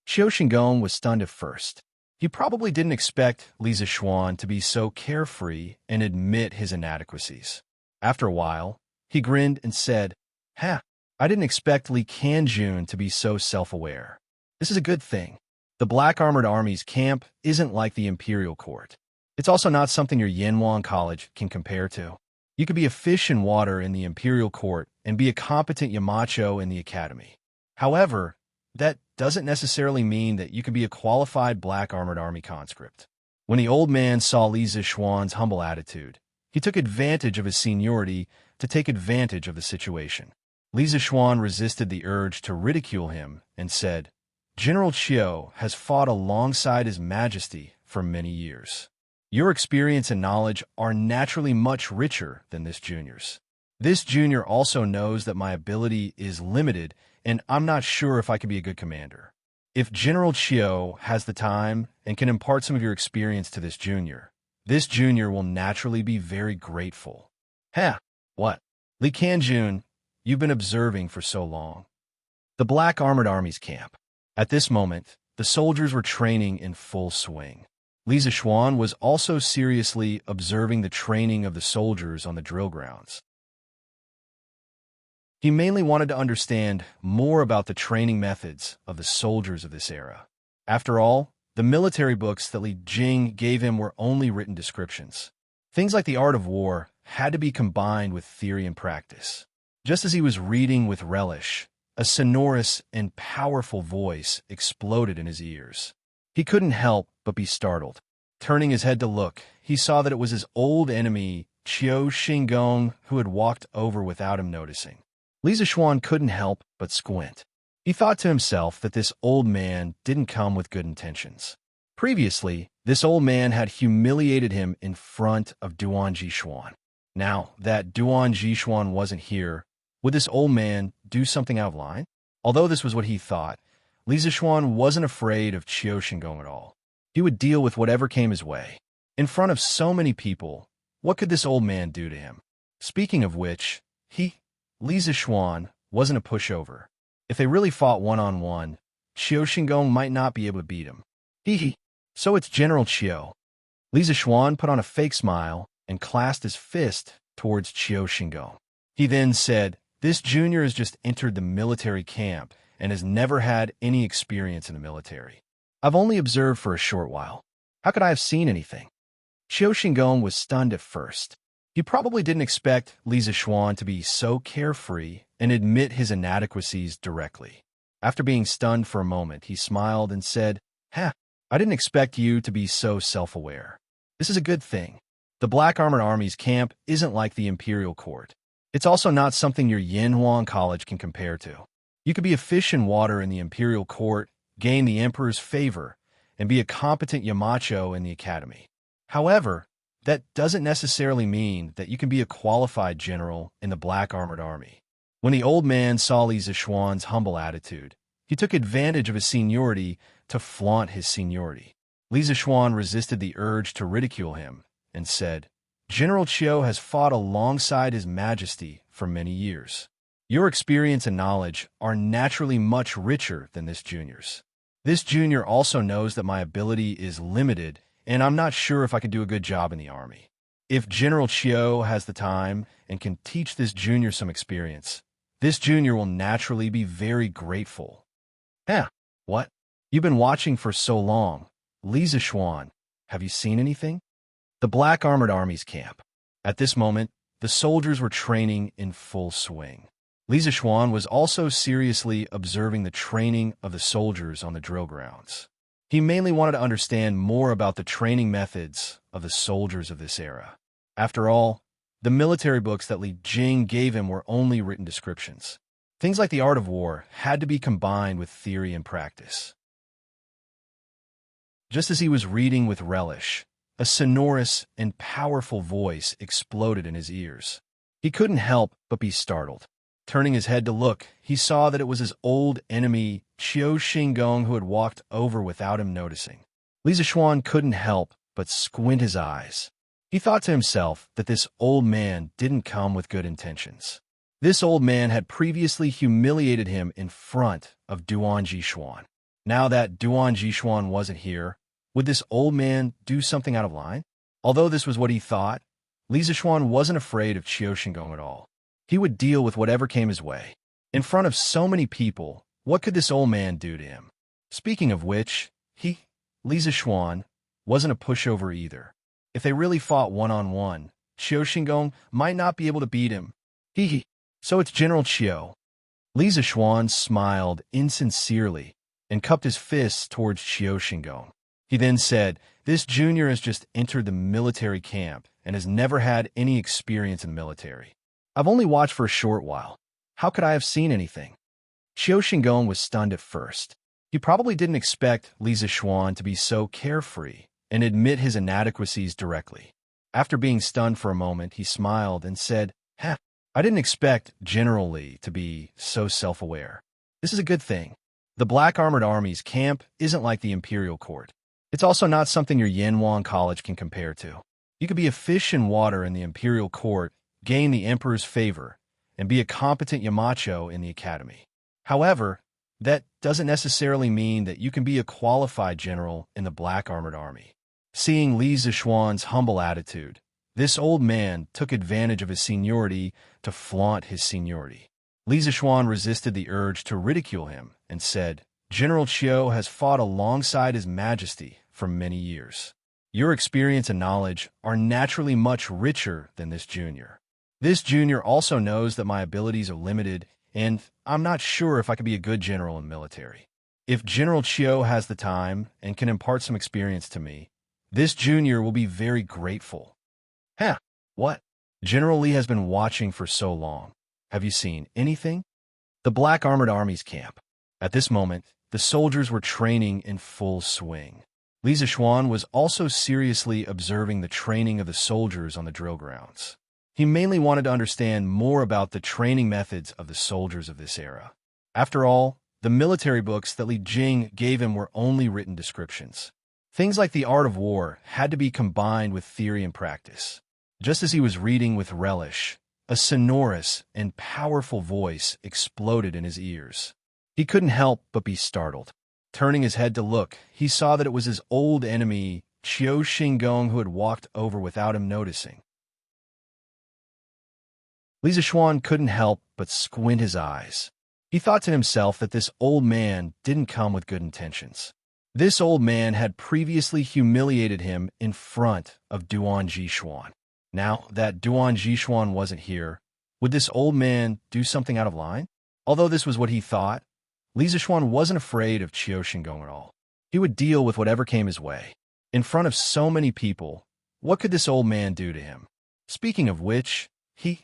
[SPEAKER 1] Qiu Xingong was stunned at first. He probably didn't expect Li Zishuan to be so carefree and admit his inadequacies. After a while, he grinned and said, I didn't expect Li Kanjun to be so self-aware. This is a good thing. The Black Armored Army's camp isn't like the Imperial Court. It's also not something your Yanwang College can compare to. You could be a fish in water in the Imperial Court and be a competent Yamacho in the Academy. However, that doesn't necessarily mean that you can be a qualified Black Armored Army conscript. When the old man saw Li Zishuan's humble attitude, he took advantage of his seniority to take advantage of the situation. Li Zishuan resisted the urge to ridicule him and said, "General Qiu has fought alongside His Majesty for many years. Your experience and knowledge are naturally much richer than this junior's. This junior also knows that my ability is limited, and I'm not sure if I can be a good commander. If General Qiu has the time and can impart some of your experience to this junior will naturally be very grateful." What? Li Kanjun, you've been observing for so long. The Black Armored Army's camp. At this moment, the soldiers were training in full swing. Li Zishuan was also seriously observing the training of the soldiers on the drill grounds. He mainly wanted to understand more about the training methods of the soldiers of this era. After all, the military books that Li Jing gave him were only written descriptions. Things like the art of war had to be combined with theory and practice. Just as he was reading with relish, a sonorous and powerful voice exploded in his ears. He couldn't help but be startled. Turning his head to look, he saw that it was his old enemy, Qiu Xingong, who had walked over without him noticing. Li Zishuan couldn't help but squint. He thought to himself that this old man didn't come with good intentions. Previously, this old man had humiliated him in front of Duan Jishuan. Now that Duan Jishuan wasn't here, would this old man do something out of line? Although this was what he thought, Li Zishuan wasn't afraid of Qiu Xingong at all. He would deal with whatever came his way. In front of so many people, what could this old man do to him? Speaking of which, Li Zishuan wasn't a pushover. If they really fought one-on-one, Qiu Xingong might not be able to beat him. So it's General Qiu. Li Zishuan put on a fake smile and clasped his fist towards Qiu Xingong. He then said, "This junior has just entered the military camp and has never had any experience in the military. I've only observed for a short while. How could I have seen anything?" Qiu Xingong was stunned at first. He probably didn't expect Li Zishuan to be so carefree and admit his inadequacies directly. After being stunned for a moment, he smiled and said, I didn't expect you to be so self-aware. This is a good thing. The Black Armored Army's camp isn't like the Imperial Court. It's also not something your Yanhuang College can compare to. You could be a fish in water in the Imperial Court, gain the Emperor's favor, and be a competent Yamacho in the Academy. However, that doesn't necessarily mean that you can be a qualified general in the Black Armored Army. When the old man saw Li Zishuan's humble attitude, he took advantage of his seniority to flaunt his seniority. Li Zishuan resisted the urge to ridicule him and said, "General Chiu has fought alongside His Majesty for many years. Your experience and knowledge are naturally much richer than this junior's. This junior also knows that my ability is limited, and I'm not sure if I can do a good job in the army. If General Chiu has the time and can teach this junior some experience, this junior will naturally be very grateful." What? You've been watching for so long. Li Zishuan, have you seen anything? The Black Armored Army's camp. At this moment, the soldiers were training in full swing. Li Zishuan was also seriously observing the training of the soldiers on the drill grounds. He mainly wanted to understand more about the training methods of the soldiers of this era. After all, the military books that Li Jing gave him were only written descriptions. Things like the art of war had to be combined with theory and practice. Just as he was reading with relish, a sonorous and powerful voice exploded in his ears. He couldn't help but be startled. Turning his head to look, he saw that it was his old enemy, Qiu Xingong, who had walked over without him noticing. Li Zishuan couldn't help but squint his eyes. He thought to himself that this old man didn't come with good intentions. This old man had previously humiliated him in front of Duan Jishuan. Now that Duan Jishuan wasn't here, would this old man do something out of line? Although this was what he thought, Li Zishuan wasn't afraid of Qiu Xingong at all. He would deal with whatever came his way. In front of so many people, what could this old man do to him? Speaking of which, Li Zishuan, wasn't a pushover either. If they really fought one-on-one, Qiu Xingong might not be able to beat him. So it's General Chiu. Li Zishuan smiled insincerely and cupped his fists towards Qiu Xingong. He then said, "This junior has just entered the military camp and has never had any experience in the military. I've only watched for a short while. How could I have seen anything?" Qiu Xingong was stunned at first. He probably didn't expect Li Zishuan to be so carefree and admit his inadequacies directly. After being stunned for a moment, he smiled and said, "I didn't expect General Li to be so self-aware. This is a good thing. The Black Armored Army's camp isn't like the Imperial Court. It's also not something your Yanhuang College can compare to. You could be a fish in water in the Imperial Court, gain the Emperor's favor, and be a competent Yamacho in the Academy. However, that doesn't necessarily mean that you can be a qualified general in the Black Armored Army." Seeing Li Zishuan's humble attitude, this old man took advantage of his seniority to flaunt his seniority. Li Zishuan resisted the urge to ridicule him and said, "General Chiu has fought alongside His Majesty for many years. Your experience and knowledge are naturally much richer than this junior. This junior also knows that my abilities are limited, and I'm not sure if I can be a good general in the military. If General Chiu has the time and can impart some experience to me, this junior will be very grateful." What? General Li has been watching for so long. Have you seen anything? The Black Armored Army's camp. At this moment, the soldiers were training in full swing. Li Zishuan was also seriously observing the training of the soldiers on the drill grounds. He mainly wanted to understand more about the training methods of the soldiers of this era. After all, the military books that Li Jing gave him were only written descriptions. Things like the art of war had to be combined with theory and practice. Just as he was reading with relish, a sonorous and powerful voice exploded in his ears. He couldn't help but be startled. Turning his head to look, he saw that it was his old enemy, Qiu Xingong, who had walked over without him noticing. Li Zishuan couldn't help but squint his eyes. He thought to himself that this old man didn't come with good intentions. This old man had previously humiliated him in front of Duan Jishuan. Now that Duan Jishuan wasn't here, would this old man do something out of line? Although this was what he thought, Li Zishuan wasn't afraid of Qiu Xingong at all. He would deal with whatever came his way. In front of so many people, what could this old man do to him? Speaking of which, Li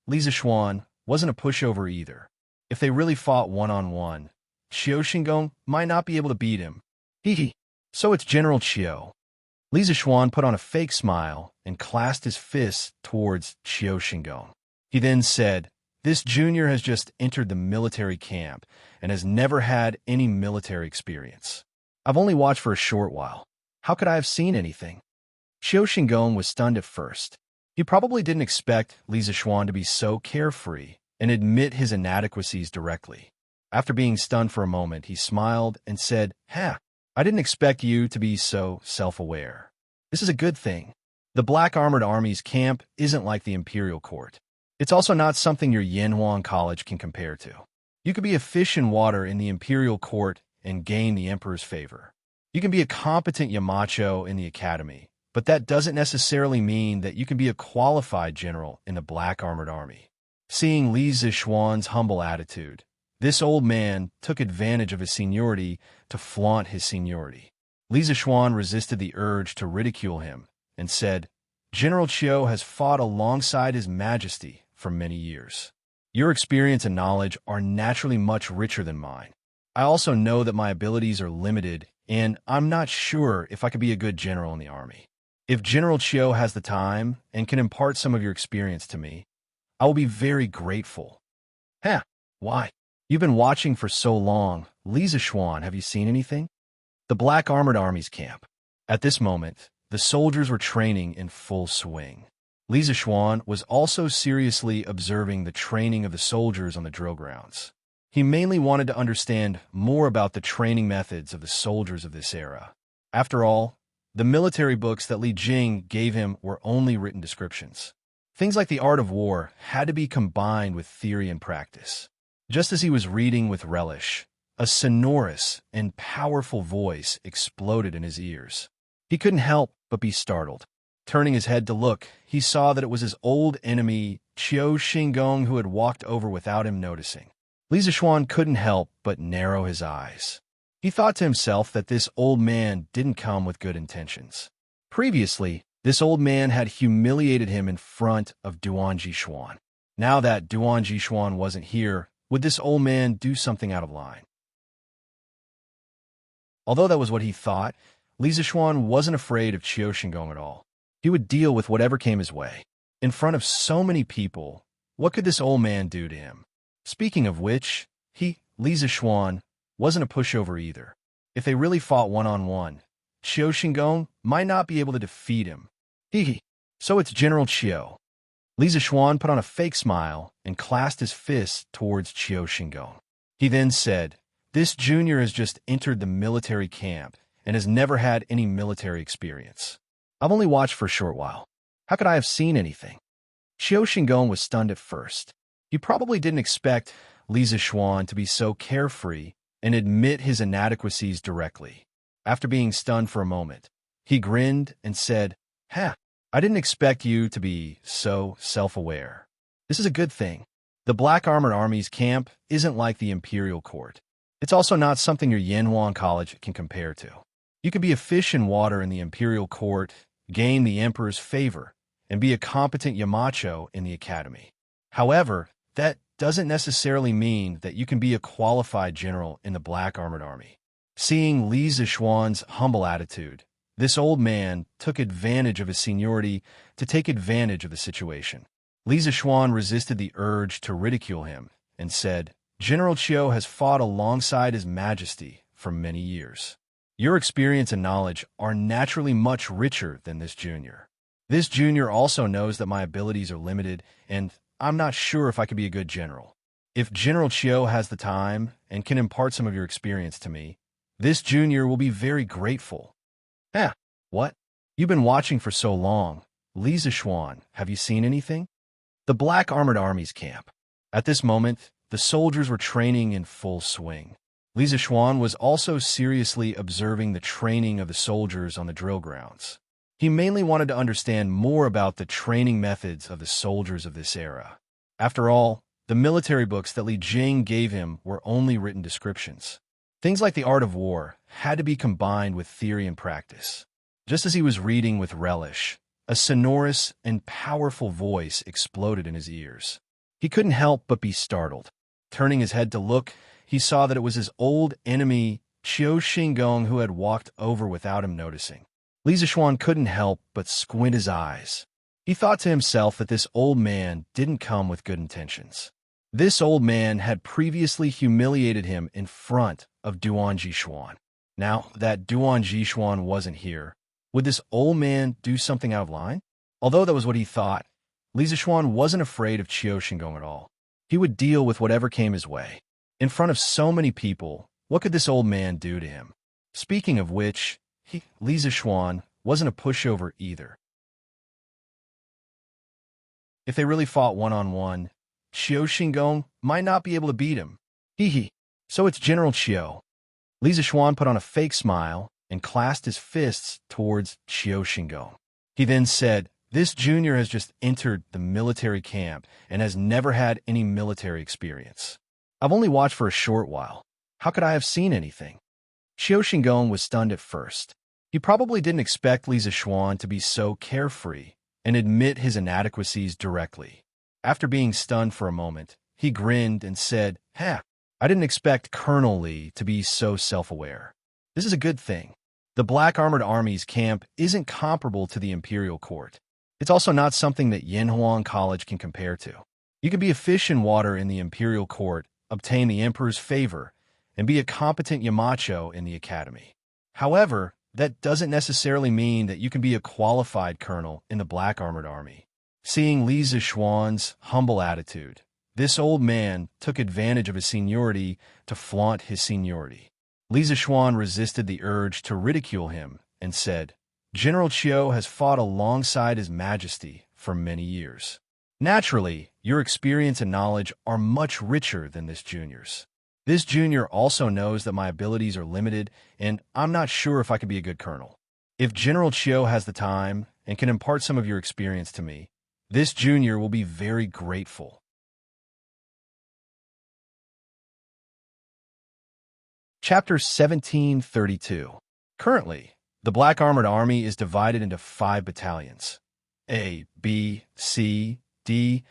[SPEAKER 1] Zishuan, wasn't a pushover either. If they really fought one-on-one, Qiu Xingong might not be able to beat him. Hee. So it's General Qiu. Li Zishuan put on a fake smile and clasped his fists towards Qiu Xingong. He then said, "This junior has just entered the military camp and has never had any military experience. I've only watched for a short while. How could I have seen anything?" Qiu Xingong was stunned at first. He probably didn't expect Li Zishuan to be so carefree and admit his inadequacies directly. After being stunned for a moment, he smiled and said, I didn't expect you to be so self-aware. This is a good thing. The Black Armored Army's camp isn't like the Imperial Court. It's also not something your Yanhuang College can compare to. You could be a fish in water in the Imperial Court and gain the Emperor's favor. You can be a competent Yamacho in the Academy, but that doesn't necessarily mean that you can be a qualified general in the Black Armored Army. Seeing Li Zishuan's humble attitude, this old man took advantage of his seniority to flaunt his seniority. Li Zishuan resisted the urge to ridicule him and said, "General Qiu has fought alongside His Majesty for many years. Your experience and knowledge are naturally much richer than mine. I also know that my abilities are limited, and I'm not sure if I could be a good general in the army. If General Qiu has the time and can impart some of your experience to me, I will be very grateful." Why? You've been watching for so long. Li Zishuan, have you seen anything? The Black Armored Army's camp. At this moment, the soldiers were training in full swing. Li Zishuan was also seriously observing the training of the soldiers on the drill grounds. He mainly wanted to understand more about the training methods of the soldiers of this era. After all, the military books that Li Jing gave him were only written descriptions. Things like the art of war had to be combined with theory and practice. Just as he was reading with relish, a sonorous and powerful voice exploded in his ears. He couldn't help but be startled. Turning his head to look, he saw that it was his old enemy, Qiu Xingong, who had walked over without him noticing. Li Zishuan couldn't help but narrow his eyes. He thought to himself that this old man didn't come with good intentions. Previously, this old man had humiliated him in front of Duan Jishuan. Now that Duan Jishuan wasn't here, would this old man do something out of line? Although that was what he thought, Li Zishuan wasn't afraid of Qiu Xingong at all. He would deal with whatever came his way. In front of so many people, what could this old man do to him? Speaking of which, Li Zishuan, wasn't a pushover either. If they really fought one-on-one, Qiu Xingong might not be able to defeat him. So it's General Qiu. Li Zishuan put on a fake smile and clasped his fists towards Qiu Xingong. He then said, "This junior has just entered the military camp and has never had any military experience. I've only watched for a short while. How could I have seen anything?" Qiu Xingong was stunned at first. He probably didn't expect Li Zishuan to be so carefree and admit his inadequacies directly. After being stunned for a moment, he grinned and said, I didn't expect you to be so self-aware. This is a good thing. The Black Armored Army's camp isn't like the Imperial Court. It's also not something your Yanhuang College can compare to. You could be a fish in water in the Imperial Court, gain the Emperor's favor, and be a competent Yamacho in the Academy. However, that doesn't necessarily mean that you can be a qualified general in the Black Armored Army. Seeing Li Zishuan's humble attitude, this old man took advantage of his seniority to take advantage of the situation. Li Zishuan resisted the urge to ridicule him and said, "General Qiu has fought alongside His Majesty for many years. Your experience and knowledge are naturally much richer than this junior. This junior also knows that my abilities are limited, and I'm not sure if I could be a good general. If General Qiu has the time and can impart some of your experience to me, this junior will be very grateful." What? You've been watching for so long. Li Zishuan, have you seen anything? The Black Armored Army's camp. At this moment, the soldiers were training in full swing. Li Zishuan was also seriously observing the training of the soldiers on the drill grounds. He mainly wanted to understand more about the training methods of the soldiers of this era. After all, the military books that Li Jing gave him were only written descriptions. Things like the art of war had to be combined with theory and practice. Just as he was reading with relish, A sonorous and powerful voice exploded in his ears. He couldn't help but be startled. Turning his head to look, he saw that it was his old enemy, Qiu Xingong, who had walked over without him noticing. Li Zixuan couldn't help but squint his eyes. He thought to himself that this old man didn't come with good intentions. This old man had previously humiliated him in front of Duan Jishuan. Now that Duan Jishuan wasn't here, would this old man do something out of line? Although that was what he thought, Li Zixuan wasn't afraid of Qiu Xingong at all. He would deal with whatever came his way. In front of so many people, what could this old man do to him? Speaking of which, Li Zixuan wasn't a pushover either. If they really fought one-on-one, Qiu Xingong might not be able to beat him. So it's General Qiu. Li Zixuan put on a fake smile and clasped his fists towards Qiu Xingong. He then said, "This junior has just entered the military camp and has never had any military experience. I've only watched for a short while. How could I have seen anything?" Qiu Xingong was stunned at first. He probably didn't expect Li Zixuan to be so carefree and admit his inadequacies directly. After being stunned for a moment, he grinned and said, I didn't expect Colonel Li to be so self-aware. This is a good thing. The Black Armored Army's camp isn't comparable to the Imperial Court. It's also not something that Yanhuang College can compare to. You can be a fish in water in the Imperial Court, obtain the Emperor's favor, and be a competent Yamacho in the Academy. However, that doesn't necessarily mean that you can be a qualified colonel in the Black Armored Army. Seeing Li Zixuan's humble attitude, this old man took advantage of his seniority to flaunt his seniority. Li Zixuan resisted the urge to ridicule him and said, "General Qiu has fought alongside His Majesty for many years. Naturally, your experience and knowledge are much richer than this junior's. This junior also knows that my abilities are limited, and I'm not sure if I can be a good colonel. If General Qiu has the time and can impart some of your experience to me, this junior will be very grateful." Chapter 1732. Currently, the Black Armored Army is divided into 5 battalions, A, B, C, D,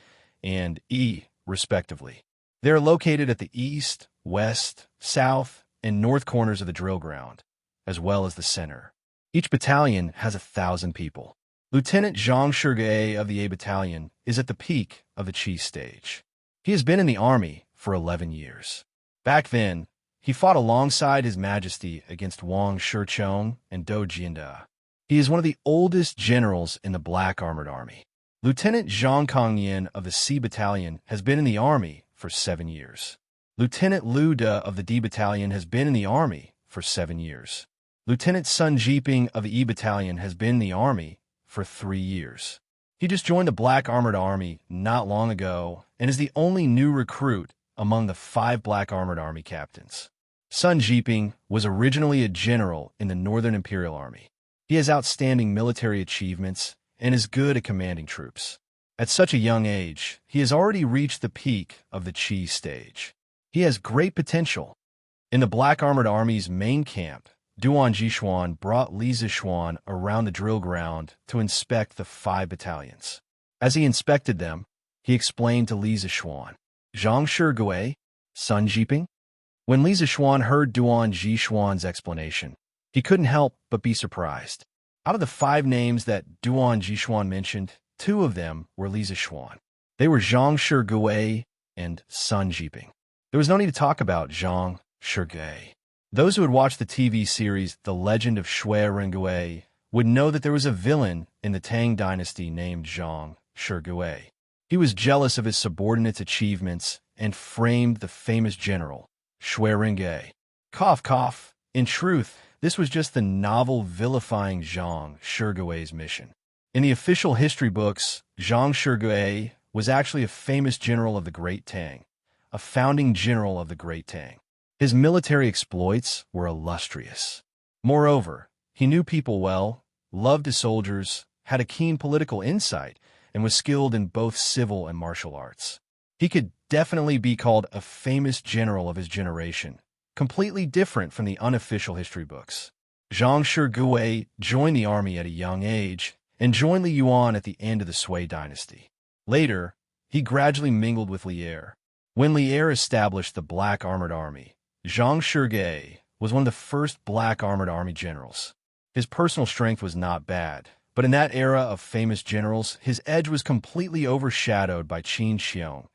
[SPEAKER 1] and E, respectively. They are located at the east, west, south, and north corners of the drill ground, as well as the center. Each battalion has 1,000 people. Lieutenant Zhang Shige of the A Battalion is at the peak of the Qi stage. He has been in the army for 11 years. Back then, he fought alongside His Majesty against Wang Shichong and Dou Jianda. He is one of the oldest generals in the Black Armored Army. Lieutenant Zhang Kongyan of the C Battalion has been in the army for 7 years. Lieutenant Liu De of the D Battalion has been in the army for 7 years. Lieutenant Sun Jiping of the E Battalion has been in the army for 3 years. He just joined the Black Armored Army not long ago and is the only new recruit among the 5 Black Armored Army captains. Sun Jiping was originally a general in the Northern Imperial Army. He has outstanding military achievements and is good at commanding troops. At such a young age, he has already reached the peak of the Qi stage. He has great potential. In the Black Armored Army's main camp, Duan Jishuan brought Li Zixuan around the drill ground to inspect the 5 battalions. As he inspected them, he explained to Li Zixuan, "Zhang Shigui, Sun Jiping?" When Li Zixuan heard Duan Jishuan's explanation, he couldn't help but be surprised. Out of the 5 names that Duan Jishuan mentioned, 2 of them were Li Zixuan. They were Zhang Shigui and Sun Jiping. There was no need to talk about Zhang Shigui. Those who had watched the TV series The Legend of Shui Rengui would know that there was a villain in the Tang Dynasty named Zhang Shigui. He was jealous of his subordinates' achievements and framed the famous general, Shui Rengui. Cough, cough. In truth, this was just the novel vilifying Zhang Shigui's mission. In the official history books, Zhang Shigui was actually a famous general of the Great Tang, a founding general of the Great Tang. His military exploits were illustrious. Moreover, he knew people well, loved his soldiers, had a keen political insight, and was skilled in both civil and martial arts. He could definitely be called a famous general of his generation, completely different from the unofficial history books. Zhang Shigui joined the army at a young age and joined Li Yuan at the end of the Sui dynasty. Later, he gradually mingled with Li Er. When Li Er established the Black Armored Army, Zhang Shige was one of the first Black Armored Army generals. His personal strength was not bad, but in that era of famous generals, his edge was completely overshadowed by Qin Xiong,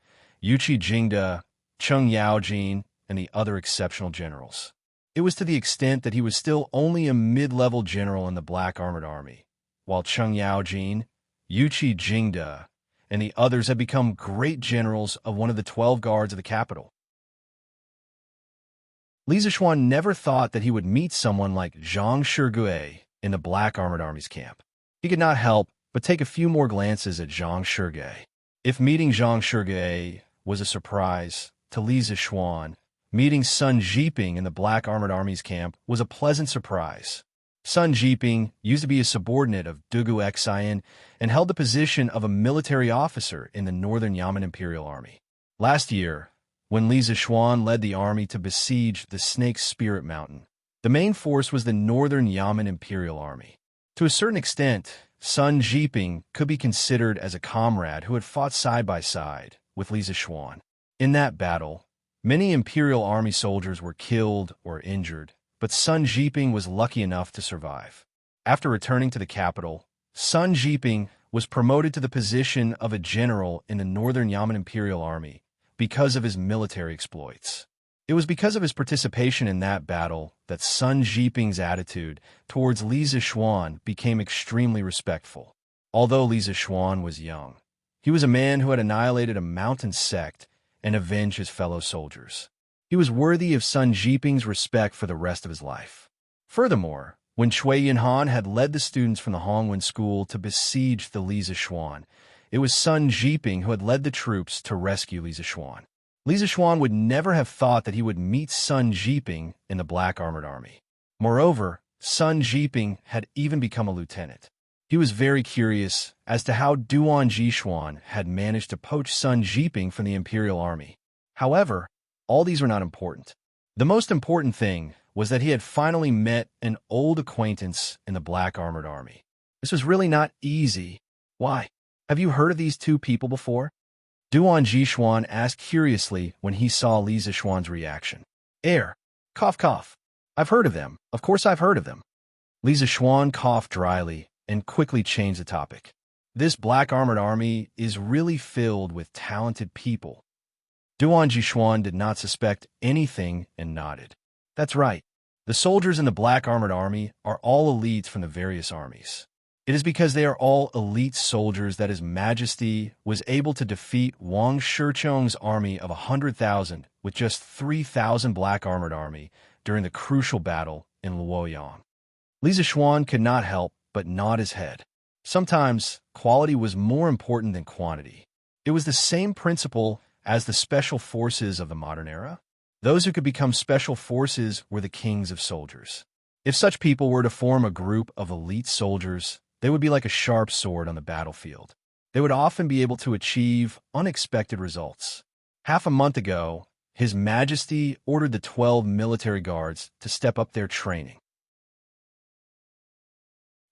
[SPEAKER 1] Yuqi Jingde, Cheng Yaojin, and the other exceptional generals. It was to the extent that he was still only a mid-level general in the Black Armored Army, while Cheng Yaojin, Yuqi Jingde, and the others had become great generals of one of the 12 guards of the capital. Li Zixuan never thought that he would meet someone like Zhang Shige in the Black Armored Army's camp. He could not help but take a few more glances at Zhang Shige. If meeting Zhang Shige was a surprise to Li Zixuan, meeting Sun Jiping in the Black Armored Army's camp was a pleasant surprise. Sun Jiping used to be a subordinate of Dugu Xian and held the position of a military officer in the Northern Yamen Imperial Army. Last year, when Li Zixuan led the army to besiege the Snake Spirit Mountain, the main force was the Northern Yamen Imperial Army. To a certain extent, Sun Jiping could be considered as a comrade who had fought side by side with Li Zixuan. In that battle, many Imperial Army soldiers were killed or injured, but Sun Jiping was lucky enough to survive. After returning to the capital, Sun Jiping was promoted to the position of a general in the Northern Yamen Imperial Army because of his military exploits. It was because of his participation in that battle that Sun Jiping's attitude towards Li Zixuan became extremely respectful. Although Li Zixuan was young, he was a man who had annihilated a mountain sect and avenged his fellow soldiers. He was worthy of Sun Jiping's respect for the rest of his life. Furthermore, when Cui Yinhan had led the students from the Hongwen school to besiege the Li Zixuan, it was Sun Jiping who had led the troops to rescue Li Zixuan. Li Zixuan would never have thought that he would meet Sun Jiping in the Black Armored Army. Moreover, Sun Jiping had even become a lieutenant. He was very curious as to how Duan Jishuan had managed to poach Sun Jiping from the Imperial Army. However, all these were not important. The most important thing was that he had finally met an old acquaintance in the Black Armored Army. This was really not easy. Why? Have you heard of these two people before? Duan Jishuan asked curiously when he saw Li Zixuan's reaction. Cough cough. I've heard of them. Of course I've heard of them. Li Zixuan coughed dryly and quickly changed the topic. This Black Armored Army is really filled with talented people. Duan Jishuan did not suspect anything and nodded. That's right. The soldiers in the Black Armored Army are all elites from the various armies. It is because they are all elite soldiers that His Majesty was able to defeat Wang Shichong's army of 100,000 with just 3,000 Black Armored Army during the crucial battle in Luoyang. Li Zixuan could not help but nod his head. Sometimes, quality was more important than quantity. It was the same principle as the special forces of the modern era. Those who could become special forces were the kings of soldiers. If such people were to form a group of elite soldiers, they would be like a sharp sword on the battlefield. They would often be able to achieve unexpected results. Half a month ago, His Majesty ordered the 12 military guards to step up their training.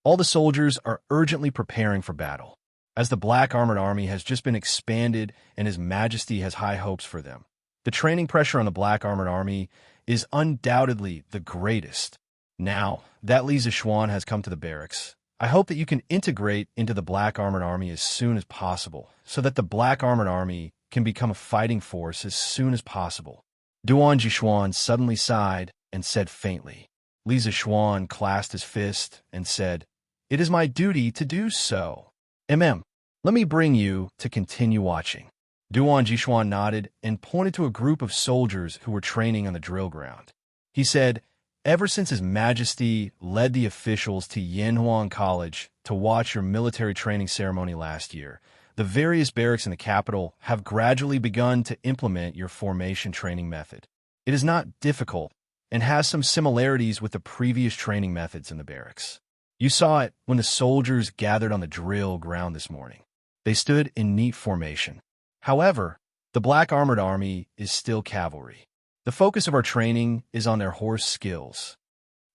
[SPEAKER 1] All the soldiers are urgently preparing for battle, as the Black Armored Army has just been expanded and His Majesty has high hopes for them. The training pressure on the Black Armored Army is undoubtedly the greatest. Now that Li Zixuan has come to the barracks, I hope that you can integrate into the Black Armored Army as soon as possible, so that the Black Armored Army can become a fighting force as soon as possible. Duan Jishuan suddenly sighed and said faintly. Li Zixuan clasped his fist and said, "It is my duty to do so. Let me bring you to continue watching." Duan Jishuan nodded and pointed to a group of soldiers who were training on the drill ground. He said, "Ever since His Majesty led the officials to Yanhuang College to watch your military training ceremony last year, the various barracks in the capital have gradually begun to implement your formation training method. It is not difficult and has some similarities with the previous training methods in the barracks. You saw it when the soldiers gathered on the drill ground this morning. They stood in neat formation. However, the Black Armored Army is still cavalry. The focus of our training is on their horse skills."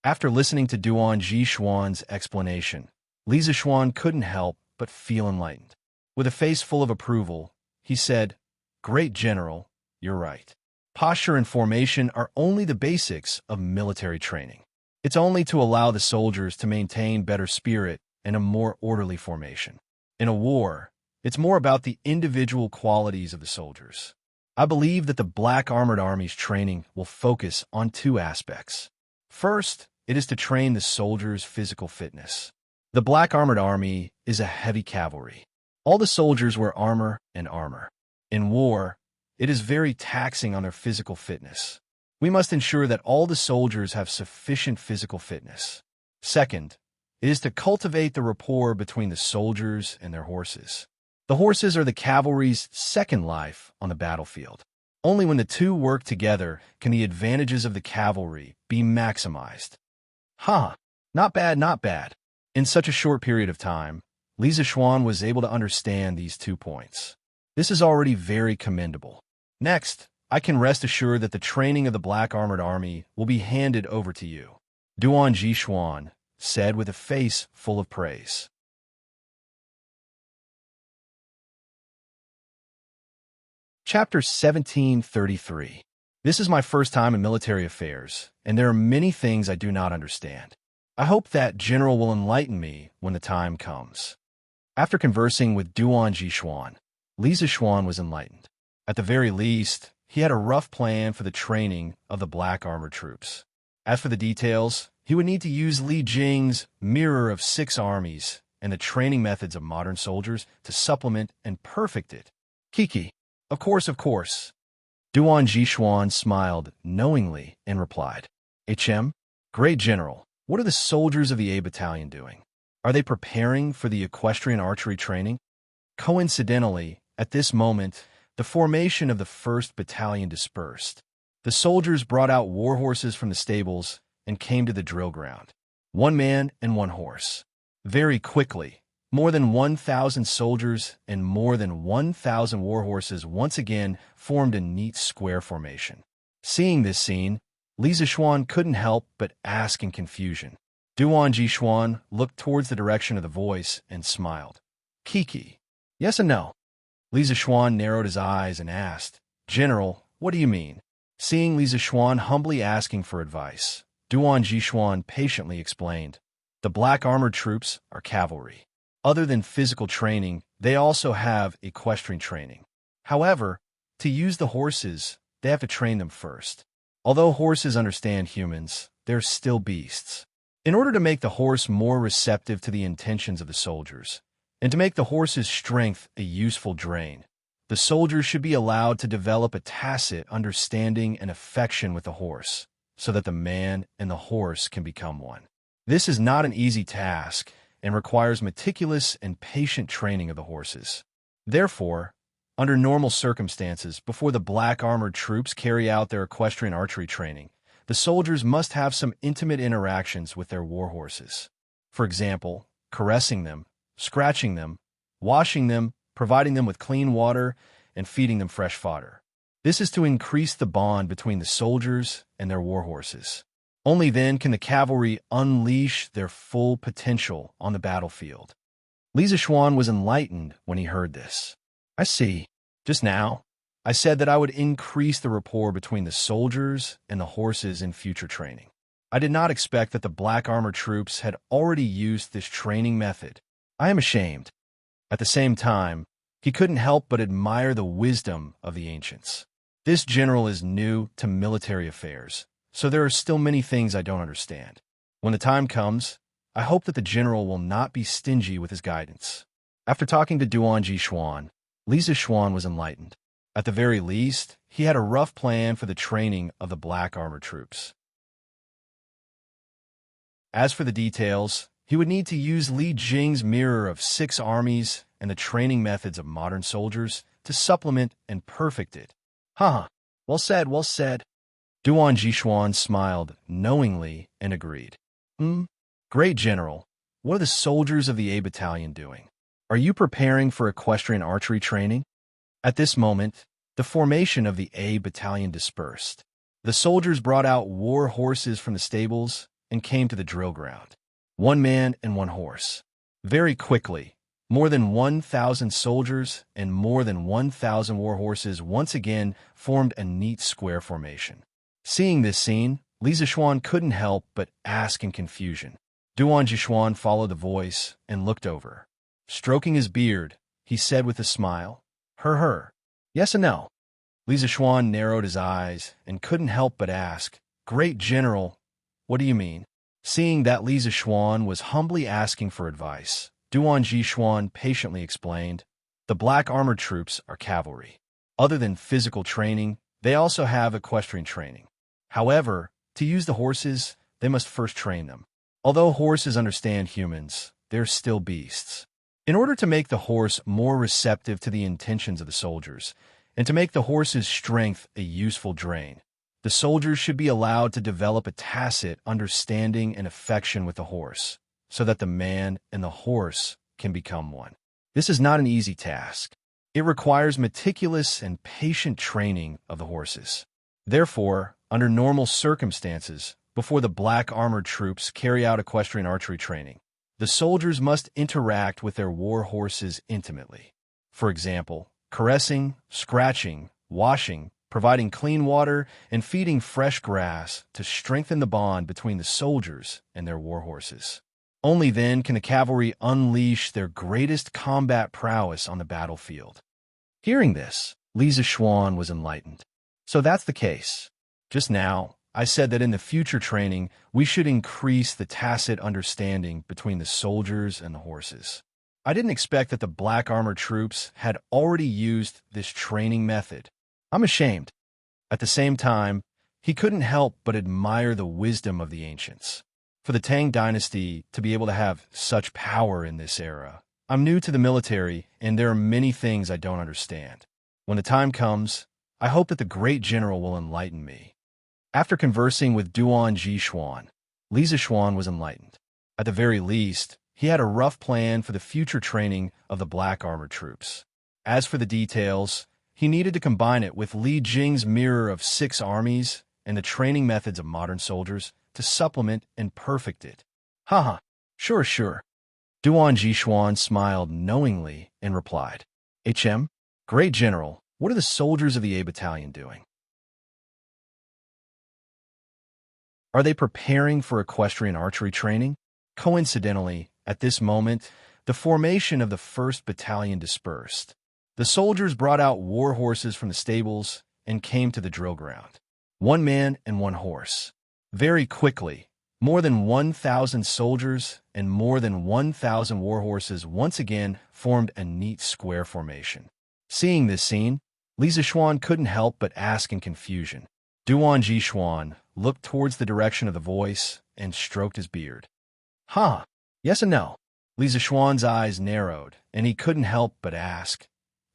[SPEAKER 1] After listening to Duan Jishuan's explanation, Li Zixuan couldn't help but feel enlightened. With a face full of approval, he said, "Great General, you're right. Posture and formation are only the basics of military training. It's only to allow the soldiers to maintain better spirit and a more orderly formation. In a war, it's more about the individual qualities of the soldiers. I believe that the Black Armored Army's training will focus on two aspects. First, it is to train the soldiers' physical fitness. The Black Armored Army is a heavy cavalry. All the soldiers wear armor and armor. In war, it is very taxing on their physical fitness. We must ensure that all the soldiers have sufficient physical fitness. Second, it is to cultivate the rapport between the soldiers and their horses. The horses are the cavalry's second life on the battlefield. Only when the two work together can the advantages of the cavalry be maximized." Not bad, not bad. In such a short period of time, Li Zixuan was able to understand these 2 points. This is already very commendable. Next, I can rest assured that the training of the Black Armored Army will be handed over to you, Duan Jixuan said with a face full of praise. Chapter 1733. This is my first time in military affairs, and there are many things I do not understand. I hope that General will enlighten me when the time comes. After conversing with Duan Jixuan, Li Zixuan was enlightened. At the very least, he had a rough plan for the training of the Black Armored troops. As for the details, he would need to use Li Jing's Mirror of Six Armies and the training methods of modern soldiers to supplement and perfect it. Kiki. Of course, of course. Duan Jixuan smiled knowingly and replied, "HM, Great General, what are the soldiers of the A Battalion doing? Are they preparing for the equestrian archery training?" Coincidentally, at this moment, the formation of the 1st Battalion dispersed. The soldiers brought out war horses from the stables and came to the drill ground. 1 man and 1 horse. Very quickly, more than 1,000 soldiers and more than 1,000 war horses once again formed a neat square formation. Seeing this scene, Li Zixuan couldn't help but ask in confusion. Duan Jixuan looked towards the direction of the voice and smiled. "Kiki, yes and no." Li Zixuan narrowed his eyes and asked, "General, what do you mean?" Seeing Li Zixuan humbly asking for advice, Duan Jixuan patiently explained, "The Black Armored troops are cavalry. Other than physical training, they also have equestrian training. However, to use the horses, they have to train them first. Although horses understand humans, they're still beasts. In order to make the horse more receptive to the intentions of the soldiers, and to make the horse's strength a useful drain, the soldiers should be allowed to develop a tacit understanding and affection with the horse, so that the man and the horse can become one. This is not an easy task, and requires meticulous and patient training of the horses. Therefore, under normal circumstances, before the Black Armored troops carry out their equestrian archery training, the soldiers must have some intimate interactions with their war horses. For example, caressing them, scratching them, washing them, providing them with clean water, and feeding them fresh fodder. This is to increase the bond between the soldiers and their war horses. Only then can the cavalry unleash their full potential on the battlefield. Li Zixuan was enlightened when he heard this. "I see. Just now, I said that I would increase the rapport between the soldiers and the horses in future training. I did not expect that the Black Armored troops had already used this training method. I am ashamed." At the same time, he couldn't help but admire the wisdom of the ancients. This general is new to military affairs, so there are still many things I don't understand. When the time comes, I hope that the general will not be stingy with his guidance. After talking to Duan Jixuan, Li Zixuan was enlightened. At the very least, he had a rough plan for the training of the Black Armored troops. As for the details, he would need to use Li Jing's Mirror of Six Armies and the training methods of modern soldiers to supplement and perfect it. Well said, well said. Duan Jixuan smiled knowingly and agreed. Great General, what are the soldiers of the A Battalion doing? Are you preparing for equestrian archery training?" At this moment, the formation of the A Battalion dispersed. The soldiers brought out war horses from the stables and came to the drill ground. 1 man and 1 horse. Very quickly, more than 1,000 soldiers and more than 1,000 war horses once again formed a neat square formation. Seeing this scene, Li Zixuan couldn't help but ask in confusion. Duan Jixuan followed the voice and looked over. Stroking his beard, he said with a smile, Her. Yes and no. Li Zixuan narrowed his eyes and couldn't help but ask, Great General, what do you mean? Seeing that Li Zixuan was humbly asking for advice, Duan Jixuan patiently explained, The black armored troops are cavalry. Other than physical training, they also have equestrian training. However, to use the horses, they must first train them. Although horses understand humans, they're still beasts. In order to make the horse more receptive to the intentions of the soldiers, and to make the horse's strength a useful drain, the soldiers should be allowed to develop a tacit understanding and affection with the horse, so that the man and the horse can become one. This is not an easy task. It requires meticulous and patient training of the horses. Therefore, under normal circumstances, before the black armored troops carry out equestrian archery training, the soldiers must interact with their war horses intimately. For example, caressing, scratching, washing, providing clean water, and feeding fresh grass to strengthen the bond between the soldiers and their war horses. Only then can the cavalry unleash their greatest combat prowess on the battlefield. Hearing this, Li Zixuan was enlightened. So that's the case. Just now, I said that in the future training, we should increase the tacit understanding between the soldiers and the horses. I didn't expect that the black armored troops had already used this training method. I'm ashamed. At the same time, he couldn't help but admire the wisdom of the ancients. For the Tang Dynasty to be able to have such power in this era, I'm new to the military and there are many things I don't understand. When the time comes, I hope that the great general will enlighten me. After conversing with Duan Jixuan, Li Zixuan was enlightened. At the very least, he had a rough plan for the future training of the black armored troops. As for the details, he needed to combine it with Li Jing's mirror of 6 armies and the training methods of modern soldiers to supplement and perfect it. Haha, sure. Duan Jixuan smiled knowingly and replied, HM, Great General, what are the soldiers of the A Battalion doing? Are they preparing for equestrian archery training? Coincidentally, at this moment, the formation of the 1st Battalion dispersed. The soldiers brought out war horses from the stables and came to the drill ground. 1 man and 1 horse. Very quickly, more than 1,000 soldiers and more than 1,000 war horses once again formed a neat square formation. Seeing this scene, Li Zixuan couldn't help but ask in confusion. Duan Jixuan looked towards the direction of the voice and stroked his beard. Yes and no. Li Zixuan's eyes narrowed, and he couldn't help but ask,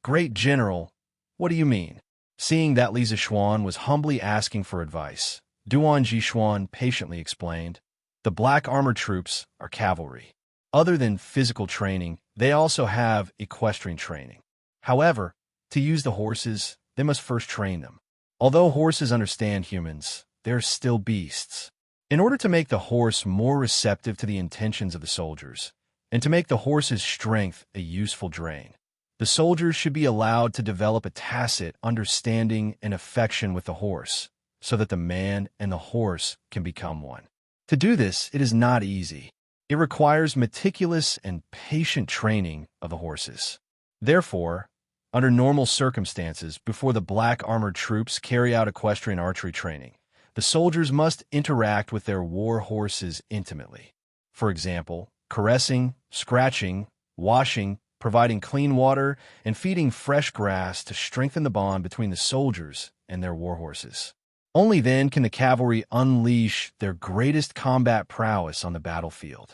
[SPEAKER 1] Great General, what do you mean? Seeing that Li Zixuan was humbly asking for advice, Duan Jixuan patiently explained, The black armored troops are cavalry. Other than physical training, they also have equestrian training. However, to use the horses, they must first train them. Although horses understand humans, they're still beasts. In order to make the horse more receptive to the intentions of the soldiers, and to make the horse's strength a useful drain, the soldiers should be allowed to develop a tacit understanding and affection with the horse, so that the man and the horse can become one. To do this, it is not easy. It requires meticulous and patient training of the horses. Therefore, under normal circumstances, before the black armored troops carry out equestrian archery training, the soldiers must interact with their war horses intimately. For example, caressing, scratching, washing, providing clean water, and feeding fresh grass to strengthen the bond between the soldiers and their war horses. Only then can the cavalry unleash their greatest combat prowess on the battlefield.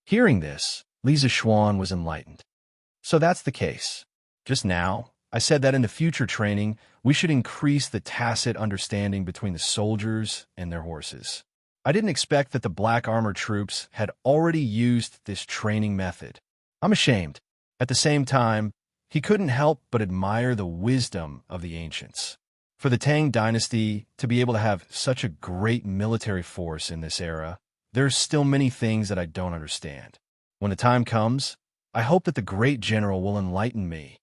[SPEAKER 1] Hearing this, Li Zixuan was enlightened. So that's the case. Just now, I said that in the future training, we should increase the tacit understanding between the soldiers and their horses. I didn't expect that the black armored troops had already used this training method. I'm ashamed. At the same time, he couldn't help but admire the wisdom of the ancients. For the Tang Dynasty to be able to have such a great military force in this era, there's still many things that I don't understand. When the time comes, I hope that the great general will enlighten me.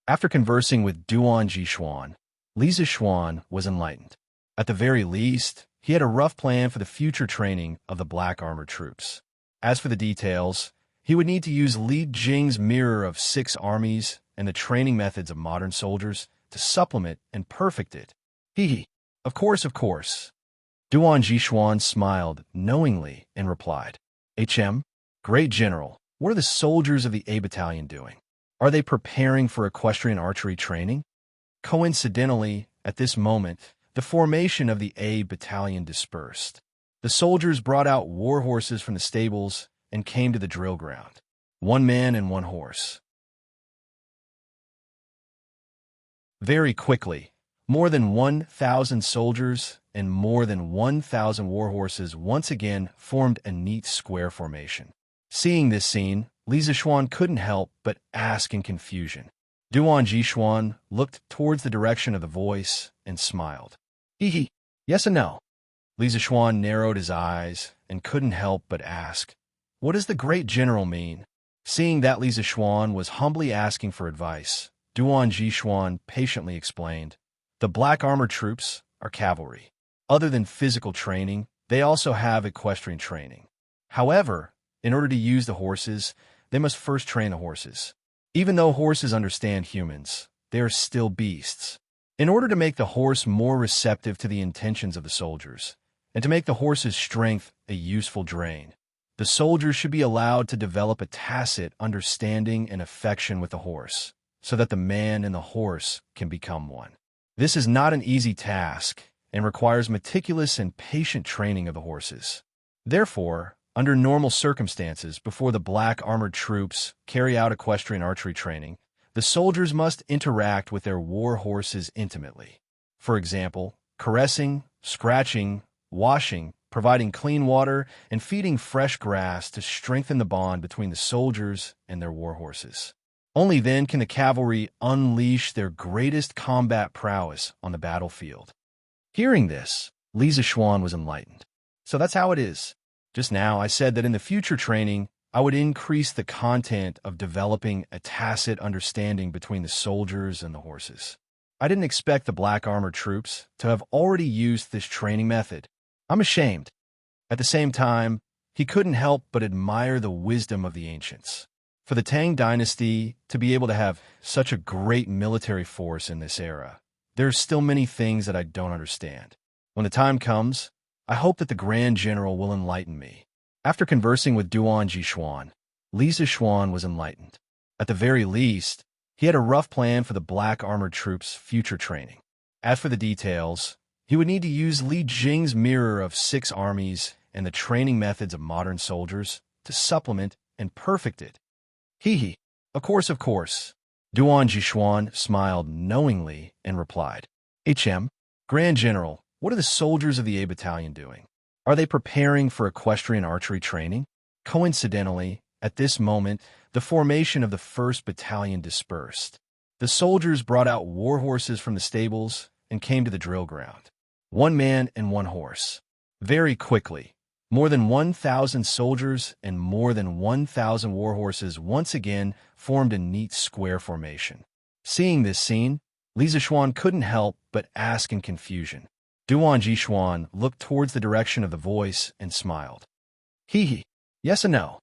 [SPEAKER 1] After conversing with Duan Jishuan, Li Zishuan was enlightened. At the very least, he had a rough plan for the future training of the black armored troops. As for the details, he would need to use Li Jing's mirror of 6 armies and the training methods of modern soldiers to supplement and perfect it. Hee. Of course, of course. Duan Jishuan smiled knowingly and replied, HM, Great General, what are the soldiers of the A Battalion doing? Are they preparing for equestrian archery training? Coincidentally, at this moment, the formation of the A Battalion dispersed. The soldiers brought out war horses from the stables and came to the drill ground. 1 man and 1 horse. Very quickly, more than 1,000 soldiers and more than 1,000 war horses once again formed a neat square formation. Seeing this scene, Li Zishuan couldn't help but ask in confusion. Duan Jishuan looked towards the direction of the voice and smiled. Hee. Yes and no. Li Zishuan narrowed his eyes and couldn't help but ask, what does the great general mean? Seeing that Li Zishuan was humbly asking for advice, Duan Jishuan patiently explained, the black armored troops are cavalry. Other than physical training, they also have equestrian training. However, in order to use the horses, they must first train the horses. Even though horses understand humans, they are still beasts. In order to make the horse more receptive to the intentions of the soldiers, and to make the horse's strength a useful drain, the soldiers should be allowed to develop a tacit understanding and affection with the horse, so that the man and the horse can become one. This is not an easy task and requires meticulous and patient training of the horses. Therefore, under normal circumstances, before the black armored troops carry out equestrian archery training, the soldiers must interact with their war horses intimately. For example, caressing, scratching, washing, providing clean water, and feeding fresh grass to strengthen the bond between the soldiers and their war horses. Only then can the cavalry unleash their greatest combat prowess on the battlefield. Hearing this, Li Zishuan was enlightened. So that's how it is. Just now I said that in the future training, I would increase the content of developing a tacit understanding between the soldiers and the horses. I didn't expect the black armored troops to have already used this training method. I'm ashamed. At the same time, he couldn't help but admire the wisdom of the ancients. For the Tang Dynasty to be able to have such a great military force in this era, there are still many things that I don't understand. When the time comes, I hope that the Grand General will enlighten me. After conversing with Duan Jishuan, Li Zishuan was enlightened. At the very least, he had a rough plan for the black armored troops' future training. As for the details, he would need to use Li Jing's mirror of 6 armies and the training methods of modern soldiers to supplement and perfect it. Hee. Of course, of course. Duan Jishuan smiled knowingly and replied, HM, Grand General, what are the soldiers of the A Battalion doing? Are they preparing for equestrian archery training? Coincidentally, at this moment, the formation of the 1st Battalion dispersed. The soldiers brought out war horses from the stables and came to the drill ground. 1 man and 1 horse. Very quickly, more than 1,000 soldiers and more than 1,000 war horses once again formed a neat square formation. Seeing this scene, Li Zishuan couldn't help but ask in confusion. Duan Jishuan looked towards the direction of the voice and smiled. Hee. Yes and no.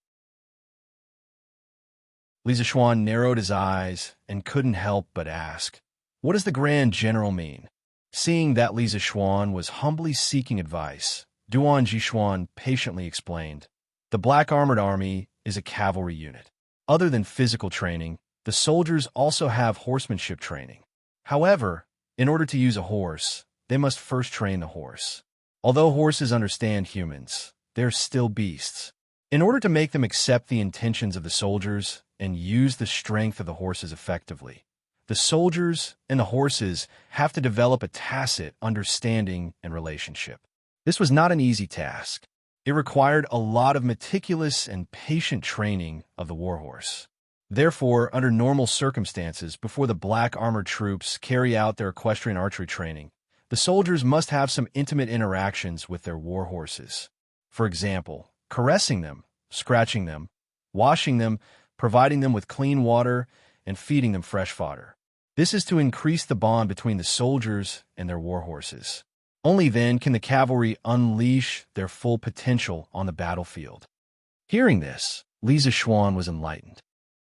[SPEAKER 1] Li Zishuan narrowed his eyes and couldn't help but ask, what does the Grand General mean? Seeing that Li Zishuan was humbly seeking advice, Duan Jishuan patiently explained, the Black Armored Army is a cavalry unit. Other than physical training, the soldiers also have horsemanship training. However, in order to use a horse, they must first train the horse. Although horses understand humans, they're still beasts. In order to make them accept the intentions of the soldiers and use the strength of the horses effectively, the soldiers and the horses have to develop a tacit understanding and relationship. This was not an easy task. It required a lot of meticulous and patient training of the warhorse. Therefore, under normal circumstances, before the black armored troops carry out their equestrian archery training, the soldiers must have some intimate interactions with their war horses. For example, caressing them, scratching them, washing them, providing them with clean water, and feeding them fresh fodder. This is to increase the bond between the soldiers and their war horses. Only then can the cavalry unleash their full potential on the battlefield. Hearing this, Li Zixuan was enlightened.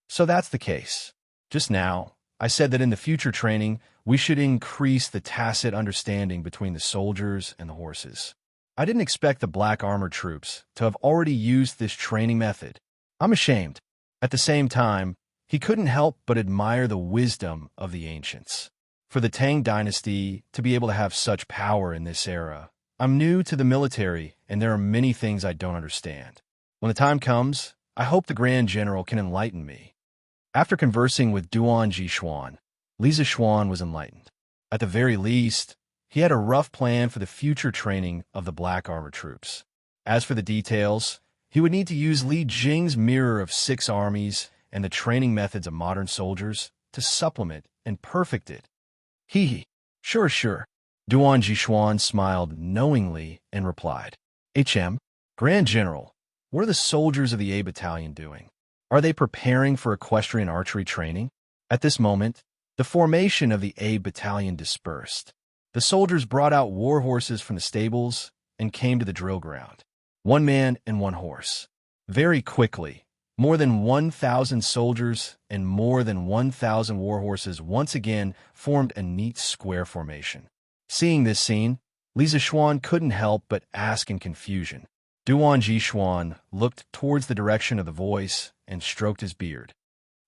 [SPEAKER 1] So that's the case. Just now, I said that in the future training, we should increase the tacit understanding between the soldiers and the horses. I didn't expect the black armored troops to have already used this training method. I'm ashamed. At the same time, he couldn't help but admire the wisdom of the ancients. For the Tang Dynasty to be able to have such power in this era, I'm new to the military and there are many things I don't understand. When the time comes, I hope the Grand General can enlighten me. After conversing with Duan Jixuan, Li Zixuan was enlightened. At the very least, he had a rough plan for the future training of the black armored troops. As for the details, he would need to use Li Jing's mirror of 6 armies and the training methods of modern soldiers to supplement and perfect it. Hee. Sure. Duan Jixuan smiled knowingly and replied, Grand General, what are the soldiers of the A Battalion doing? Are they preparing for equestrian archery training? At this moment, the formation of the A Battalion dispersed. The soldiers brought out war horses from the stables and came to the drill ground. 1 man and 1 horse. Very quickly, more than 1,000 soldiers and more than 1,000 war horses once again formed a neat square formation. Seeing this scene, Li Zixuan couldn't help but ask in confusion. Duan Jixuan looked towards the direction of the voice and stroked his beard.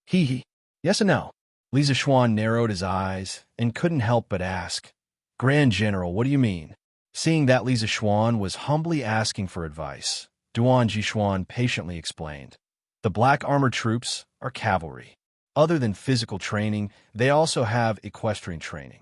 [SPEAKER 1] Hee. Yes and no. Li Zixuan narrowed his eyes and couldn't help but ask, Grand General, what do you mean? Seeing that Li Zixuan was humbly asking for advice, Duan Jixuan patiently explained. The black armored troops are cavalry. Other than physical training, they also have equestrian training.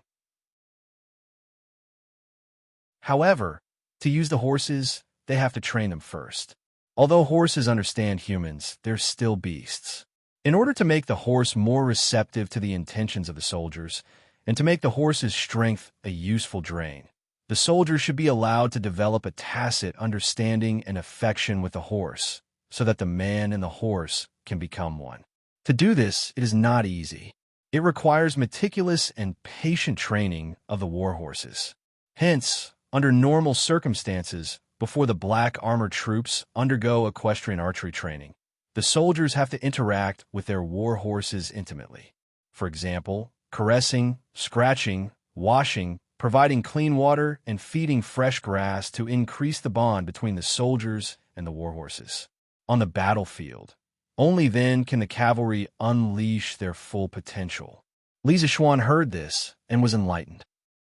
[SPEAKER 1] However, to use the horses, they have to train them first. Although horses understand humans, they're still beasts. In order to make the horse more receptive to the intentions of the soldiers, and to make the horse's strength a useful drain, the soldier should be allowed to develop a tacit understanding and affection with the horse, so that the man and the horse can become one. To do this, it is not easy. It requires meticulous and patient training of the war horses. Hence, under normal circumstances, before the black armored troops undergo equestrian archery training, the soldiers have to interact with their war horses intimately. For example, caressing, scratching, washing, providing clean water, and feeding fresh grass to increase the bond between the soldiers and the war horses. On the battlefield, only then can the cavalry unleash their full potential. Li Zixuan heard this and was enlightened.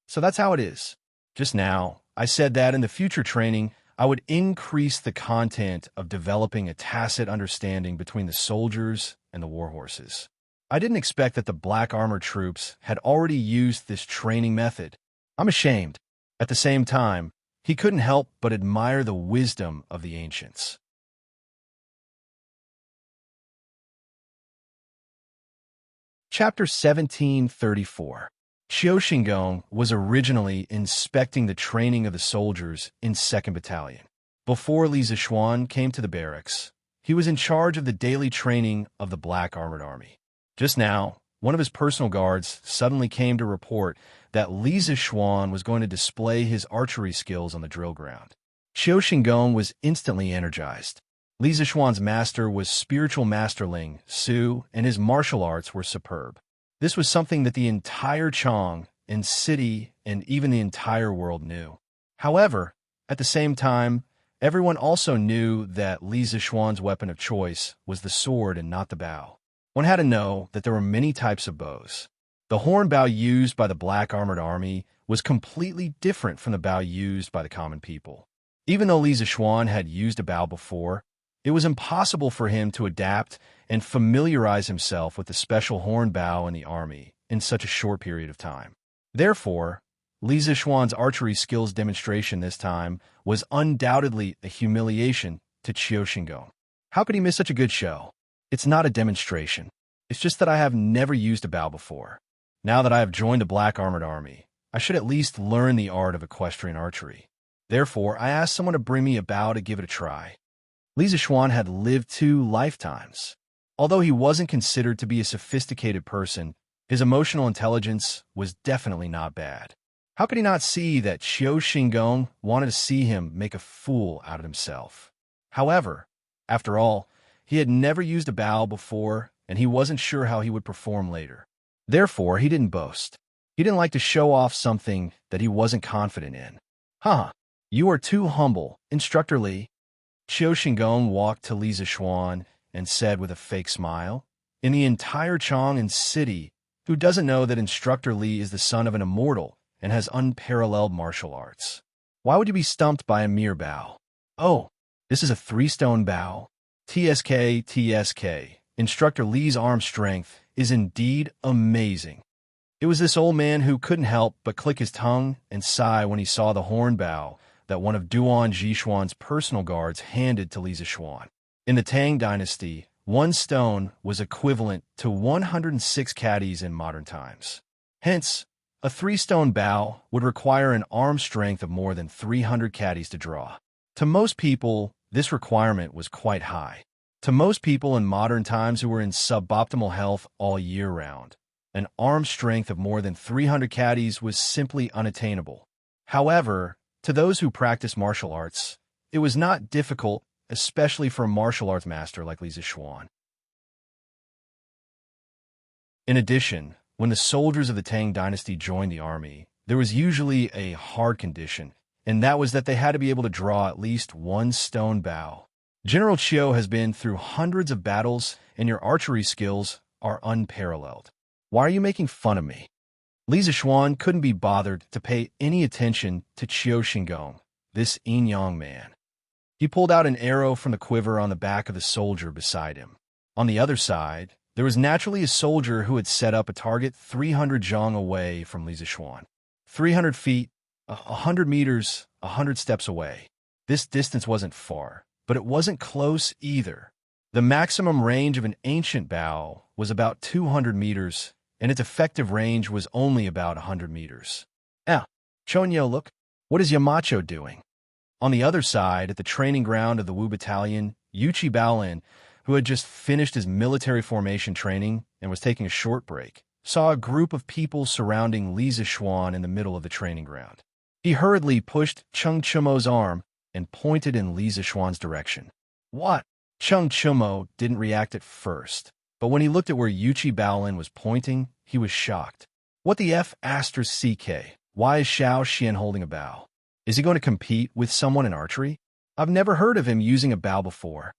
[SPEAKER 1] So that's how it is. Just now, I said that in the future training, I would increase the content of developing a tacit understanding between the soldiers and the war horses. I didn't expect that the black armored troops had already used this training method. I'm ashamed. At the same time, he couldn't help but admire the wisdom of the ancients. Chapter 1734. Qiu Xingong was originally inspecting the training of the soldiers in 2nd Battalion. Before Li Zixuan came to the barracks, he was in charge of the daily training of the Black Armored Army. Just now, one of his personal guards suddenly came to report that Li Zixuan was going to display his archery skills on the drill ground. Qiu Xingong was instantly energized. Li Zixuan's master was spiritual masterling, Su, and his martial arts were superb. This was something that the entire Chang and city and even the entire world knew. However, at the same time, everyone also knew that Li Zixuan's weapon of choice was the sword and not the bow. One had to know that there were many types of bows. The horn bow used by the Black Armored Army was completely different from the bow used by the common people. Even though Li Zixuan had used a bow before, it was impossible for him to adapt and familiarize himself with the special horn bow in the army in such a short period of time. Therefore, Li Zixuan's archery skills demonstration this time was undoubtedly a humiliation to Qiu Xingong. How could he miss such a good show? It's not a demonstration. It's just that I have never used a bow before. Now that I have joined the Black Armored Army, I should at least learn the art of equestrian archery. Therefore, I asked someone to bring me a bow to give it a try. Li Zixuan had lived 2 lifetimes. Although he wasn't considered to be a sophisticated person, his emotional intelligence was definitely not bad. How could he not see that Qiu Xingong wanted to see him make a fool out of himself? However, after all, he had never used a bow before, and he wasn't sure how he would perform later. Therefore, he didn't boast. He didn't like to show off something that he wasn't confident in. Huh, you are too humble, Instructor Li. Qiu Xingong walked to Li Zixuan and said with a fake smile, "In the entire Chang'an city, who doesn't know that Instructor Li is the son of an immortal and has unparalleled martial arts? Why would you be stumped by a mere bow? Oh, this is a 3-stone bow. TSK, TSK. Instructor Li's arm strength is indeed amazing." It was this old man who couldn't help but click his tongue and sigh when he saw the horn bow that one of Duan Zhishuan's personal guards handed to Li Zixuan. In the Tang Dynasty, 1 stone was equivalent to 106 caddies in modern times. Hence, a 3-stone bow would require an arm strength of more than 300 caddies to draw. To most people, this requirement was quite high. To most people in modern times who were in suboptimal health all year round, an arm strength of more than 300 caddies was simply unattainable. However, to those who practice martial arts, it was not difficult, especially for a martial arts master like Li Zixuan. In addition, when the soldiers of the Tang Dynasty joined the army, there was usually a hard condition, and that was that they had to be able to draw at least 1 stone bow. General Qiu has been through hundreds of battles, and your archery skills are unparalleled. Why are you making fun of me? Li Zixuan couldn't be bothered to pay any attention to Qiu Xingong, this yin-yang man. He pulled out an arrow from the quiver on the back of the soldier beside him. On the other side, there was naturally a soldier who had set up a target 300 zhang away from Li Zixuan. 300 feet, 100 meters, 100 steps away. This distance wasn't far, but it wasn't close either. The maximum range of an ancient bow was about 200 meters, and its effective range was only about 100 meters. Chonyo, look, what is Yamacho doing? On the other side, at the training ground of the Wu Battalion, Yuchi Baolin, who had just finished his military formation training and was taking a short break, saw a group of people surrounding Li Zixuan in the middle of the training ground. He hurriedly pushed Cheng Chumo's arm and pointed in Li Zixuan's direction. What? Cheng Chumo didn't react at first, but when he looked at where Yuchi Baolin was pointing, he was shocked. What the F*** CK? Why is Xiao Xian holding a bow? Is he going to compete with someone in archery? I've never heard of him using a bow before.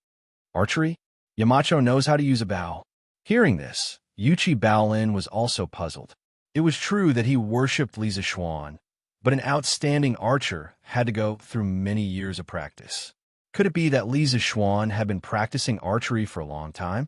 [SPEAKER 1] Archery? Yamacho knows how to use a bow. Hearing this, Yuchi Baolin was also puzzled. It was true that he worshipped Li Zixuan, but an outstanding archer had to go through many years of practice. Could it be that Li Zixuan had been practicing archery for a long time?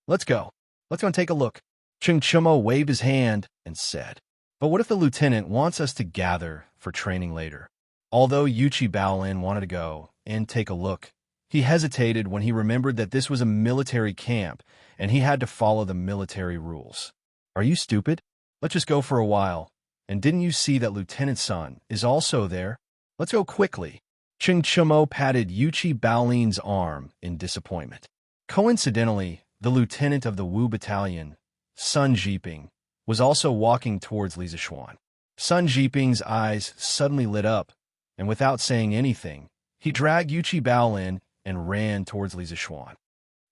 [SPEAKER 1] Let's go. Let's go and take a look. Cheng Chumo waved his hand and said, "But what if the lieutenant wants us to gather for training later?" Although Yuchi Baolin wanted to go and take a look, he hesitated when he remembered that this was a military camp and he had to follow the military rules. Are you stupid? Let's just go for a while. And didn't you see that Lieutenant Sun is also there? Let's go quickly. Cheng Chumo patted Yuchi Baolin's arm in disappointment. Coincidentally, the lieutenant of the Wu Battalion, Sun Jiping, was also walking towards Li Zixuan. Sun Jiping's eyes suddenly lit up, and without saying anything, he dragged Yuchi Baolin and ran towards Li Zixuan.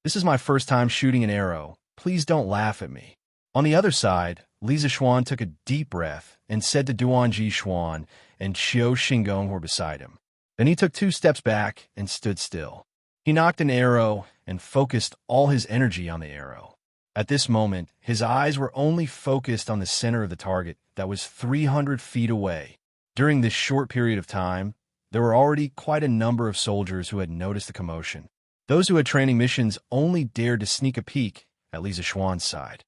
[SPEAKER 1] This is my first time shooting an arrow. Please don't laugh at me. On the other side, Li Zixuan took a deep breath and said to Duan Zhishuan and Qiu Xingong were beside him. Then he took 2 steps back and stood still. He knocked an arrow and focused all his energy on the arrow. At this moment, his eyes were only focused on the center of the target that was 300 feet away. During this short period of time, there were already quite a number of soldiers who had noticed the commotion. Those who had training missions only dared to sneak a peek at Li Zixuan's side.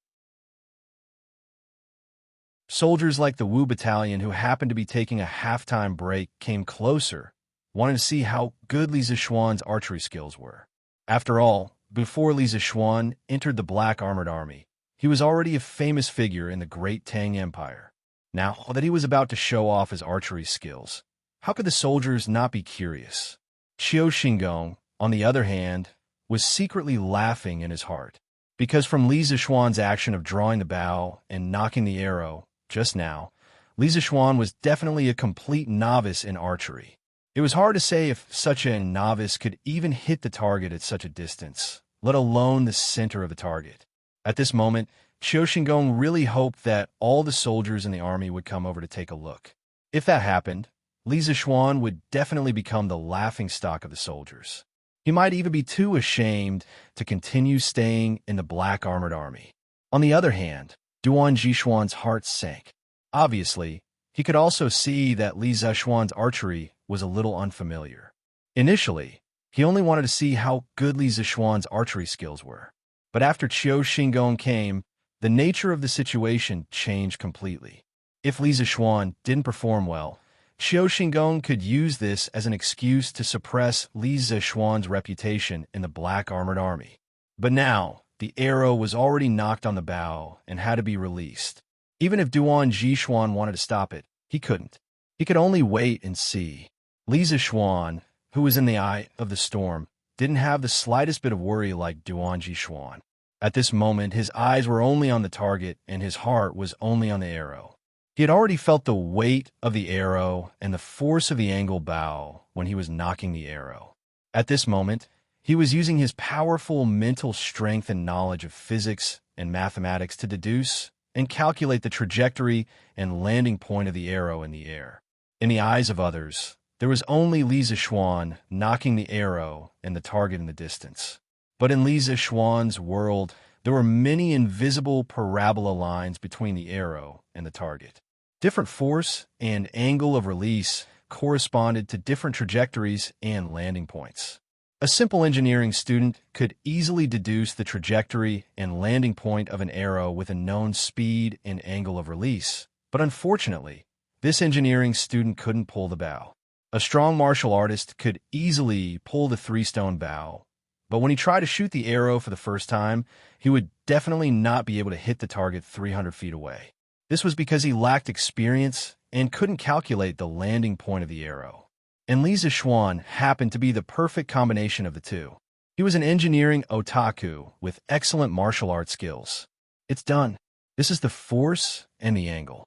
[SPEAKER 1] Soldiers like the Wu Battalion who happened to be taking a halftime break came closer, wanting to see how good Li Zixuan's archery skills were. After all, before Li Zixuan entered the Black Armored Army, he was already a famous figure in the Great Tang Empire. Now that he was about to show off his archery skills, how could the soldiers not be curious? Qiu Xingong, on the other hand, was secretly laughing in his heart. Because from Li Zixuan's action of drawing the bow and knocking the arrow just now, Li Zixuan was definitely a complete novice in archery. It was hard to say if such a novice could even hit the target at such a distance, let alone the center of the target. At this moment, Qiu Xingong really hoped that all the soldiers in the army would come over to take a look. If that happened, Li Zixuan would definitely become the laughingstock of the soldiers. He might even be too ashamed to continue staying in the black armored army. On the other hand, Duan Zixuan's heart sank. Obviously, he could also see that Li Zixuan's archery was a little unfamiliar. Initially, he only wanted to see how good Li Zixuan's archery skills were. But after Qiu Xingong came, the nature of the situation changed completely. If Li Zixuan didn't perform well, Qiu Xingong could use this as an excuse to suppress Li Zixuan's reputation in the black armored army. But now, the arrow was already knocked on the bow and had to be released. Even if Duan Zixuan wanted to stop it, he couldn't. He could only wait and see. Li Zixuan, who was in the eye of the storm, didn't have the slightest bit of worry like Duan Zixuan. At this moment, his eyes were only on the target and his heart was only on the arrow. He had already felt the weight of the arrow and the force of the angle bow when he was knocking the arrow. At this moment, he was using his powerful mental strength and knowledge of physics and mathematics to deduce and calculate the trajectory and landing point of the arrow in the air. In the eyes of others, there was only Li Zixuan knocking the arrow and the target in the distance. But in Li Zixuan's world, there were many invisible parabola lines between the arrow and the target. Different force and angle of release corresponded to different trajectories and landing points. A simple engineering student could easily deduce the trajectory and landing point of an arrow with a known speed and angle of release. But unfortunately, this engineering student couldn't pull the bow. A strong martial artist could easily pull the three-stone bow, but when he tried to shoot the arrow for the first time, he would definitely not be able to hit the target 300 feet away. This was because he lacked experience and couldn't calculate the landing point of the arrow. And Li Zixuan happened to be the perfect combination of the two. He was an engineering otaku with excellent martial arts skills. It's done. This is the force and the angle.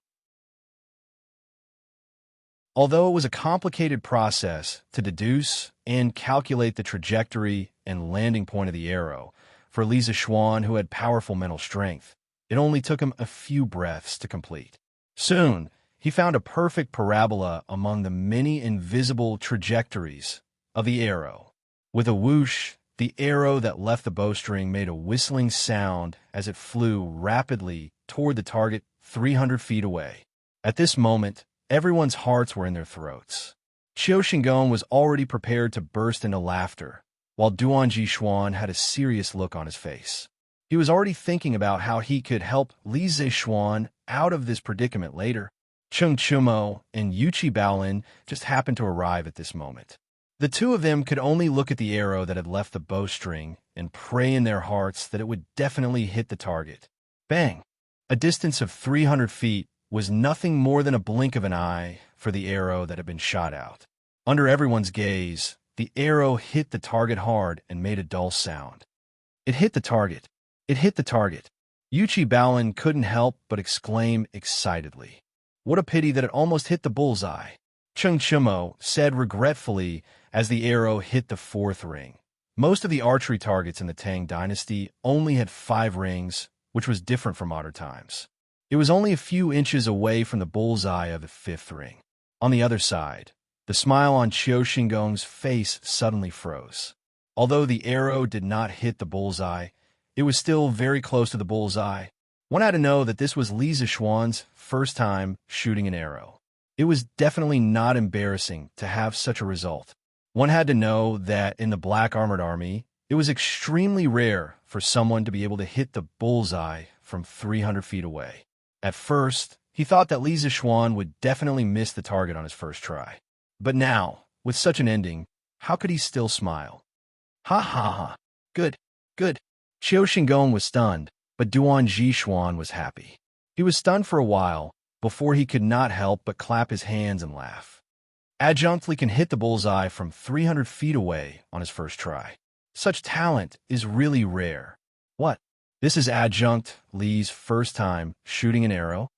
[SPEAKER 1] Although it was a complicated process to deduce and calculate the trajectory and landing point of the arrow, for Li Zixuan, who had powerful mental strength, it only took him a few breaths to complete. Soon, he found a perfect parabola among the many invisible trajectories of the arrow. With a whoosh, the arrow that left the bowstring made a whistling sound as it flew rapidly toward the target 300 feet away. At this moment, everyone's hearts were in their throats. Qiu Xingong was already prepared to burst into laughter, while Duan Zixuan had a serious look on his face. He was already thinking about how he could help Li Zixuan out of this predicament later. Cheng Chumo and Yuchi Baolin just happened to arrive at this moment. The two of them could only look at the arrow that had left the bowstring and pray in their hearts that it would definitely hit the target. Bang! A distance of 300 feet was nothing more than a blink of an eye for the arrow that had been shot out. Under everyone's gaze, the arrow hit the target hard and made a dull sound. It hit the target. It hit the target. Yuchi Baolin couldn't help but exclaim excitedly. What a pity that it almost hit the bullseye. Cheng Chumo said regretfully as the arrow hit the fourth ring. Most of the archery targets in the Tang Dynasty only had 5 rings, which was different from modern times. It was only a few inches away from the bullseye of the 5th ring. On the other side, the smile on Qiu Xingong's face suddenly froze. Although the arrow did not hit the bullseye, it was still very close to the bullseye. One had to know that this was Li Zixuan's first time shooting an arrow. It was definitely not embarrassing to have such a result. One had to know that in the Black Armored Army, it was extremely rare for someone to be able to hit the bullseye from 300 feet away. At first, he thought that Li Zixuan would definitely miss the target on his first try. But now, with such an ending, how could he still smile? Ha ha ha. Good, good. Qiu Xingong was stunned, but Duan Zixuan was happy. He was stunned for a while, before he could not help but clap his hands and laugh. Adjunct Li can hit the bullseye from 300 feet away on his first try. Such talent is really rare. What? This is Adjunct Li's first time shooting an arrow?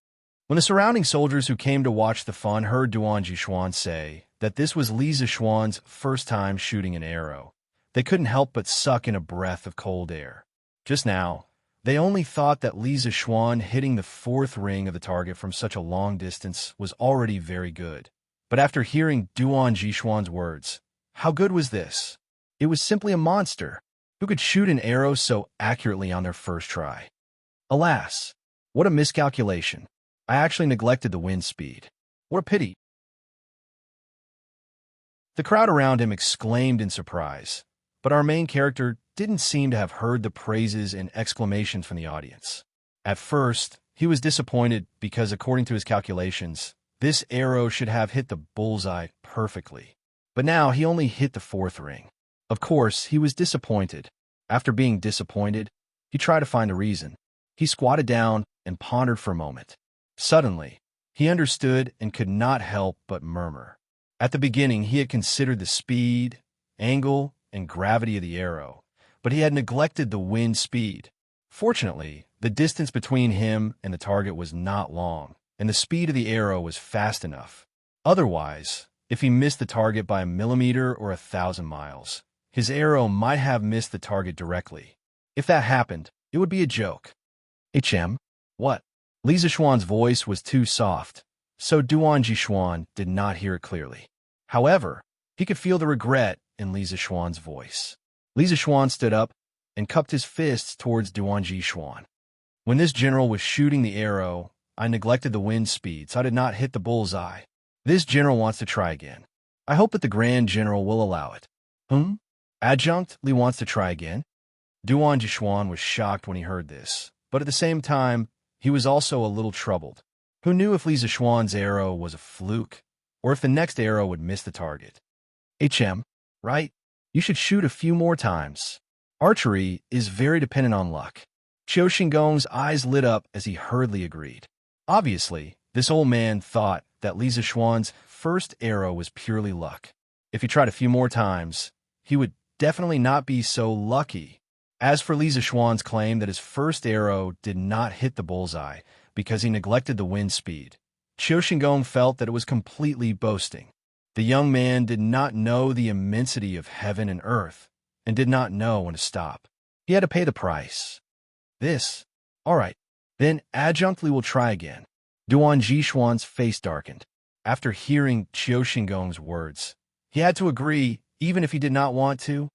[SPEAKER 1] When the surrounding soldiers who came to watch the fun heard Duan Jishuan say that this was Li Zishuan's first time shooting an arrow, they couldn't help but suck in a breath of cold air. Just now, they only thought that Li Zishuan hitting the fourth ring of the target from such a long distance was already very good. But after hearing Duan Jishuan's words, how good was this? It was simply a monster who could shoot an arrow so accurately on their first try. Alas, what a miscalculation. I actually neglected the wind speed. What a pity. The crowd around him exclaimed in surprise, but our main character didn't seem to have heard the praises and exclamations from the audience. At first, he was disappointed because, according to his calculations, this arrow should have hit the bullseye perfectly. But now he only hit the fourth ring. Of course, he was disappointed. After being disappointed, he tried to find a reason. He squatted down and pondered for a moment. Suddenly, he understood and could not help but murmur. At the beginning, he had considered the speed, angle, and gravity of the arrow, but he had neglected the wind speed. Fortunately, the distance between him and the target was not long, and the speed of the arrow was fast enough. Otherwise, if he missed the target by a millimeter or 1,000 miles, his arrow might have missed the target directly. If that happened, it would be a joke. HM? What? Li Zishuan's voice was too soft, so Duan Jishuan did not hear it clearly. However, he could feel the regret in Li Zishuan's voice. Li Zishuan stood up and cupped his fists towards Duan Jishuan. When this general was shooting the arrow, I neglected the wind speed, so I did not hit the bullseye. This general wants to try again. I hope that the Grand General will allow it. Adjunct Li wants to try again? Duan Jishuan was shocked when he heard this, but at the same time, he was also a little troubled. Who knew if Li Zishuan's arrow was a fluke, or if the next arrow would miss the target? Right? You should shoot a few more times. Archery is very dependent on luck. Qiu Xingong's eyes lit up as he hurriedly agreed. Obviously, this old man thought that Li Zishuan's first arrow was purely luck. If he tried a few more times, he would definitely not be so lucky. As for Li Zishuan's claim that his first arrow did not hit the bullseye because he neglected the wind speed, Qiu Xingong felt that it was completely boasting. The young man did not know the immensity of heaven and earth, and did not know when to stop. He had to pay the price. All right, then Adjunct Li will try again. Duan Jishuan's face darkened. After hearing Qiu Xingong's words, he had to agree, even if he did not want to.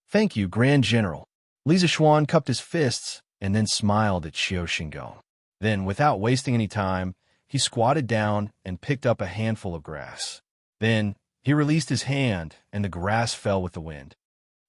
[SPEAKER 1] Thank you, Grand General. Li Zishuan cupped his fists and then smiled at Qiu Xingong. Then, without wasting any time, he squatted down and picked up a handful of grass. Then, he released his hand, and the grass fell with the wind.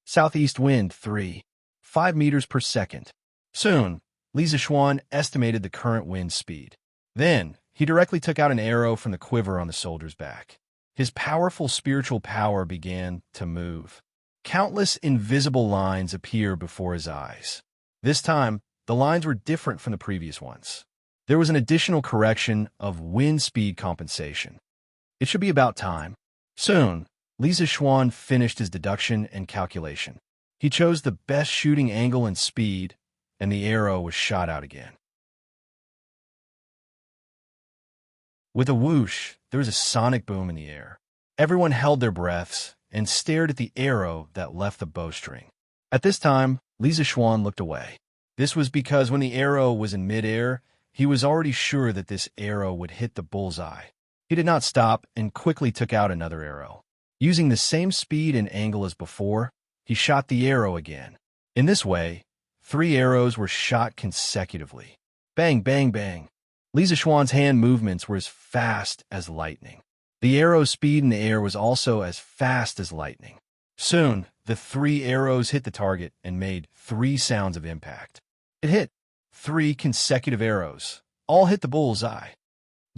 [SPEAKER 1] Southeast wind 5 meters per second. Soon, Li Zishuan estimated the current wind speed. Then, he directly took out an arrow from the quiver on the soldier's back. His powerful spiritual power began to move. Countless invisible lines appeared before his eyes. This time, the lines were different from the previous ones. There was an additional correction of wind speed compensation. It should be about time. Soon, Li Zishuan finished his deduction and calculation. He chose the best shooting angle and speed, and the arrow was shot out again. With a whoosh, there was a sonic boom in the air. Everyone held their breaths and stared at the arrow that left the bowstring. At this time, Li Zishuan looked away. This was because when the arrow was in midair, he was already sure that this arrow would hit the bullseye. He did not stop and quickly took out another arrow. Using the same speed and angle as before, he shot the arrow again. In this way, 3 arrows were shot consecutively. Bang, bang, bang. Li Zishuan's hand movements were as fast as lightning. The arrow's speed in the air was also as fast as lightning. Soon, the 3 arrows hit the target and made 3 sounds of impact. It hit 3 consecutive arrows. All hit the bullseye.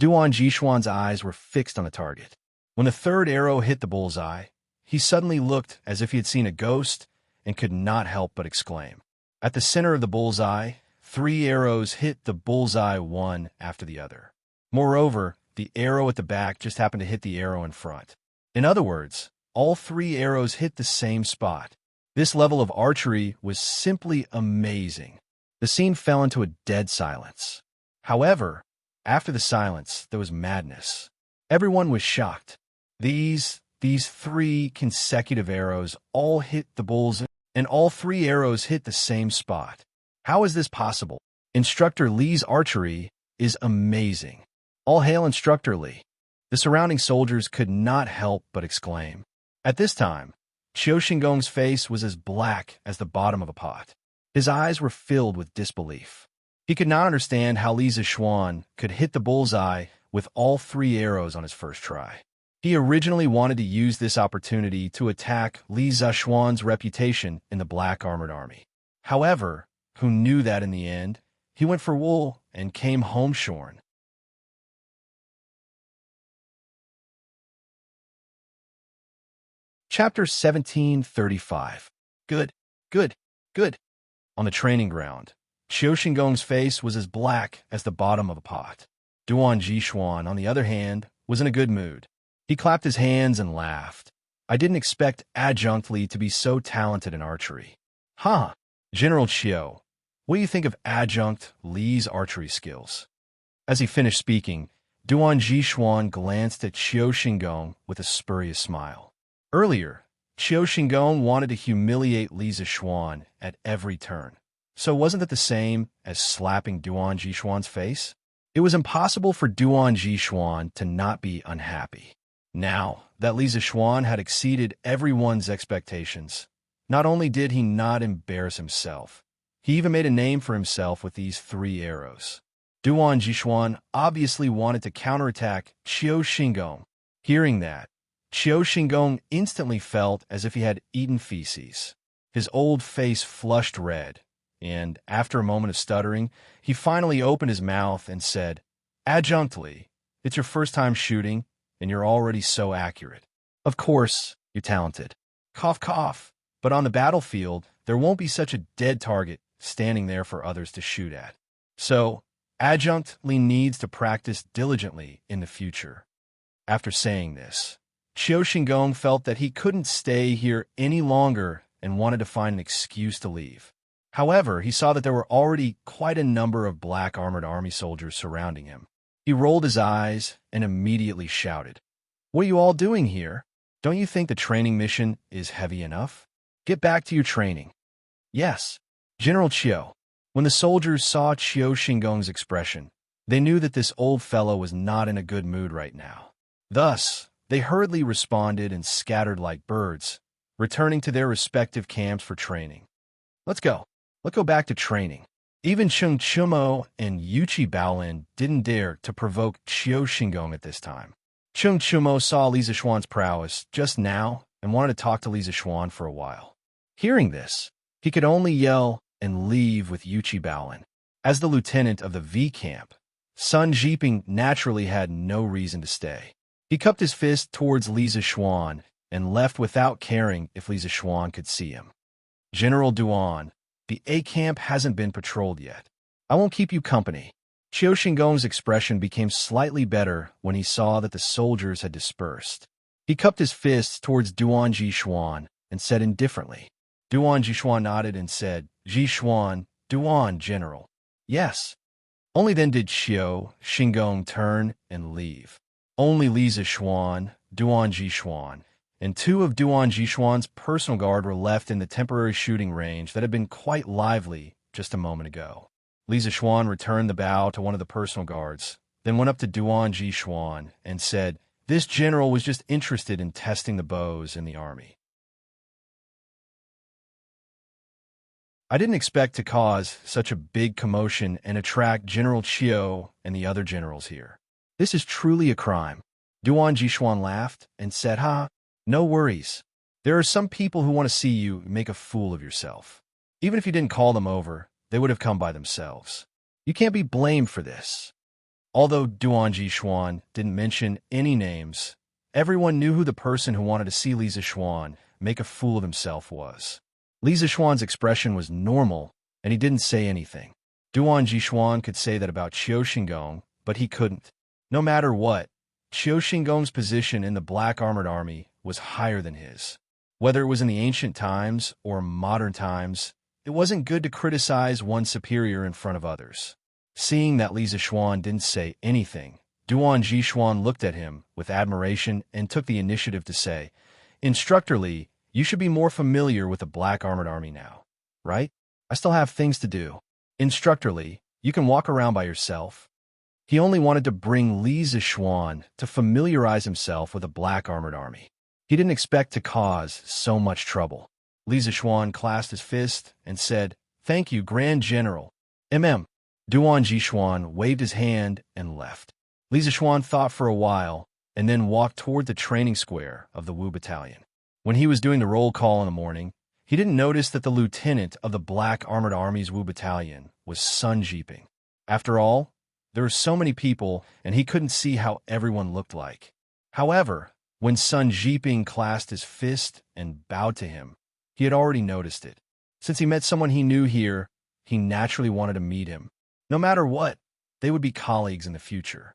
[SPEAKER 1] Duan Jishuan's eyes were fixed on the target. When the 3rd arrow hit the bullseye, he suddenly looked as if he had seen a ghost and could not help but exclaim. At the center of the bullseye, 3 arrows hit the bullseye one after the other. Moreover, the arrow at the back just happened to hit the arrow in front. In other words, all 3 arrows hit the same spot. This level of archery was simply amazing. The scene fell into a dead silence. However, after the silence, there was madness. Everyone was shocked. These 3 consecutive arrows all hit the bull's, and all 3 arrows hit the same spot. How is this possible? Instructor Lee's archery is amazing. All hail Instructor Lee. The surrounding soldiers could not help but exclaim. At this time, Qiu Xingong's face was as black as the bottom of a pot. His eyes were filled with disbelief. He could not understand how Li Zixuan could hit the bullseye with all 3 arrows on his first try. He originally wanted to use this opportunity to attack Li Zixuan's reputation in the Black Armored Army. However, who knew that in the end, he went for wool and came home shorn. Chapter 1735. Good, good, good. On the training ground, Qiu Xingong's face was as black as the bottom of a pot. Duan Jixuan, on the other hand, was in a good mood. He clapped his hands and laughed. I didn't expect Adjunct Li to be so talented in archery. Huh, General Qiu, what do you think of Adjunct Li's archery skills? As he finished speaking, Duan Jixuan glanced at Qiu Xingong with a spurious smile. Earlier, Qiu Xingong wanted to humiliate Li Zixuan at every turn. So wasn't it the same as slapping Duan Jixuan's face? It was impossible for Duan Jixuan to not be unhappy. Now that Li Zixuan had exceeded everyone's expectations, not only did he not embarrass himself, he even made a name for himself with these 3 arrows. Duan Jixuan obviously wanted to counterattack Qiu Xingong. Hearing that, Qiu Xingong instantly felt as if he had eaten feces. His old face flushed red, and after a moment of stuttering, he finally opened his mouth and said, Adjunct Li, it's your first time shooting, and you're already so accurate. Of course, you're talented. Cough, cough. But on the battlefield, there won't be such a dead target standing there for others to shoot at. So, Adjunct Li needs to practice diligently in the future. After saying this, Qiu Xingong felt that he couldn't stay here any longer and wanted to find an excuse to leave. However, he saw that there were already quite a number of Black Armored Army soldiers surrounding him. He rolled his eyes and immediately shouted, What are you all doing here? Don't you think the training mission is heavy enough? Get back to your training. Yes, General Qiu. When the soldiers saw Qiu Xingong's expression, they knew that this old fellow was not in a good mood right now. Thus, they hurriedly responded and scattered like birds, returning to their respective camps for training. Let's go. Let's go back to training. Even Cheng Chumo and Yuchi Baolin didn't dare to provoke Qiu Xingong at this time. Cheng Chumo saw Li Zixuan's prowess just now and wanted to talk to Li Zixuan for a while. Hearing this, he could only yell and leave with Yuchi Baolin. As the lieutenant of the V camp, Sun Jiping naturally had no reason to stay. He cupped his fist towards Li Zixuan and left without caring if Li Zixuan could see him. General Duan, the A camp hasn't been patrolled yet. I won't keep you company. Qiu Xingong's expression became slightly better when he saw that the soldiers had dispersed. He cupped his fists towards Duan Jixuan and said indifferently. Duan Jixuan nodded and said, Jixuan, Duan, General. Yes. Only then did Qiu Xingong turn and leave. Only Li Zixuan, Duan Jixuan, and 2 of Duan Jixuan's personal guard were left in the temporary shooting range that had been quite lively just a moment ago. Li Zixuan returned the bow to one of the personal guards, then went up to Duan Jixuan and said, This general was just interested in testing the bows in the army. I didn't expect to cause such a big commotion and attract General Qiu and the other generals here. This is truly a crime. Duan Jixuan laughed and said, no worries. There are some people who want to see you make a fool of yourself. Even if you didn't call them over, they would have come by themselves. You can't be blamed for this. Although Duan Jixuan didn't mention any names, everyone knew who the person who wanted to see Li Zixuan make a fool of himself was. Li Zixuan's expression was normal, and he didn't say anything. Duan Jixuan could say that about Qiu Xingong, but he couldn't. No matter what, Qiu Xingong's position in the Black Armored Army was higher than his. Whether it was in the ancient times or modern times, it wasn't good to criticize one's superior in front of others. Seeing that Li Zixuan didn't say anything, Duan Jixuan looked at him with admiration and took the initiative to say, "Instructor Li, you should be more familiar with the Black Armored Army now, right? I still have things to do. Instructor Li, you can walk around by yourself." He only wanted to bring Li Zixuan to familiarize himself with the Black Armored Army. He didn't expect to cause so much trouble. Li Zixuan clasped his fist and said, "Thank you, Grand General." Duan Jixuan waved his hand and left. Li Zixuan thought for a while and then walked toward the training square of the Wu Battalion. When he was doing the roll call in the morning, he didn't notice that the lieutenant of the Black Armored Army's Wu Battalion was Sun Jiping. After all, there were so many people, and he couldn't see how everyone looked like. However, when Sun Jiping clasped his fist and bowed to him, he had already noticed it. Since he met someone he knew here, he naturally wanted to meet him. No matter what, they would be colleagues in the future.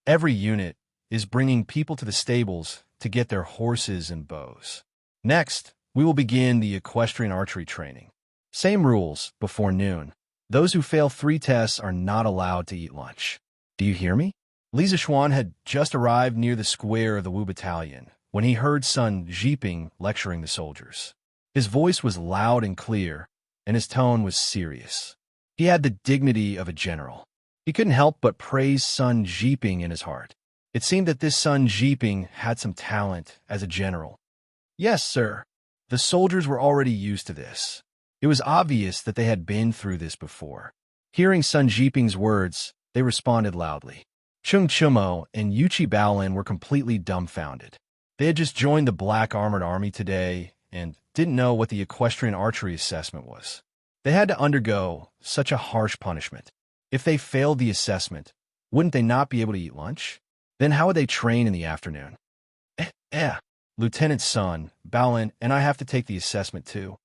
[SPEAKER 1] Every unit is bringing people to the stables to get their horses and bows. Next, we will begin the equestrian archery training. Same rules before noon. Those who fail 3 tests are not allowed to eat lunch. Do you hear me? Li Zixuan had just arrived near the square of the Wu Battalion when he heard Sun Jiping lecturing the soldiers. His voice was loud and clear, and his tone was serious. He had the dignity of a general. He couldn't help but praise Sun Jiping in his heart. It seemed that this Sun Jiping had some talent as a general. Yes, sir. The soldiers were already used to this. It was obvious that they had been through this before. Hearing Sun Jiping's words, they responded loudly. Chung Chumo and Yuchi Baolin were completely dumbfounded. They had just joined the Black Armored Army today and didn't know what the equestrian archery assessment was. They had to undergo such a harsh punishment. If they failed the assessment, wouldn't they not be able to eat lunch? Then how would they train in the afternoon? Lieutenant Sun, Baolin, and I have to take the assessment too.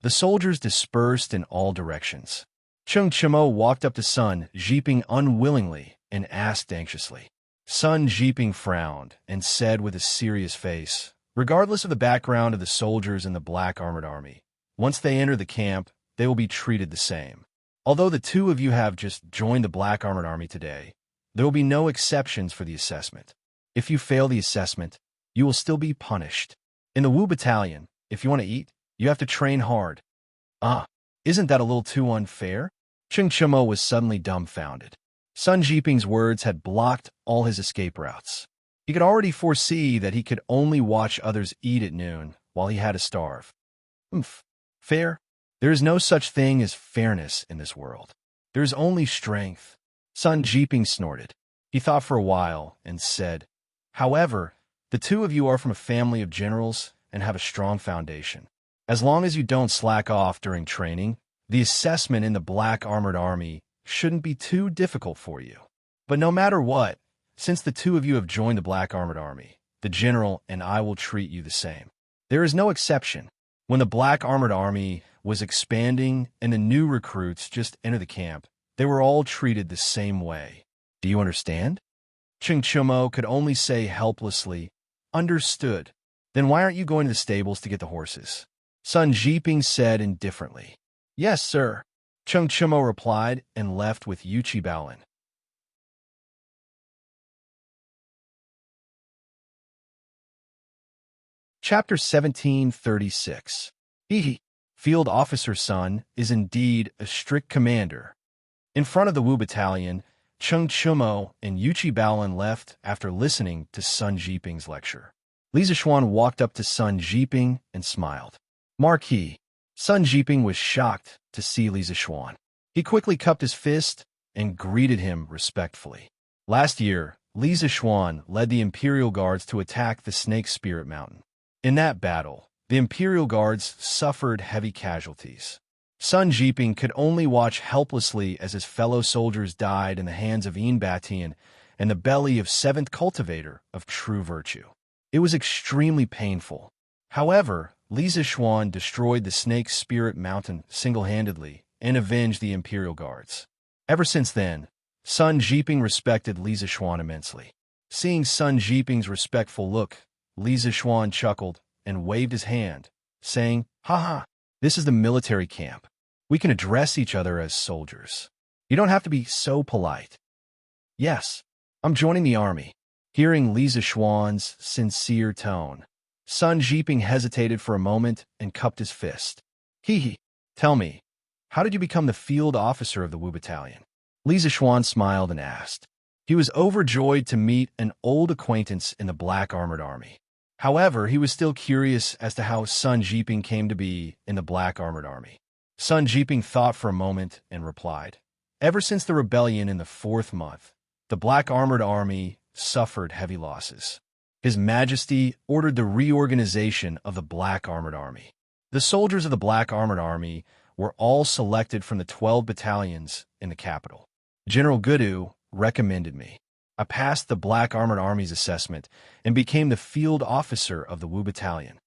[SPEAKER 1] The soldiers dispersed in all directions. Chung Chimo walked up to Sun Jiping unwillingly and asked anxiously. Sun Jiping frowned and said with a serious face, "Regardless of the background of the soldiers in the Black Armored Army, once they enter the camp, they will be treated the same. Although the 2 of you have just joined the Black Armored Army today, there will be no exceptions for the assessment. If you fail the assessment, you will still be punished. In the Wu Battalion, if you want to eat, you have to train hard." Isn't that a little too unfair? Chung Chimo was suddenly dumbfounded. Sun Jiping's words had blocked all his escape routes. He could already foresee that he could only watch others eat at noon while he had to starve. Fair? There is no such thing as fairness in this world. There is only strength. Sun Jiping snorted. He thought for a while and said, "However, the 2 of you are from a family of generals and have a strong foundation. As long as you don't slack off during training, the assessment in the Black Armored Army shouldn't be too difficult for you. But no matter what, since the 2 of you have joined the Black Armored Army, the general and I will treat you the same. There is no exception. When the Black Armored Army was expanding and the new recruits just entered the camp, they were all treated the same way. Do you understand?" Chung Chumo could only say helplessly, "Understood. Then why aren't you going to the stables to get the horses?" Sun Jiping said indifferently. "Yes, sir," Chung Chumo replied and left with Yuchi Baolin. Chapter 1736. Field Officer Sun is indeed a strict commander. In front of the Wu Battalion, Chung Chumo and Yuchi Baolin left after listening to Sun Jiping's lecture. Li Zixuan walked up to Sun Jiping and smiled. "Marquis." Sun Jiping was shocked to see Li Zixuan. He quickly cupped his fist and greeted him respectfully. Last year, Li Zixuan led the Imperial Guards to attack the Snake Spirit Mountain. In that battle, the Imperial Guards suffered heavy casualties. Sun Jiping could only watch helplessly as his fellow soldiers died in the hands of Yin Batian and the belly of 7th Cultivator of True Virtue. It was extremely painful. However, Li Zixuan destroyed the Snake Spirit Mountain single-handedly and avenged the Imperial Guards. Ever since then, Sun Jiping respected Li Zixuan immensely. Seeing Sun Jiping's respectful look, Li Zixuan chuckled and waved his hand, saying, "Haha, this is the military camp. We can address each other as soldiers. You don't have to be so polite." "Yes, I'm joining the army." Hearing Li Zixuan's sincere tone, Sun Jiping hesitated for a moment and cupped his fist. "Hee. Tell me, how did you become the field officer of the Wu Battalion?" Li Zixuan smiled and asked. He was overjoyed to meet an old acquaintance in the Black Armored Army. However, he was still curious as to how Sun Jiping came to be in the Black Armored Army. Sun Jiping thought for a moment and replied, "Ever since the rebellion in the 4th month, the Black Armored Army suffered heavy losses. His Majesty ordered the reorganization of the Black Armored Army. The soldiers of the Black Armored Army were all selected from the 12 battalions in the capital. General Gudu recommended me. I passed the Black Armored Army's assessment and became the field officer of the Wu Battalion.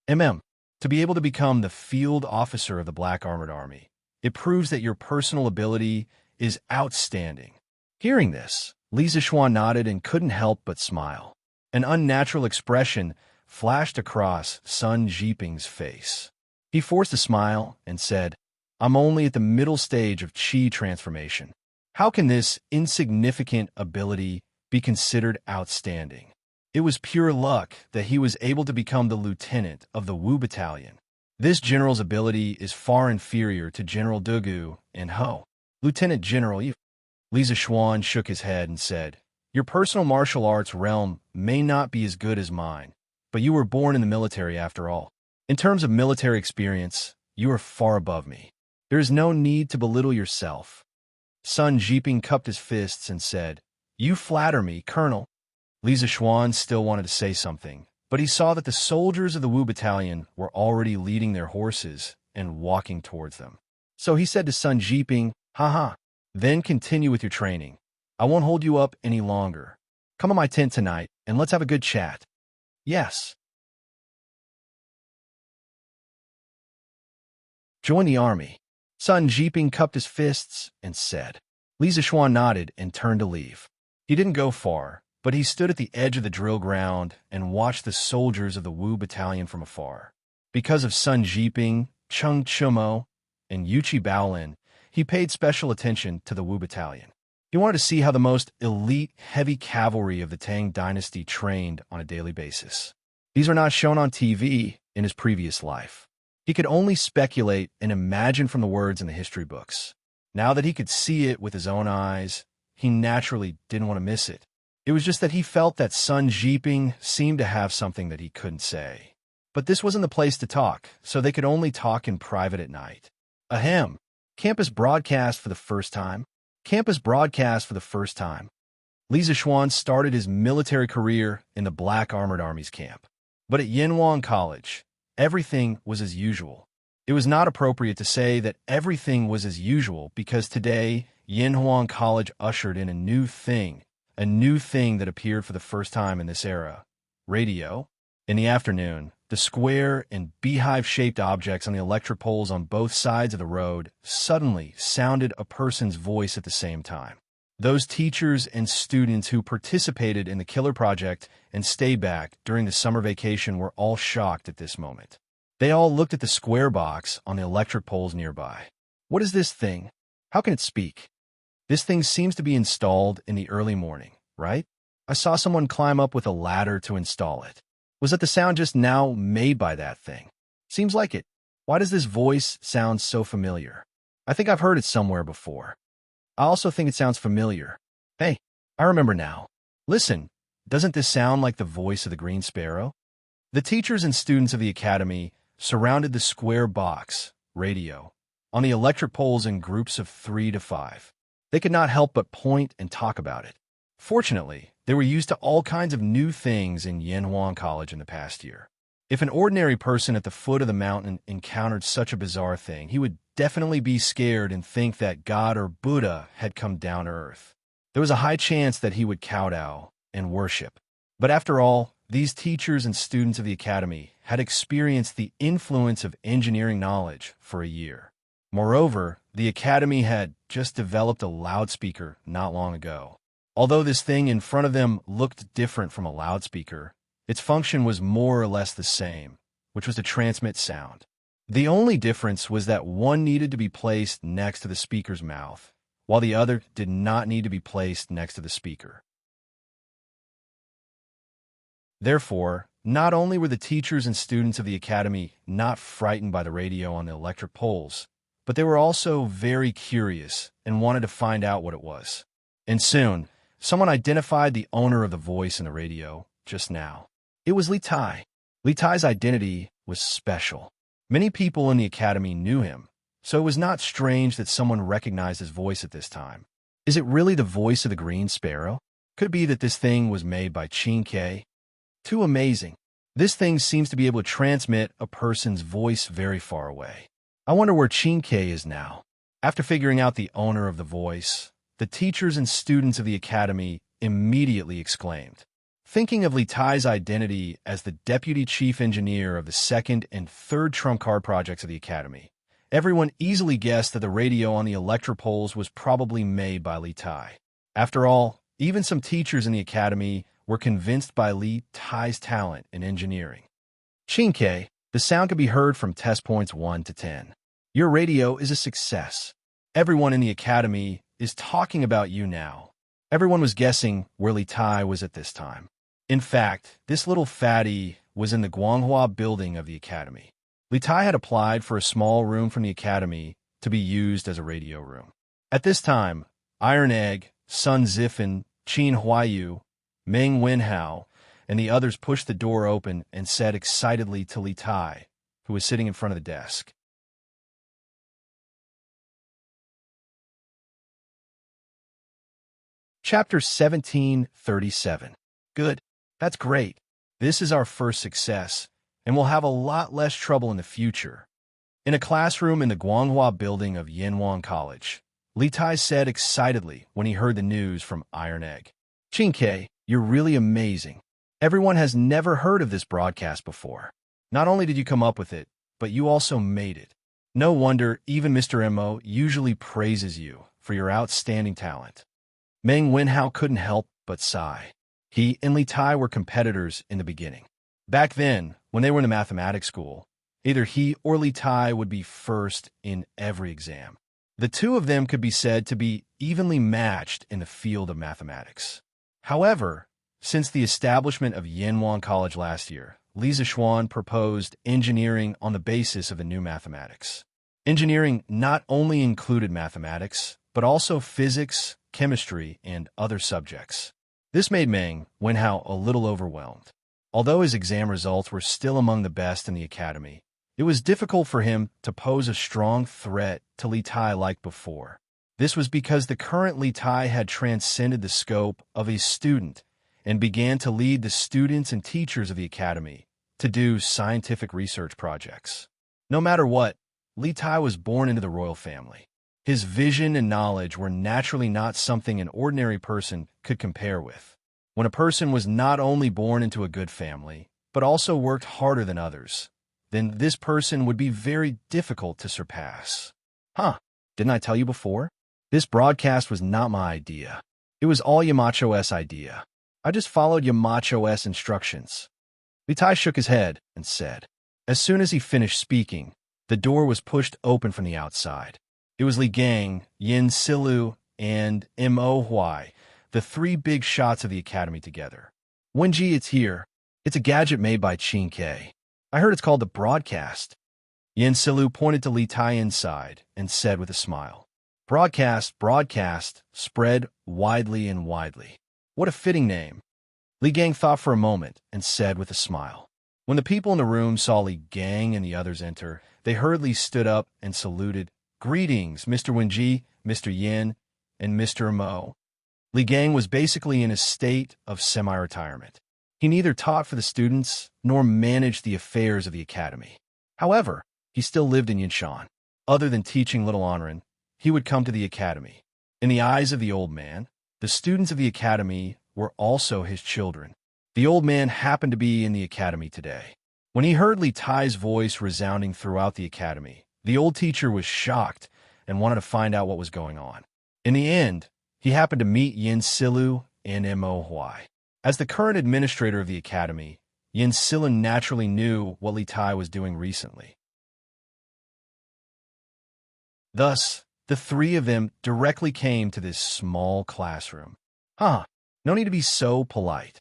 [SPEAKER 1] To be able to become the field officer of the Black Armored Army, it proves that your personal ability is outstanding." Hearing this, Li Zixuan nodded and couldn't help but smile. An unnatural expression flashed across Sun Jiping's face. He forced a smile and said, "I'm only at the middle stage of Qi transformation. How can this insignificant ability be considered outstanding?" It was pure luck that he was able to become the lieutenant of the Wu Battalion. This general's ability is far inferior to General Dugu and Ho. "Lieutenant General Li Zixuan shook his head and said, "Your personal martial arts realm may not be as good as mine, but you were born in the military after all. In terms of military experience, you are far above me. There is no need to belittle yourself." Sun Jiping cupped his fists and said, "You flatter me, Colonel." Li Zixuan still wanted to say something, but he saw that the soldiers of the Wu Battalion were already leading their horses and walking towards them. So he said to Sun Jiping, "Haha, then continue with your training. I won't hold you up any longer. Come to my tent tonight, and let's have a good chat." "Yes." Join the army. Sun Jiping cupped his fists and said. Li Zixuan nodded and turned to leave. He didn't go far, but he stood at the edge of the drill ground and watched the soldiers of the Wu Battalion from afar. Because of Sun Jiping, Cheng Chumo, and Yuchi Baolin, he paid special attention to the Wu Battalion. He wanted to see how the most elite heavy cavalry of the Tang Dynasty trained on a daily basis. These are not shown on TV in his previous life. He could only speculate and imagine from the words in the history books. Now that he could see it with his own eyes, he naturally didn't want to miss it. It was just that he felt that Sun Jiping seemed to have something that he couldn't say. But this wasn't the place to talk, so they could only talk in private at night. Ahem. Campus broadcast for the first time. Campus broadcast for the first time. Li Zixuan started his military career in the Black Armored Army's camp. But at Yanhuang College, everything was as usual. It was not appropriate to say that everything was as usual because today, Yanhuang College ushered in a new thing that appeared for the first time in this era. Radio. In the afternoon, the square and beehive-shaped objects on the electric poles on both sides of the road suddenly sounded a person's voice at the same time. Those teachers and students who participated in the Killer Project and stayed back during the summer vacation were all shocked at this moment. They all looked at the square box on the electric poles nearby. What is this thing? How can it speak? This thing seems to be installed in the early morning, right? I saw someone climb up with a ladder to install it. Was that the sound just now made by that thing? Seems like it. Why does this voice sound so familiar? I think I've heard it somewhere before. I also think it sounds familiar. Hey, I remember now. Listen, doesn't this sound like the voice of the Green Sparrow? The teachers and students of the academy surrounded the square box, radio, on the electric poles in groups of 3 to 5. They could not help but point and talk about it. Fortunately, they were used to all kinds of new things in Yanhuang College in the past year. If an ordinary person at the foot of the mountain encountered such a bizarre thing, he would definitely be scared and think that God or Buddha had come down to earth. There was a high chance that he would kowtow and worship. But after all, these teachers and students of the academy had experienced the influence of engineering knowledge for a year. Moreover, the academy had just developed a loudspeaker not long ago. Although this thing in front of them looked different from a loudspeaker, its function was more or less the same, which was to transmit sound. The only difference was that one needed to be placed next to the speaker's mouth, while the other did not need to be placed next to the speaker. Therefore, not only were the teachers and students of the academy not frightened by the radio on the electric poles, but they were also very curious and wanted to find out what it was. And soon, someone identified the owner of the voice in the radio just now. It was Li Tai. Li Tai's identity was special. Many people in the academy knew him, so it was not strange that someone recognized his voice at this time. Is it really the voice of the Green Sparrow? Could it be that this thing was made by Qin. Too amazing. This thing seems to be able to transmit a person's voice very far away. I wonder where Qin is now. After figuring out the owner of the voice, the teachers and students of the academy immediately exclaimed. Thinking of Li Tai's identity as the deputy chief engineer of the second and third trump card projects of the academy, everyone easily guessed that the radio on the electropoles was probably made by Li Tai. After all, even some teachers in the academy were convinced by Li Tai's talent in engineering. Qin, the sound could be heard from test points 1 to 10. Your radio is a success. Everyone in the academy is talking about you now. Everyone was guessing where Li Tai was at this time. In fact, this little fatty was in the Guanghua building of the academy. Li Tai had applied for a small room from the academy to be used as a radio room. At this time, Iron Egg, Sun Zifan, Qin Huayu, Meng Wenhao, and the others pushed the door open and said excitedly to Li Tai, who was sitting in front of the desk. Chapter 1737. Good. That's great. This is our first success, and we'll have a lot less trouble in the future. In a classroom in the Guanghua building of Yanwang College, Li Tai said excitedly when he heard the news from Iron Egg. Qin, you're really amazing. Everyone has never heard of this broadcast before. Not only did you come up with it, but you also made it. No wonder even Mr. Mo usually praises you for your outstanding talent. Meng Wenhao couldn't help but sigh. He and Li Tai were competitors in the beginning. Back then, when they were in the mathematics school, either he or Li Tai would be first in every exam. The two of them could be said to be evenly matched in the field of mathematics. However, since the establishment of Yanwang College last year, Li Zishuan proposed engineering on the basis of the new mathematics. Engineering not only included mathematics, but also physics, chemistry, and other subjects. This made Meng Wenhao a little overwhelmed. Although his exam results were still among the best in the academy, it was difficult for him to pose a strong threat to Li Tai like before. This was because the current Li Tai had transcended the scope of a student and began to lead the students and teachers of the academy to do scientific research projects. No matter what, Li Tai was born into the royal family. His vision and knowledge were naturally not something an ordinary person could compare with. When a person was not only born into a good family, but also worked harder than others, then this person would be very difficult to surpass. Didn't I tell you before? This broadcast was not my idea. It was all Yamacho's idea. I just followed Yamacho's instructions. Li Tai shook his head and said. As soon as he finished speaking, the door was pushed open from the outside. It was Li Gang, Yin Silu, and Mo Huai, the three big shots of the academy together. Wenji, it's here. It's a gadget made by Qin. I heard it's called the broadcast. Yin Silu pointed to Li Tai inside and said with a smile. Broadcast, spread widely and widely. What a fitting name. Li Gang thought for a moment and said with a smile. When the people in the room saw Li Gang and the others enter, they hurriedly stood up and saluted. Greetings, Mr. Wenji, Mr. Yin, and Mr. Mo. Li Gang was basically in a state of semi-retirement. He neither taught for the students nor managed the affairs of the academy. However, he still lived in Yinshan. Other than teaching Little Honorin, he would come to the academy. In the eyes of the old man, the students of the academy were also his children. The old man happened to be in the academy today. When he heard Li Tai's voice resounding throughout the academy, The old teacher was shocked and wanted to find out what was going on. In the end, he happened to meet Yin Silu and Mo Huai. As the current administrator of the academy, Yin Silu naturally knew what Li Tai was doing recently. Thus, the three of them directly came to this small classroom. No need to be so polite.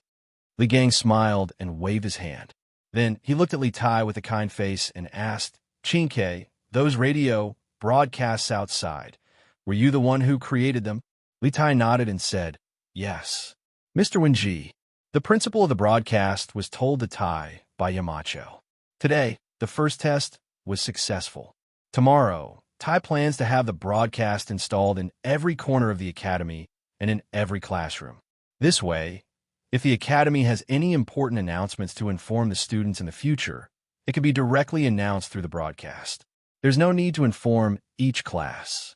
[SPEAKER 1] Li Gang smiled and waved his hand. Then he looked at Li Tai with a kind face and asked, "Qingke, those radio broadcasts outside, were you the one who created them?" Li Tai nodded and said, "Yes. Mr. Wenji, the principal of the broadcast was told to Tai by Yamacho. Today, the first test was successful. Tomorrow, Tai plans to have the broadcast installed in every corner of the academy and in every classroom. This way, if the academy has any important announcements to inform the students in the future, it can be directly announced through the broadcast. There's no need to inform each class."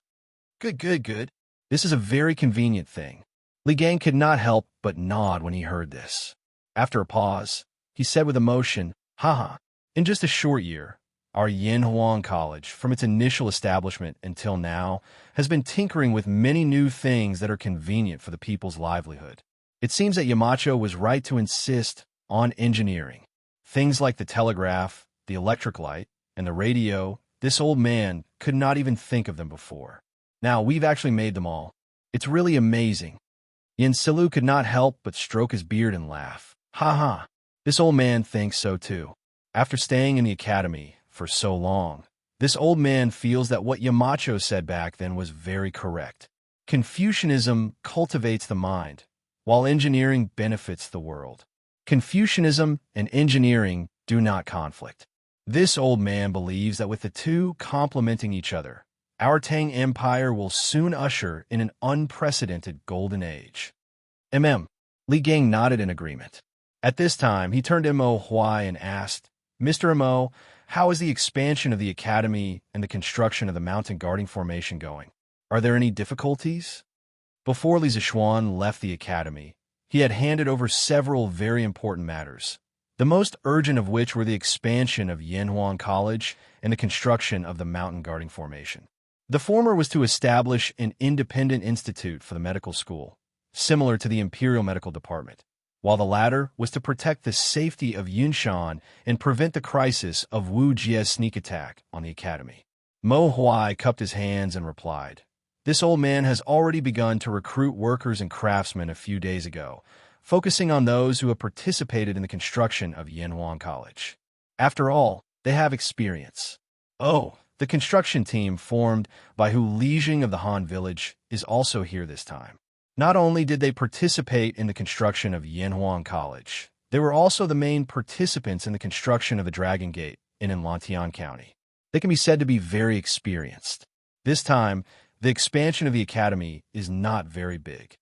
[SPEAKER 1] Good. This is a very convenient thing. Li Gang could not help but nod when he heard this. After a pause, he said with emotion, In just a short year, our Yinhuang College, from its initial establishment until now, has been tinkering with many new things that are convenient for the people's livelihood. It seems that Yamacho was right to insist on engineering. Things like the telegraph, the electric light, and the radio, this old man could not even think of them before. Now we've actually made them all. It's really amazing. Yin Silu could not help but stroke his beard and laugh. This old man thinks so too. After staying in the academy for so long, this old man feels that what Yamacho said back then was very correct. Confucianism cultivates the mind, while engineering benefits the world. Confucianism and engineering do not conflict. This old man believes that with the two complementing each other, our Tang Empire will soon usher in an unprecedented golden age. Li Gang nodded in agreement. At this time, he turned to Mo Huai and asked, "Mr. Mo, how is the expansion of the academy and the construction of the mountain guarding formation going? Are there any difficulties?" Before Li Zishuan left the academy, he had handed over several very important matters, the most urgent of which were the expansion of Yinhuang College and the construction of the mountain guarding formation. The former was to establish an independent institute for the medical school, similar to the Imperial Medical Department, while the latter was to protect the safety of Yunshan and prevent the crisis of Wu Jie's sneak attack on the academy. Mo Huai cupped his hands and replied, "This old man has already begun to recruit workers and craftsmen a few days ago, focusing on those who have participated in the construction of Yinhuang College. After all, they have experience." The construction team formed by Hu Lijing of the Han village is also here this time. Not only did they participate in the construction of Yinhuang College, they were also the main participants in the construction of the Dragon Gate in Lantian County. They can be said to be very experienced. This time, the expansion of the academy is not very big.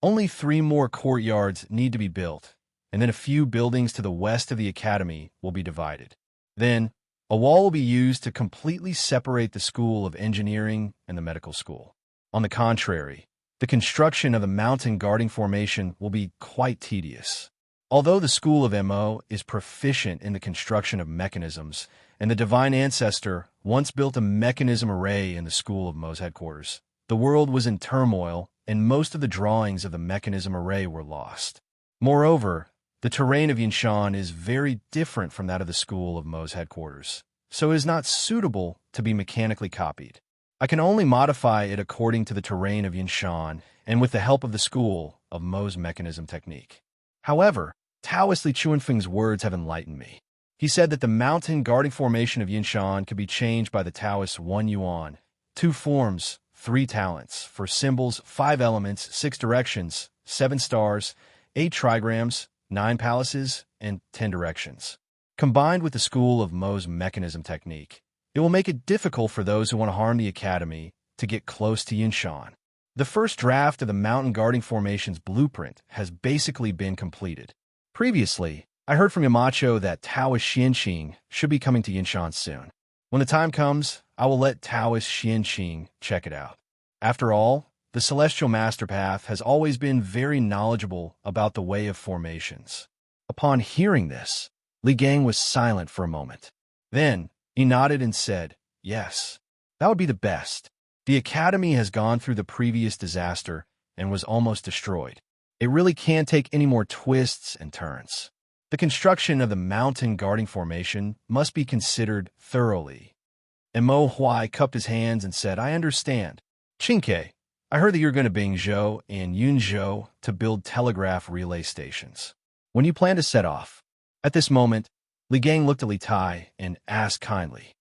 [SPEAKER 1] Only 3 more courtyards need to be built, and then a few buildings to the west of the academy will be divided. Then, a wall will be used to completely separate the School of Engineering and the medical school. On the contrary, the construction of the mountain guarding formation will be quite tedious. Although the School of MO is proficient in the construction of mechanisms, and the Divine Ancestor once built a mechanism array in the School of Mo's headquarters, the world was in turmoil and most of the drawings of the mechanism array were lost. Moreover, the terrain of Yinshan is very different from that of the School of Mo's headquarters, so it is not suitable to be mechanically copied. I can only modify it according to the terrain of Yinshan and with the help of the School of Mo's mechanism technique. However, Taoist Li Chuanfeng's words have enlightened me. He said that the mountain guarding formation of Yinshan could be changed by the Taoist 1 yuan, 2 forms, 3 talents, for symbols, 5 elements, 6 directions, 7 stars, 8 trigrams, 9 palaces, and 10 directions. Combined with the School of Mo's mechanism technique, it will make it difficult for those who want to harm the academy to get close to Yinshan. The first draft of the mountain guarding formation's blueprint has basically been completed. Previously, I heard from Yamacho that Taoist Xianqing should be coming to Yinshan soon. When the time comes, I will let Taoist Xianqing check it out. After all, the Celestial Master Path has always been very knowledgeable about the way of formations. Upon hearing this, Li Gang was silent for a moment. Then, he nodded and said, "Yes, that would be the best. The Academy has gone through the previous disaster and was almost destroyed. It really can't take any more twists and turns. The construction of the mountain guarding formation must be considered thoroughly." And Mo Huai cupped his hands and said, "I understand. Qingke, I heard that you're going to Bingzhou and Yunzhou to build telegraph relay stations. When you plan to set off?" At this moment, Li Gang looked at Li Tai and asked kindly.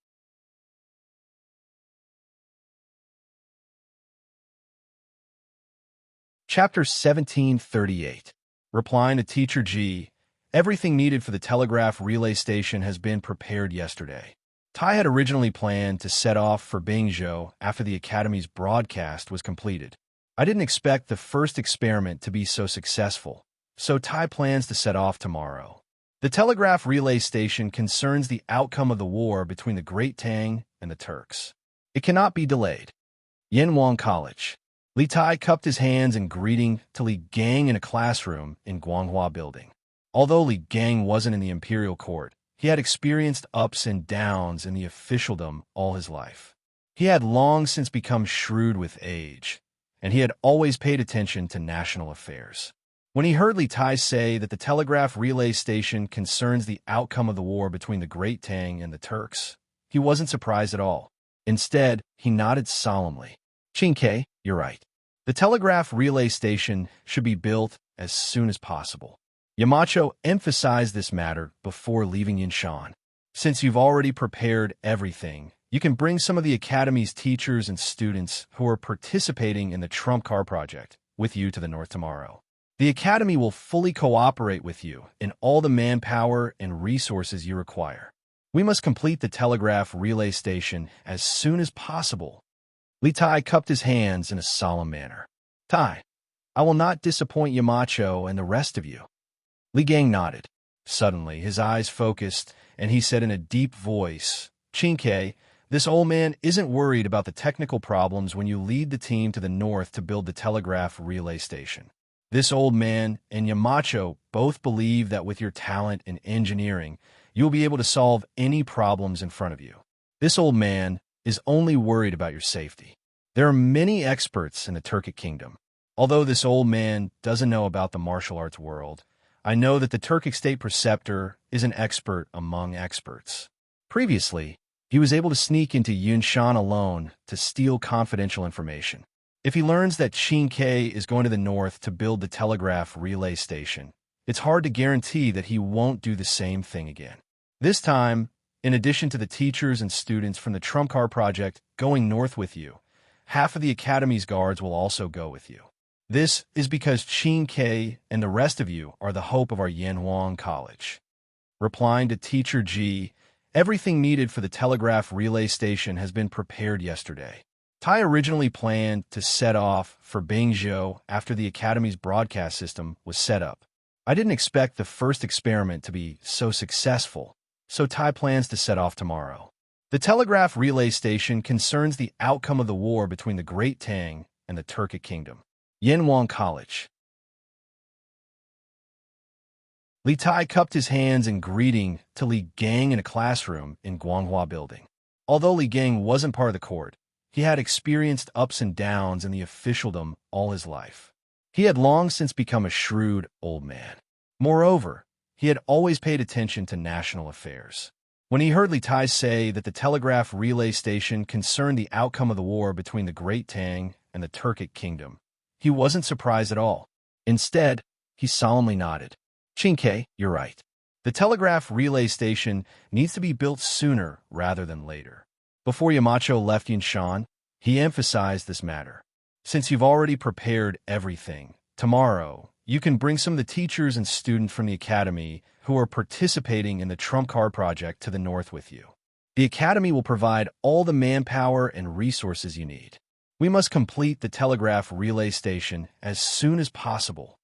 [SPEAKER 1] Chapter 1738. Replying to Teacher G, everything needed for the telegraph relay station has been prepared yesterday. Tai had originally planned to set off for Bingzhou after the Academy's broadcast was completed. I didn't expect the first experiment to be so successful, so Tai plans to set off tomorrow. The telegraph relay station concerns the outcome of the war between the Great Tang and the Turks. It cannot be delayed. Yanwang College. Li Tai cupped his hands in greeting to Li Gang in a classroom in Guanghua Building. Although Li Gang wasn't in the imperial court, he had experienced ups and downs in the officialdom all his life. He had long since become shrewd with age, and he had always paid attention to national affairs. When he heard Li Tai say that the telegraph relay station concerns the outcome of the war between the Great Tang and the Turks, he wasn't surprised at all. Instead, he nodded solemnly. "Qingke, you're right. The telegraph relay station should be built as soon as possible." Yamacho emphasized this matter before leaving Yinshan. "Since you've already prepared everything, you can bring some of the Academy's teachers and students who are participating in the Trump Car project with you to the north tomorrow. The Academy will fully cooperate with you in all the manpower and resources you require. We must complete the telegraph relay station as soon as possible." Li Tai cupped his hands in a solemn manner. "Tai, I will not disappoint Yamacho and the rest of you." Li Gang nodded. Suddenly, his eyes focused, and he said in a deep voice, "Qingke, this old man isn't worried about the technical problems when you lead the team to the north to build the telegraph relay station. This old man and Yamacho both believe that with your talent in engineering, you will be able to solve any problems in front of you. This old man is only worried about your safety. There are many experts in the Turkic kingdom. Although this old man doesn't know about the martial arts world, I know that the Turkic state preceptor is an expert among experts. Previously, he was able to sneak into Yunshan alone to steal confidential information. If he learns that Qingke is going to the north to build the telegraph relay station, it's hard to guarantee that he won't do the same thing again. This time, in addition to the teachers and students from the Trump Car project going north with you, half of the Academy's guards will also go with you. This is because Qingke and the rest of you are the hope of our Yanwang College." Replying to Teacher G, everything needed for the telegraph relay station has been prepared yesterday. Tai originally planned to set off for Bingzhou after the Academy's broadcast system was set up. I didn't expect the first experiment to be so successful, so Tai plans to set off tomorrow. The telegraph relay station concerns the outcome of the war between the Great Tang and the Turkic kingdom. Yanwang College. Li Tai cupped his hands in greeting to Li Gang in a classroom in Guanghua Building. Although Li Gang wasn't part of the court, he had experienced ups and downs in the officialdom all his life. He had long since become a shrewd old man. Moreover, he had always paid attention to national affairs. When he heard Li Tai say that the telegraph relay station concerned the outcome of the war between the Great Tang and the Turkic kingdom, he wasn't surprised at all. Instead, he solemnly nodded. "Qingke, you're right. The telegraph relay station needs to be built sooner rather than later." Before Yamacho left Yinshan, he emphasized this matter. "Since you've already prepared everything, tomorrow, you can bring some of the teachers and students from the Academy who are participating in the Trump Car project to the north with you. The Academy will provide all the manpower and resources you need. We must complete the telegraph relay station as soon as possible."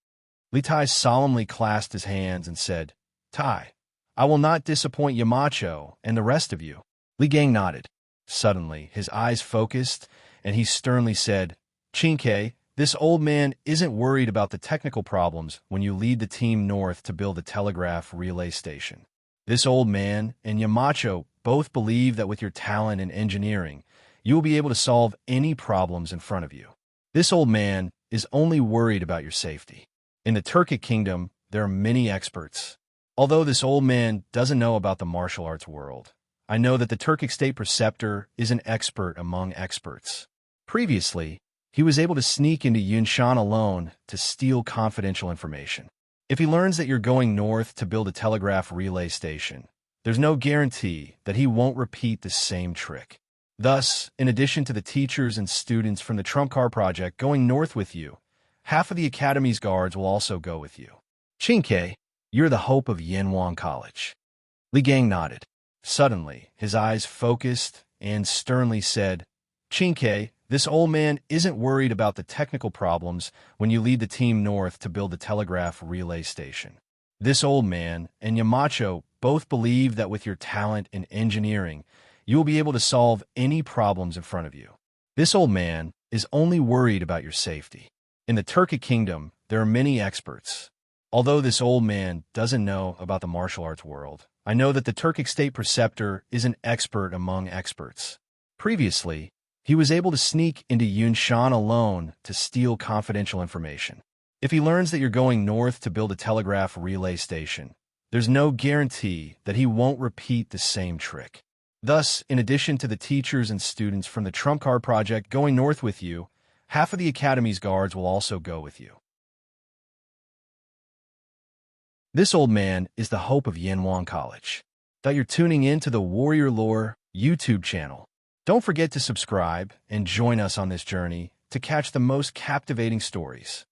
[SPEAKER 1] Li Tai solemnly clasped his hands and said, "Tai, I will not disappoint Yamacho and the rest of you." Li Gang nodded. Suddenly, his eyes focused, and he sternly said, "Qingke, this old man isn't worried about the technical problems when you lead the team north to build a telegraph relay station. This old man and Yamacho both believe that with your talent in engineering, you will be able to solve any problems in front of you. This old man is only worried about your safety. In the Turkic kingdom, there are many experts. Although this old man doesn't know about the martial arts world, I know that the Turkic state preceptor is an expert among experts. Previously, he was able to sneak into Yunshan alone to steal confidential information. If he learns that you're going north to build a telegraph relay station, there's no guarantee that he won't repeat the same trick. Thus, in addition to the teachers and students from the Trump Car Project going north with you, half of the Academy's guards will also go with you. Qingke, you're the hope of Yanwang College. Li Gang nodded. Suddenly, his eyes focused and sternly said, Qingke, this old man isn't worried about the technical problems when you lead the team north to build the telegraph relay station. This old man and Yamacho both believe that with your talent in engineering, you will be able to solve any problems in front of you. This old man is only worried about your safety. In the Turkic kingdom, there are many experts. Although this old man doesn't know about the martial arts world, I know that the Turkic state preceptor is an expert among experts. Previously, he was able to sneak into Yunshan alone to steal confidential information. If he learns that you're going north to build a telegraph relay station, there's no guarantee that he won't repeat the same trick. Thus, in addition to the teachers and students from the Trump Car Project going north with you, half of the Academy's guards will also go with you. This old man is the hope of Yanwang College. That you're tuning in to the Warrior Lore YouTube channel. Don't forget to subscribe and join us on this journey to catch the most captivating stories.